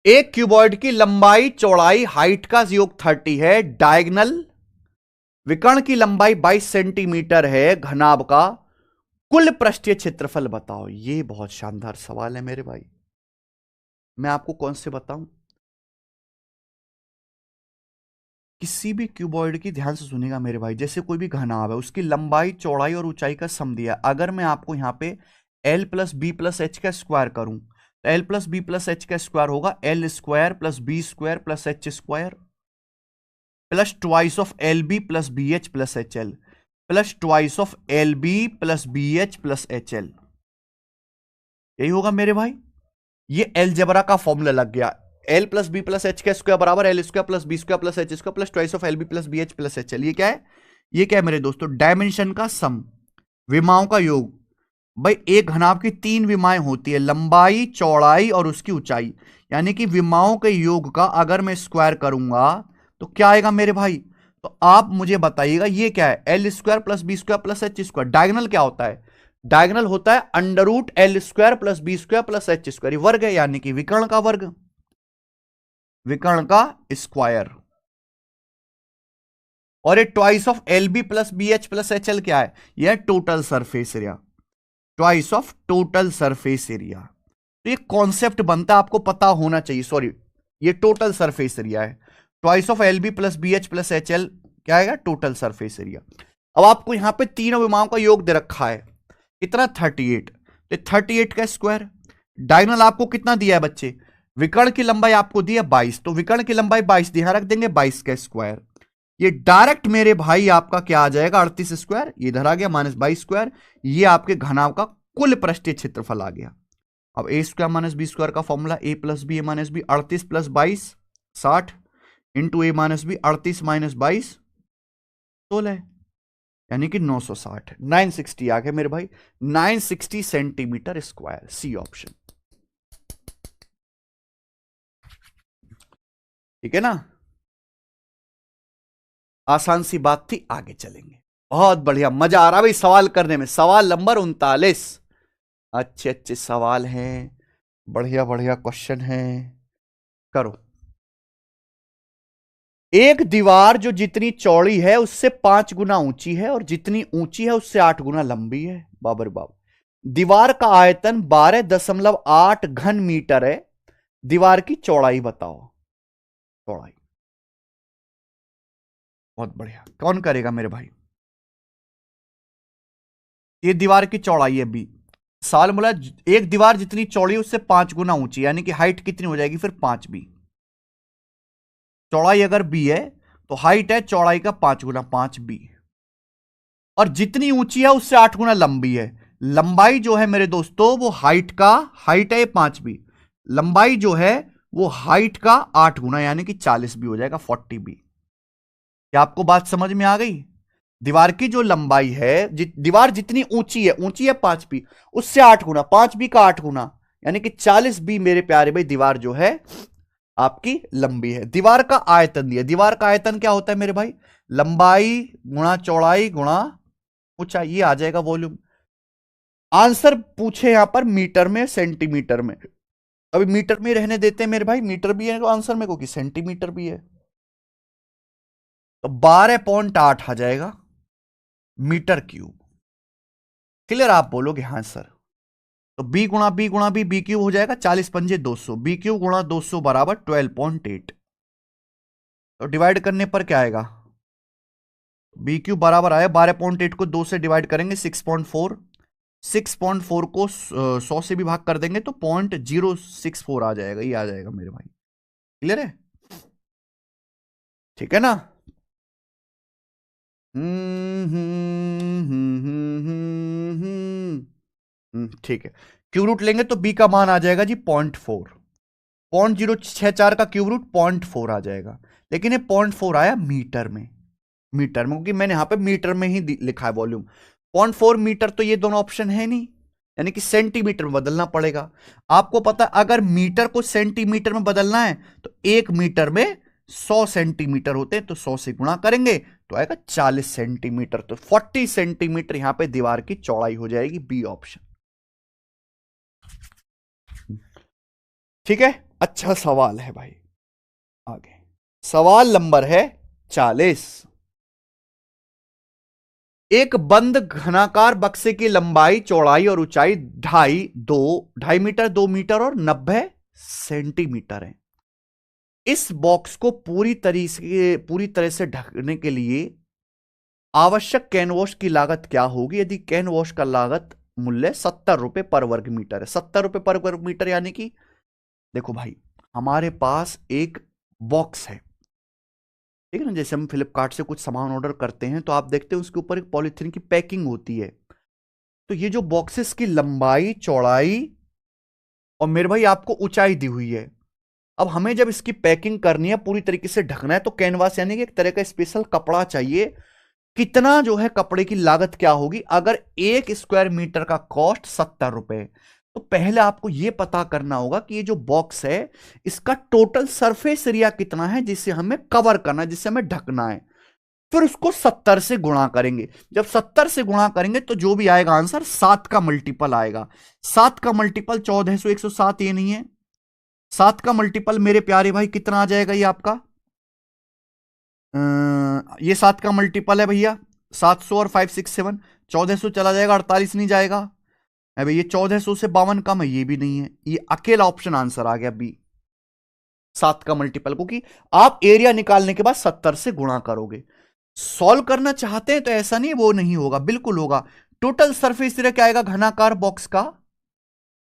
एक क्यूबॉइड की लंबाई चौड़ाई हाइट का योग 30 है, डायगोनल विकर्ण की लंबाई 22 सेंटीमीटर है, घनाभ का कुल पृष्ठीय क्षेत्रफल बताओ। ये बहुत शानदार सवाल है मेरे भाई, मैं आपको कौन से बताऊं। किसी भी क्यूबॉइड की, ध्यान से सुनेगा मेरे भाई, जैसे कोई भी घनाभ है, उसकी लंबाई चौड़ाई और ऊंचाई का सम दिया। अगर मैं आपको यहां पे l plus b plus h का स्क्वायर करूं तो l plus b plus h का स्क्वायर होगा l square plus B square plus h square plus twice of l b plus b h plus h l plus twice of l b plus b h plus h l. यही होगा मेरे भाई। ये algebra का formula लग गया। L plus b plus h का square बराबर l square plus B square plus h square plus twice of l b plus b h plus h l. ये क्या है? ये क्या है मेरे दोस्तों? डायमेंशन का सम, विमाओं का योग। भाई एक घनाभ की 3 विमाएं होती है, लंबाई, चौड़ाई और उसकी ऊंचाई, यानी कि विमाओं के योग का अगर मैं स्क्वायर करूंगा तो क्या आएगा मेरे भाई? तो आप मुझे बताइएगा ये क्या है? L square plus B square plus h square. Diagonal क्या होता है? डायगोनल होता है under root l square plus B square plus h square. वर्ग है यानी कि विकर्ण का वर्ग, विकर्ण का स्क्वायर। और ये twice of l b plus b h plus h l क्या है? यह total surface area, twice of total surface area. तो ये कॉन्सेप्ट बनता है, आपको पता होना चाहिए। सॉरी, ये टोटल सरफेस एरिया है। Twice of l b plus b h plus h l क्या आएगा? Total surface area. अब आपको यहां पे तीनों विमाओं का योग दे रखा है, कितना? 38। तो 38 का स्क्वायर। डायगोनल आपको कितना दिया है बच्चे? विकर्ण की लंबाई आपको दी है 22, तो विकर्ण की लंबाई 22 यहां रख देंगे, 22 का स्क्वायर। ये डायरेक्ट मेरे भाई आपका क्या आ जाएगा? 38 स्क्वायर, ये इधर आ गया माइनस 22 स्क्वायर। ये आपके घनाभ का कुल पृष्ठीय क्षेत्रफल आ गया। अब ए स्क्वायर माइनस बी स्क्वायर का formula A plus B A minus B, 38 plus 22 60 into A minus B, 38 minus 22 16, यानी कि 960, 960 आ गया मेरे भाई, 960 सेंटीमीटर स्क्वायर। सी ऑप्शन, ठीक है ना? आसान सी बात थी, आगे चलेंगे। बहुत बढ़िया, मजा आ रहा भाई सवाल करने में। सवाल नंबर 39, अच्छे अच्छे सवाल हैं, बढ़िया बढ़िया क्वेश्चन हैं। करो। एक दीवार जो जितनी चौड़ी है उससे 5 गुना ऊंची है और जितनी ऊंची है उससे 8 गुना लंबी है। बाबर बाब। दीवार का आयतन 12.8 घन मीटर है। दीवार की चौड़ाई बताओ। चौड़ाई, बहुत बढ़िया। कौन करेगा मेरे भाई? ये दीवार की चौड़ाई है बी। सवाल बोला एक दीवार जितनी चौड़ी उससे 5 गुना ऊंची, यानी कि हाइट कितनी हो जाएगी फिर? 5 बी। चौड़ाई अगर बी है तो हाइट है चौड़ाई का 5 गुना, 5 बी। और जितनी ऊंची है उससे 8 गुना लंबी है। लंबाई जो है मेरे दोस्तों वो हाइट है 5 बी, लंबाई जो है वो हाइट का 8 गुना, यानी कि 40 बी हो जाएगा, 40 बी। क्या आपको बात समझ में आ गई? दीवार की जो लंबाई है, दीवार जितनी ऊंची है 5 बी, उससे 8 गुना, 5 बी का 8 गुना, यानी कि 40 बी मेरे प्यारे भाई दीवार जो है आपकी लंबी है। दीवार का आयतन दिया, दीवार का आयतन क्या होता है मेरे भाई? लंबाई गुणा चौड़ाई गुणा ऊंचाई, ये आ जाएगा वॉल्यूम। आंसर पूछे यहां पर मीटर में सेंटीमीटर में, अभी मीटर में रहने देते हैं मेरे भाई, मीटर भी है तो आंसर में को कि सेंटीमीटर भी है, तो 12.8 आ जाएगा मीटर क्यूब। क्लियर? आप बोलोगे हाँ सर, तो बी गुणा बी गुणा बी, बी क्यूब हो जाएगा 40 पंजे 200, बी क्यूब गुणा 200 बराबर 12.8। तो डिवाइड करने पर क्या आएगा? बी क्यूब बराबर आया 12.8 को 2 से डिवाइड करेंगे 6.4, 6.4 को 100 से भी भाग कर देंगे तो 0.064 आ जाएगा, ये आ जाएगा मेरे भाई। क्लियर है? ठीक है ना? ठीक है। क्यूब रूट लेंगे तो बी का मान आ जाएगा जी 0.4, 0.064 का क्यूब रूट 0.4 आ जाएगा। लेकिन ये 0.4 आया मीटर में, मीटर में, क्योंकि मैंने यहां पे मीटर में ही लिखा है वॉल्यूम। 0.4 मीटर तो ये दोनों ऑप्शन है नहीं, यानी कि सेंटीमीटर में बदलना पड़ेगा। आपको पता अगर मीटर को सेंटीमीटर में बदलना है तो 1 मीटर में 100 सेंटीमीटर होते हैं, तो 100 से गुणा करेंगे तो आएगा 40 सेंटीमीटर। तो 40 सेंटीमीटर यहां पे दीवार की चौड़ाई हो जाएगी, बी ऑप्शन। ठीक है, अच्छा सवाल है भाई। आगे सवाल नंबर है 40। एक बंद घनाकार बक्से की लंबाई, चौड़ाई और ऊंचाई 2.5 मीटर, 2 मीटर और 90 सेंटीमीटर है। इस बॉक्स को पूरी तरह से ढकने के लिए आवश्यक कैनवॉश की लागत क्या होगी? यदि कैनवॉश का लागत मूल्य 70 रुपए पर वर्ग मीटर है। 70 रुपए पर वर्ग मीटर, यानी कि देखो भाई हमारे पास एक बॉक्स है, ठीक है ना? जैसे हम फ्लिपकार्ट से कुछ सामान ऑर्डर करते हैं तो आप देखते हैं उसके ऊपर एक पॉलीथीन की पैकिंग होती है। तो ये जो बॉक्सेस की लंबाई, चौड़ाई और मेरे भाई आपको ऊंचाई दी हुई है। अब हमें जब इसकी पैकिंग करनी है, पूरी तरीके से ढकना है, तो कैनवास यानी कि एक तरह का स्पेशल कपड़ा चाहिए कितना जो है कपड़े की लागत क्या होगी अगर 1 स्क्वायर मीटर का कॉस्ट 70 रुपए। तो पहले आपको यह पता करना होगा कि ये जो बॉक्स है इसका टोटल सरफेस एरिया कितना है जिसे हमें कवर करना है, जिसे हमें ढकना है। फिर उसको 70 से गुणा करेंगे। जब 70 से गुणा करेंगे तो जो भी आएगा आंसर 7 का मल्टीपल आएगा। 7 का मल्टीपल 1400 107 ये नहीं है। 7 का मल्टीपल मेरे प्यारे भाई कितना आ जाएगा ये आपका, ये 7 का मल्टीपल है भैया 700 और 567, 1400 चला जाएगा 48 नहीं जाएगा। भाई ये 1400 से 52 कम है, ये भी नहीं है। ये अकेला ऑप्शन आंसर आ गया बी, 7 का मल्टीपल, क्योंकि आप एरिया निकालने के बाद 70 से गुणा करोगे। सॉल्व करना चाहते हैं तो ऐसा नहीं वो नहीं होगा, बिल्कुल होगा। टोटल सरफेस एरिया क्या आएगा घनाकार बॉक्स का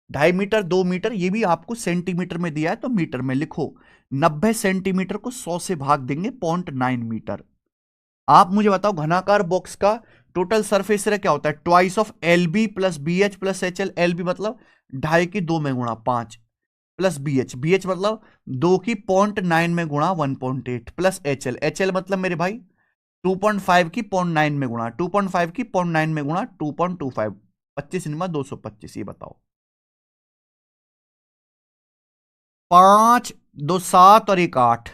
2.5 मीटर 2 मीटर, ये भी आपको सेंटीमीटर में दिया है तो मीटर में लिखो। 90 सेंटीमीटर को 100 से भाग देंगे 0.9 मीटर। आप मुझे बताओ घनाकार बॉक्स का टोटल सरफेस एरिया क्या होता है, twice of l b plus b h plus h l. L b मतलब 2.5 की 2 में गुणा 5 plus b h, b h मतलब 2 की 0.9 में गुणा 1.8 plus h l. H l मतलब मेरे भाई 2.5 की 0.9 में गुणा 2.5 की 0.9 में गुणा 2.25, 25 निमा 225। ये बताओ 5 2 7 और 1 8।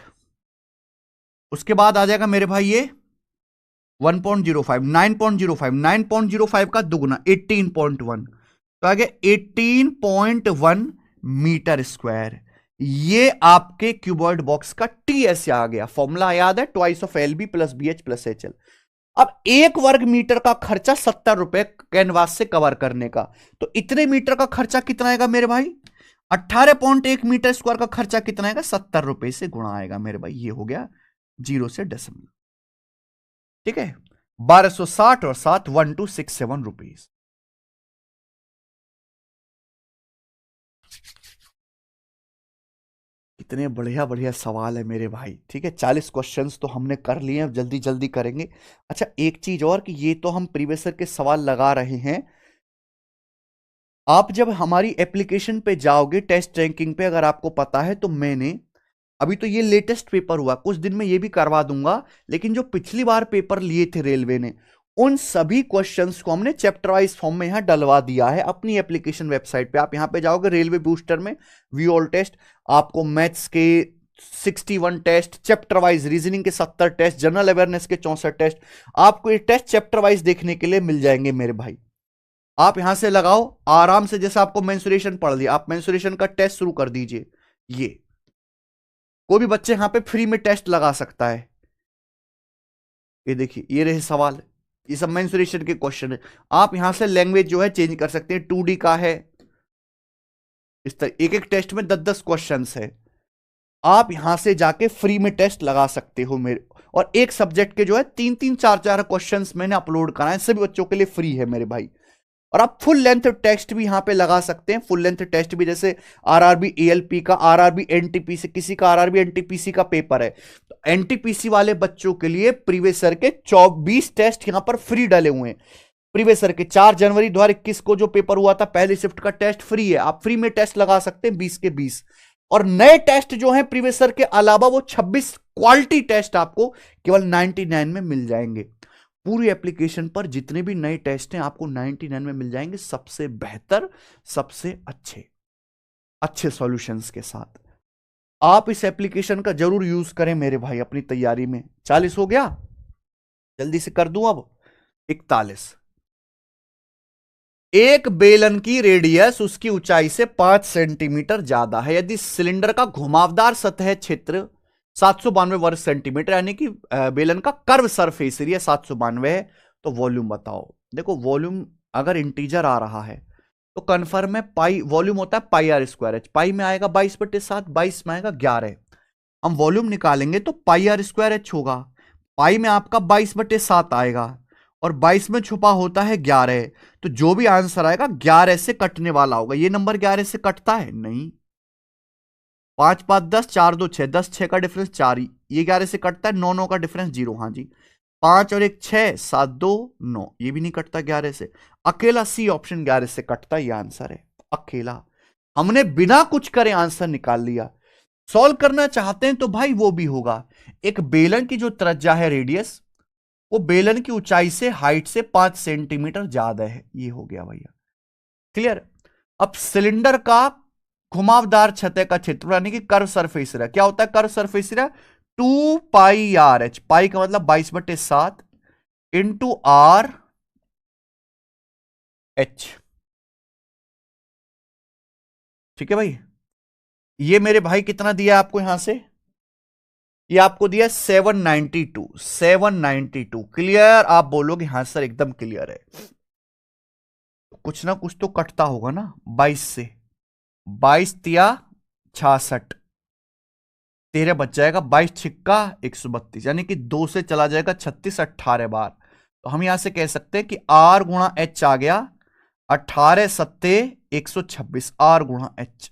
उसके बाद आ जाएगा मेरे भाई ये 1.05 9.05 9.05 का दुगना 18.1, तो आ गया 18.1 मीटर स्क्वायर। ये आपके क्यूबॉइड बॉक्स का टीएस आ गया। फॉर्मूला याद है, twice of l b plus b h plus h l. अब 1 वर्ग मीटर का खर्चा 70 रुपए कैनवास से कवर करने का, तो इतने मीटर का खर्चा कितना आएगा मेरे भाई 18.1 मीटर स्क्वायर का खर्चा कितना आएगा 70 रुपए से गुणा आएगा मेरे भाई। ये हो गया 0 से डेसिमल, ठीक है। 1260 और 7 1267 रुपीज। इतने बढ़िया बढ़िया सवाल है मेरे भाई, ठीक है। 40 क्वेश्चंस तो हमने कर लिए हैं, जल्दी जल्दी करेंगे। अच्छा एक चीज और कि ये तो हम प्रीवियस ईयर के सवाल लगा रहे हैं, आप जब हमारी एप्लीकेशन पे जाओगे टेस्ट रैंकिंग पे, अगर आपको पता है तो मैंने अभी तो ये लेटेस्ट पेपर हुआ, कुछ दिन में ये भी करवा दूंगा, लेकिन जो पिछली बार पेपर लिए थे रेलवे ने उन सभी क्वेश्चंस को हमने चैप्टर वाइज फॉर्म में यहां डलवा दिया है अपनी एप्लीकेशन वेबसाइट पे। आप यहां पे जाओगे रेलवे बूस्टर में व्यू ऑल टेस्ट, आपको मैथ्स के 61 टेस्ट, चैप्टर वाइज रीजनिंग के 70 टेस्ट, जनरल अवेयरनेस के 64 टेस्ट, आपको ये टेस्ट चैप्टर वाइज देखने के लिए मिल जाएंगे मेरे भाई। आप यहां से लगाओ आराम से, जैसे आपको मेंसुरेशन पढ़ लिया, आप मेंसुरेशन का टेस्ट शुरू कर दीजिए। ये कोई भी बच्चे यहां पे फ्री में टेस्ट लगा सकता है। ये देखिए ये रहे सवाल, ये सब मेंसुरेशन के क्वेश्चन है। आप यहां से लैंग्वेज जो है चेंज कर सकते हैं, 2D का है, इस तरह एक एक टेस्ट में 10-10 क्वेश्चन है। आप यहां से जाके फ्री में टेस्ट लगा सकते हो मेरे, और एक सब्जेक्ट के जो है 3-3 4-4 क्वेश्चंस मैंने अपलोड कराए, सभी बच्चों के लिए फ्री है मेरे भाई। और आप फुल लेंथ टेस्ट भी यहां पे लगा सकते हैं, फुल लेंथ टेस्ट भी, जैसे आरआरबी एएलपी का, आरआरबी एनटीपीसी, किसी का आरआरबी एनटीपीसी का पेपर है तो एनटीपीसी वाले बच्चों के लिए प्रीवियस ईयर के 24 टेस्ट यहां पर फ्री डाले हुए हैं। प्रीवियस ईयर के 4 जनवरी 2021 को जो पेपर हुआ था पहली शिफ्ट का टेस्ट फ्री है, आप फ्री में टेस्ट लगा सकते हैं 20 के 20। और नए टेस्ट जो है प्रीवियस ईयर के अलावा वो 26 क्वालिटी टेस्ट आपको केवल 99 में मिल जाएंगे। पूरी एप्लीकेशन पर जितने भी नए टेस्ट हैं आपको 99 में मिल जाएंगे, सबसे बेहतर, सबसे अच्छे अच्छे सॉल्यूशंस के साथ। आप इस एप्लीकेशन का जरूर यूज करें मेरे भाई अपनी तैयारी में। 40 हो गया, जल्दी से कर दूं अब 41। एक बेलन की रेडियस उसकी ऊंचाई से 5 सेंटीमीटर ज्यादा है यदि सिलेंडर का घुमावदार सतह क्षेत्र 792 वर्ग सेंटीमीटर, यानी कि बेलन का कर्व सरफेस एरिया 792 है, तो वॉल्यूम बताओ। देखो वॉल्यूम अगर इंटीजर आ रहा है तो कन्फर्म है पाई, वॉल्यूम होता है पाई आर स्क्वायर एच, पाई में आएगा 22/7, 22 में आएगा 11। हम वॉल्यूम निकालेंगे तो पाई आर स्क्वायर एच होगा, पाई में आपका 22/7 आएगा और 22 में छुपा होता है 11, तो जो भी आंसर आएगा 11 से कटने वाला होगा। ये नंबर 11 से कटता है नहीं, 5 5 10 4 2 6, 10 6 का डिफरेंस 4 ही, ये 11 से कटता है, 9 9 का डिफरेंस 0, हाँ जी, 5 और 1 6 7 2 9, ये भी नहीं कटता 11 से। अकेला सी ऑप्शन 11 से कटता, ये आंसर है अकेला। हमने बिना कुछ करे आंसर निकाल लिया। सॉल्व करना चाहते हैं तो भाई वो भी होगा। एक बेलन की जो त्रिज्या है रेडियस, वो बेलन की ऊंचाई से हाइट से 5 सेंटीमीटर ज्यादा है। ये हो गया भैया, क्लियर। अब सिलेंडर का घुमावदार सतह का क्षेत्र यानी कि कर्व सरफेस एरिया क्या होता है? कर्व सरफेस एरिया 2πr/h, पाई का मतलब 22/7 इंटू आर एच। ठीक है भाई, ये मेरे भाई कितना दिया आपको यहां से? ये आपको दिया 792, 792। क्लियर? आप बोलोगे हाँ सर एकदम क्लियर है। कुछ ना कुछ तो कटता होगा ना 22 से, 22 तिया 66, 13 बच जाएगा, 22 छिक्का 132, यानी कि 2 से चला जाएगा 36, 18 बार। तो हम यहां से कह सकते हैं कि आर गुणा एच आ गया 18 सत्ते 126, आर गुणा एच।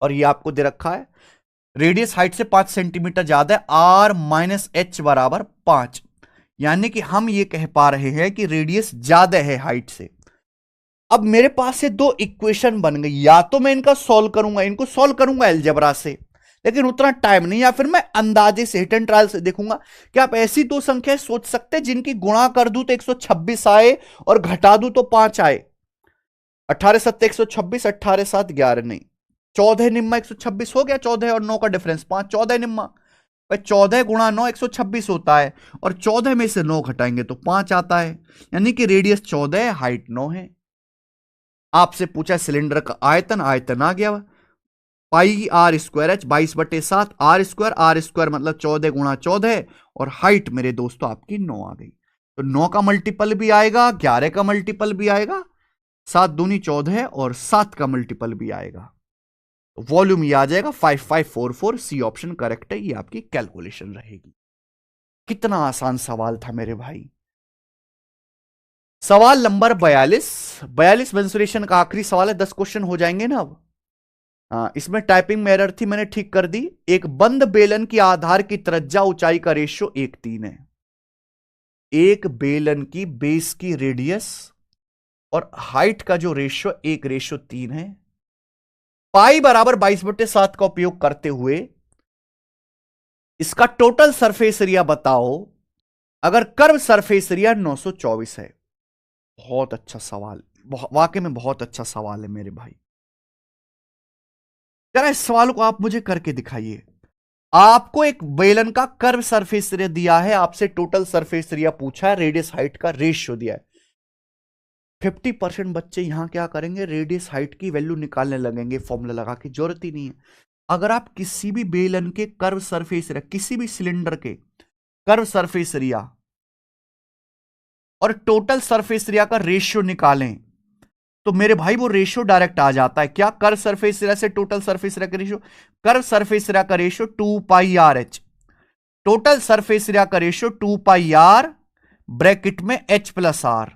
और ये आपको दे रखा है रेडियस हाइट से 5 सेंटीमीटर ज्यादा है, आर माइनस एच बराबर 5, यानी कि हम ये कह पा रहे हैं कि रेडियस ज्यादा है हाइट से। अब मेरे पास से दो इक्वेशन बन गई, या तो मैं इनका सॉल्व करूंगा, इनको सॉल्व करूंगा अलजेब्रा से, लेकिन उतना टाइम नहीं, या फिर मैं अंदाजे से हिट एंड ट्रायल से देखूंगा। क्या आप ऐसी दो संख्याएं सोच सकते हैं जिनकी गुणा कर दूं तो 126 आए और घटा दूं तो 5 आए? 18 सत्ते 126, 18 7 11, नहीं 14 निम्मा 126 हो गया, 14 और 9 का डिफरेंस 5, 14 निम्मा। भाई 14 गुणा 9 126 होता है, और 14 में से 9 घटाएंगे तो 5 आता है, यानी कि रेडियस 14 है, हाइट 9 है। आपसे पूछा सिलेंडर का आयतन, आयतन आ गया pi R square H 22/7 R square मतलब 14 गुणा 14, और हाइट मेरे दोस्तों आपकी 9 आ गई। तो 9 का मल्टीपल भी आएगा, 11 का मल्टीपल भी आएगा, 7 दूनी 14 और 7 का मल्टीपल भी आएगा। वॉल्यूम ये आ जाएगा 5544, सी ऑप्शन करेक्ट है, ये आपकी कैलकुलेशन रहेगी। कितना आसान सवाल था मेरे भाई। सवाल नंबर 42 मेंसुरेशन का आखिरी सवाल है, 10 क्वेश्चन हो जाएंगे ना अब। हाँ, इसमें टाइपिंग में एरर थी, मैंने ठीक कर दी। एक बंद बेलन की आधार की त्रिज्या ऊंचाई का रेशियो 1:3 है। एक बेलन की बेस की रेडियस और हाइट का जो रेशियो 1:3 है। पाई बराबर 22/7 का उपयोग करते हुए इसका टोटल सरफेस एरिया बताओ अगर कर्व सरफेस एरिया 924 है। बहुत अच्छा सवाल, वाकई में बहुत अच्छा सवाल है मेरे भाई। जरा इस सवाल को आप मुझे करके दिखाइए। आपको एक बेलन का कर्व सरफेस एरिया दिया है, आपसे टोटल सरफेस एरिया पूछा है, रेडियस हाइट का रेशियो दिया है। 50% बच्चे यहां क्या करेंगे, रेडियस हाइट की वैल्यू निकालने लगेंगे, फॉर्मूला लगा के, जरूरत ही नहीं है। अगर आप किसी भी बेलन के कर्व सरफेस एरिया, किसी भी सिलेंडर के कर्व सरफेस एरिया और टोटल सरफेस एरिया का रेशियो निकालें तो मेरे भाई वो रेशियो डायरेक्ट आ जाता है। क्या? कर्व सरफेस एरिया से टोटल सरफेस एरिया का रेशियो। कर्व सरफेस एरिया का ratio 2πr/h, total surface area का रेशियो 2πr ब्रैकेट में h+r।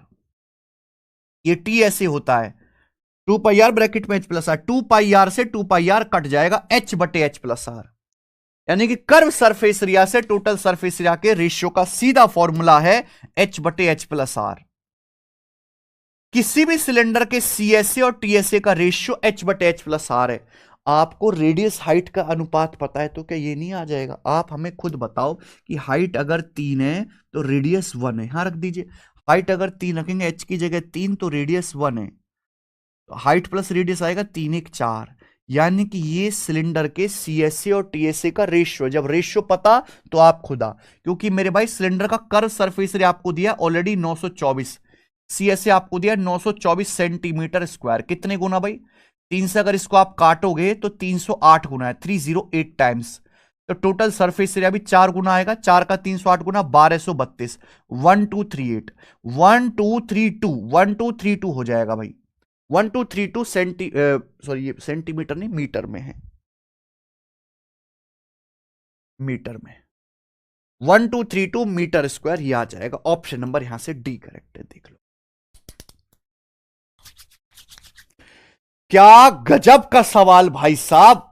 ये टी ऐसे होता है, 2πr ब्रैकेट में h+r, 2πr से 2πr कट जाएगा, h/h+r, यानी कि कर्व सरफेस एरिया से टोटल सरफेस एरिया के रेशियो का सीधा फॉर्मूला है h/h+r। किसी भी सिलेंडर के सीएसए और टीएसए का रेशियो h/h+r है। आपको रेडियस हाइट का अनुपात पता है तो क्या ये नहीं आ जाएगा? आप हमें खुद बताओ कि हाइट अगर 3 है तो रेडियस 1 है, यहां रख दीजिए। हाइट अगर 3 रखेंगे, h की जगह 3, तो रेडियस 1 है, तो हाइट प्लस रेडियस आएगा 3 1 4, यानी कि ये सिलेंडर के सीएसए और टीएसए का रेशियो। जब रेशियो पता तो आप खुदा, क्योंकि मेरे भाई सिलेंडर का कर्व सरफेस एरिया आपको दिया ऑलरेडी 924, सीएसए आपको दिया 924 सेंटीमीटर स्क्वायर। कितने गुना भाई? 3 से अगर इसको आप काटोगे तो 308 गुना है, 308 टाइम्स। तो टोटल सरफेस एरिया भी 4 गुना आएगा, 4 का 308 गुना 1232, 1238, 1232 हो जाएगा भाई। 1232 सॉरी सेंटीमीटर नहीं, मीटर में है, मीटर में 1232 मीटर स्क्वायर, ये आ जाएगा। ऑप्शन नंबर यहां से डी करेक्ट है, देख लो। क्या गजब का सवाल भाई साहब,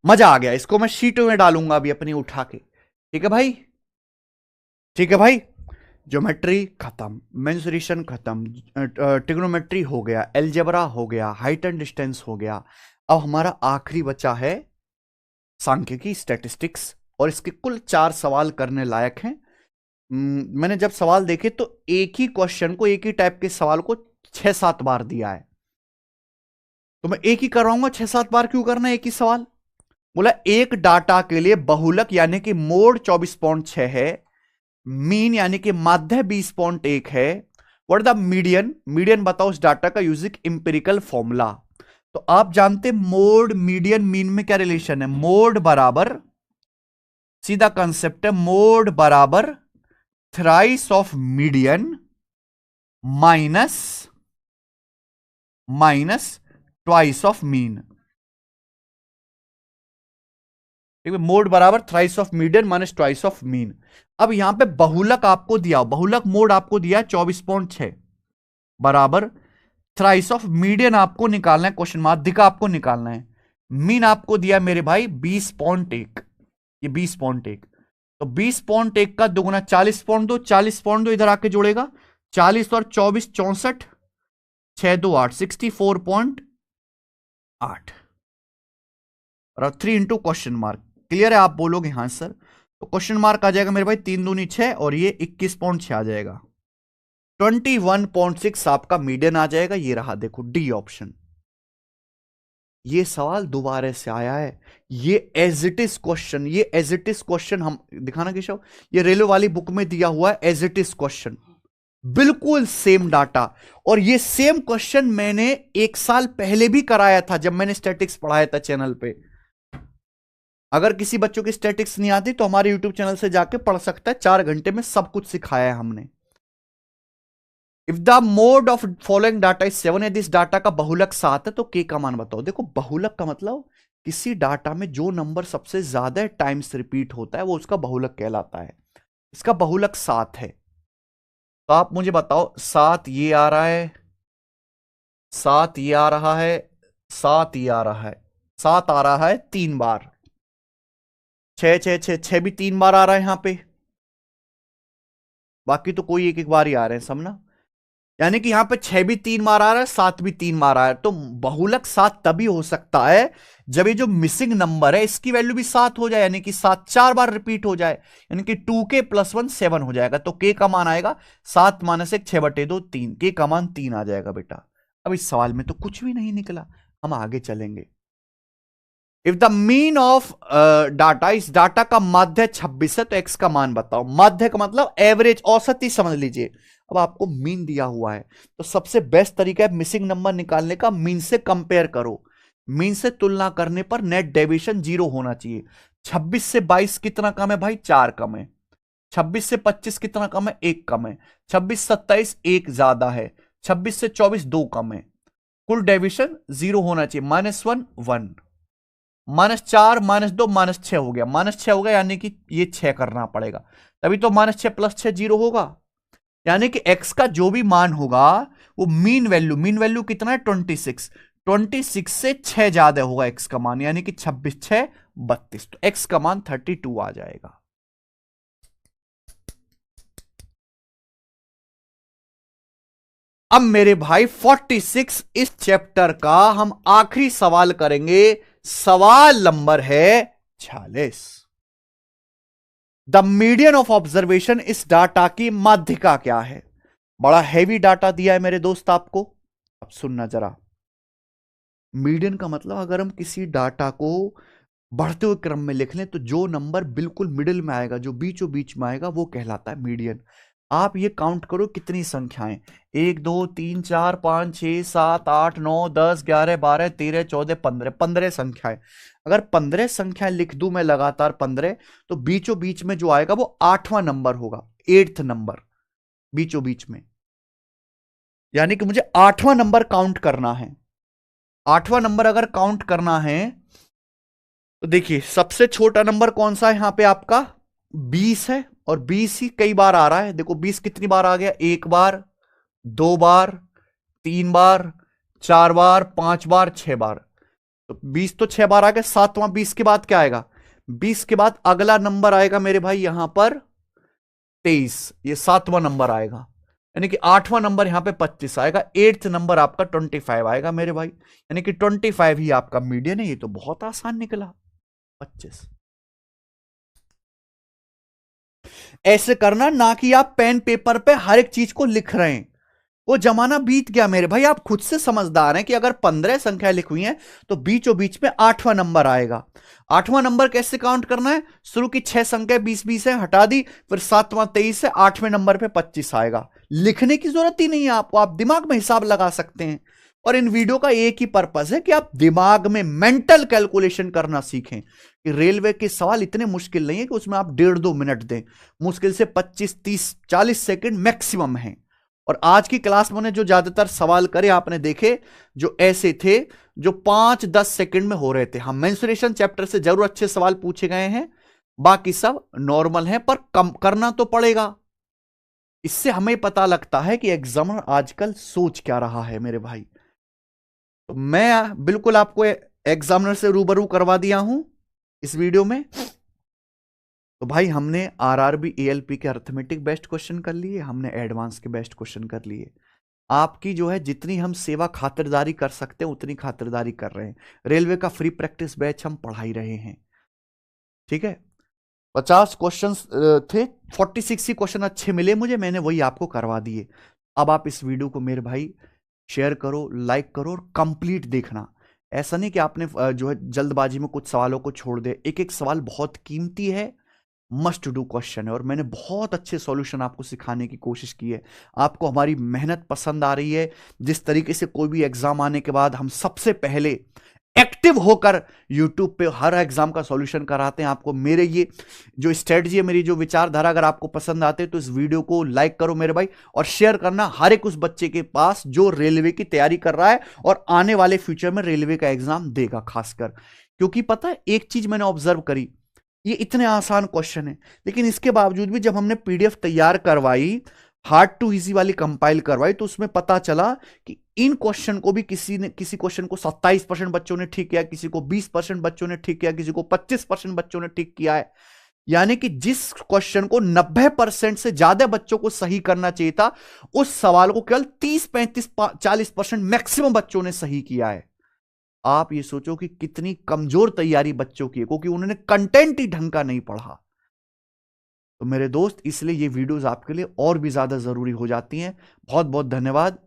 मजा आ गया। इसको मैं शीटों में डालूंगा अभी अपनी उठा के, ठीक है भाई? ठीक है भाई। ज्योमेट्री खत्म, मेंसुरेशन खत्म, ट्रिग्नोमेट्री हो गया, अलजेब्रा हो गया, हाइट एंड डिस्टेंस हो गया। अब हमारा आखिरी बचा है सांख्यिकी, स्टैटिस्टिक्स, और इसके कुल 4 सवाल करने लायक हैं। मैंने जब सवाल देखे तो एक ही क्वेश्चन को, एक ही टाइप के सवाल को 6-7 बार दिया है, तो मैं एक ही कराऊंगा। 6-7 बार क्यों करना है एक ही सवाल? बोला एक डाटा के लिए बहुलक यानी कि मोड 24.6 है, मीन यानी कि माध्य 20.1 है। What the median? मीडियन बताओ उस डाटा का यूजिंग इंपेरिकल फॉर्मूला। तो आप जानते मोड मीडियन मीन में क्या रिलेशन है? मोड बराबर, सीधा कंसेप्ट है, मोड बराबर thrice of median minus twice of mean. ठीक है, मोड बराबर thrice of median minus twice of mean. अब यहां पे बहुलक आपको दिया, बहुलक मोड आपको दिया 24.6 बराबर थ्राइस ऑफ मीडियन आपको निकालना है, क्वेश्चन माध्यिका आपको निकालना है, मीन आपको दिया मेरे भाई 20.1, ये 20.1, तो 20.1 का दुगुना 40.2, 40.2 इधर आके जोड़ेगा, 40 और 24 64, 6 2 8 64.8 और 3 इंटू क्वेश्चन मार्क। क्लियर है? आप बोलोगे हाँ सर, तो क्वेश्चन मार्क आ जाएगा मेरे भाई 3 दूनी 6 और ये 21.6 आ जाएगा, 21.6 आपका मीडियन आ जाएगा। ये रहा देखो डी ऑप्शन। ये सवाल दोबारा से आया है, ये एज इट इज क्वेश्चन, ये एज इट इज क्वेश्चन हम दिखाना केशव, ये रेलवे वाली बुक में दिया हुआ है एज इट इज क्वेश्चन, बिल्कुल सेम डाटा। और ये सेम क्वेश्चन मैंने 1 साल पहले भी कराया था जब मैंने स्टैटिक्स पढ़ाया था चैनल पे। अगर किसी बच्चों की स्टैटिक्स नहीं आती तो हमारे यूट्यूब चैनल से जाके पढ़ सकता है, 4 घंटे में सब कुछ सिखाया है हमने। If the mode of following data is 7, यदि इस डाटा का बहुलक 7 है तो के का मान बताओ। देखो बहुलक का मतलब किसी डाटा में जो नंबर सबसे ज्यादा टाइम्स रिपीट होता है वो उसका बहुलक कहलाता है। इसका बहुलक 7 है, तो आप मुझे बताओ 7 ये आ रहा है, 7 ये आ रहा है, 7 ये आ रहा है, 7 आ रहा है 3 बार, 6 6 6 6 भी 3 बार आ रहा है यहां पे, बाकी तो कोई एक एक बार ही आ रहे हैं सब ना। यानी कि यहां पे 6 भी 3 बार आ रहा है, 7 भी 3 बार आ रहा है। तो बहुलक 7 तभी हो सकता है जब ये जो मिसिंग नंबर है इसकी वैल्यू भी 7 हो जाए, यानी कि 7 4 बार रिपीट हो जाए, यानी कि 2k + 1 7 हो जाएगा। तो k का मान आएगा 7 - 1 6/2 3, k का मान 3 आ जाएगा बेटा। अब इस सवाल में तो कुछ भी नहीं निकला, हम आगे चलेंगे। If the mean of data, इस डाटा का माध्य 26 है तो x का मान बताओ। माध्य का मतलब एवरेज, औसत ही समझ लीजिए। अब आपको मीन दिया हुआ है तो सबसे बेस्ट तरीका है मिसिंग नंबर निकालने का, मीन से कंपेयर करो। मीन से तुलना करने पर नेट डेविएशन 0 होना चाहिए। 26 से 22 कितना कम है भाई? 4 कम है। 26 से 25 कितना कम है? 1 कम है। 26 27 1 ज्यादा है। 26 से 24 2 कम है। कुल डेविएशन 0 होना चाहिए। -1 1, -4 -2 -6 हो गया, -6 हो गया, यानी कि ये 6 करना पड़ेगा, तभी तो -6 + 6 0 होगा। यानी कि x का जो भी मान होगा वो मीन वैल्यू कितना है? 26, 26 से 6 ज्यादा होगा x का मान, यानी कि 26 6 32, तो x का मान 32 आ जाएगा। अब मेरे भाई 46 इस चैप्टर का हम आखिरी सवाल करेंगे। सवाल नंबर है 46। द मीडियन ऑफ ऑब्जर्वेशन, इस डाटा की माध्यिका क्या है? बड़ा हैवी डाटा दिया है मेरे दोस्त आपको, अब सुनना जरा। मीडियन का मतलब अगर हम किसी डाटा को बढ़ते हुए क्रम में लिख लें तो जो नंबर बिल्कुल मिडिल में आएगा, जो बीचों बीच में आएगा, वो कहलाता है मीडियन। आप ये काउंट करो कितनी संख्याएं, 1 2 3 4 5 6 7 8 9 10 11 12 13 14 15, 15 संख्याएं। अगर 15 संख्याएं लिख दूं मैं लगातार 15, तो बीचों बीच में जो आएगा वो 8वां नंबर होगा, 8th नंबर बीचों बीच में। यानी कि मुझे 8वां नंबर काउंट करना है। 8वां नंबर अगर काउंट करना है तो देखिए सबसे छोटा नंबर कौन सा है यहां पे? आपका 20 है, और 20 ही कई बार आ रहा है। देखो 20 कितनी बार आ गया? 1 बार, 2 बार, 3 बार, 4 बार, 5 बार, 6 बार। तो 20 तो 6 बार आ गया। 7वां 20 के बाद क्या आएगा? 20 के बाद अगला नंबर आएगा मेरे भाई यहां पर 23, ये 7वां नंबर आएगा। यानी कि 8वां नंबर यहां पे 25 आएगा। 8th नंबर आपका 25 आएगा मेरे भाई, यानी कि 25 ही आपका मीडियन है। ये तो बहुत आसान निकला, 25। ऐसे करना, ना कि आप पेन पेपर पे हर एक चीज को लिख रहे हैं। वो जमाना बीत गया मेरे भाई। आप खुद से समझदार हैं कि अगर 15 संख्या लिखी हुई है तो बीचों बीच में 8वां नंबर आएगा। 8वां नंबर कैसे काउंट करना है? शुरू की 6 संख्या 20-20 है, हटा दी, फिर 7वां 23 है, 8वें नंबर पे 25 आएगा। लिखने की जरूरत ही नहीं है आपको, आप दिमाग में हिसाब लगा सकते हैं। और इन वीडियो का एक ही पर्पस है कि आप दिमाग में मेंटल कैलकुलेशन करना सीखें कि रेलवे के सवाल इतने मुश्किल नहीं है कि उसमें आप 1.5-2 मिनट दें, मुश्किल से 25-30-40 सेकंड मैक्सिमम है। और आज की क्लास में जो ज्यादातर सवाल करे आपने देखे, जो ऐसे थे जो 5-10 सेकंड में हो रहे थे। हम मेंसुरेशन चैप्टर से जरूर अच्छे सवाल पूछे गए हैं, बाकी सब नॉर्मल है, पर कम करना तो पड़ेगा। इससे हमें पता लगता है कि एग्जामिनर आजकल सोच क्या रहा है मेरे भाई। तो मैं बिल्कुल आपको एग्जामिनर से रूबरू करवा दिया हूं इस वीडियो में। तो भाई हमने आरआरबी एएलपी के अर्थमेटिक बेस्ट क्वेश्चन कर लिए, हमने एडवांस के बेस्ट क्वेश्चन कर लिए। आपकी जो है जितनी हम सेवा खातिरदारी कर सकते हैं उतनी खातिरदारी कर रहे हैं। रेलवे का फ्री प्रैक्टिस बैच हम पढ़ा ही रहे हैं, ठीक है। 50 क्वेश्चन थे, 46 ही क्वेश्चन अच्छे मिले मुझे, मैंने वही आपको करवा दिए। अब आप इस वीडियो को मेरे भाई शेयर करो, लाइक करो और कंप्लीट देखना। ऐसा नहीं कि आपने जो है जल्दबाजी में कुछ सवालों को छोड़ दे। एक एक सवाल बहुत कीमती है, मस्ट डू क्वेश्चन है, और मैंने बहुत अच्छे सॉल्यूशन आपको सिखाने की कोशिश की है। आपको हमारी मेहनत पसंद आ रही है? जिस तरीके से कोई भी एग्जाम आने के बाद हम सबसे पहले एक्टिव होकर YouTube पे हर एग्जाम का सॉल्यूशन कराते हैं आपको, मेरे ये जो स्ट्रेटजी है, मेरी जो विचारधारा अगर आपको पसंद आते हैं तो इस वीडियो को लाइक करो मेरे भाई, और शेयर करना हर एक उस बच्चे के पास जो रेलवे की तैयारी कर रहा है और आने वाले फ्यूचर में रेलवे का एग्जाम देगा खासकर। क्योंकि पता है एक चीज मैंने ऑब्जर्व करी, ये इतने आसान क्वेश्चन है, लेकिन इसके बावजूद भी जब हमने पीडीएफ तैयार करवाई, हार्ड टू इजी वाली कंपाइल करवाई, तो उसमें पता चला कि इन क्वेश्चन को भी किसी क्वेश्चन को 27% बच्चों ने ठीक किया, किसी को 20% बच्चों ने ठीक किया, किसी को 25% बच्चों ने ठीक किया है। यानी कि जिस क्वेश्चन को 90% से ज्यादा बच्चों को सही करना चाहिए था, उस सवाल को केवल 30-35-40% मैक्सिमम बच्चों ने सही किया है। आप ये सोचो कि कितनी कमजोर तैयारी बच्चों की है, क्योंकि उन्होंने कंटेंट ही ढंग का नहीं पढ़ा। तो मेरे दोस्त, इसलिए ये वीडियोस आपके लिए और भी ज्यादा जरूरी हो जाती हैं। बहुत बहुत धन्यवाद।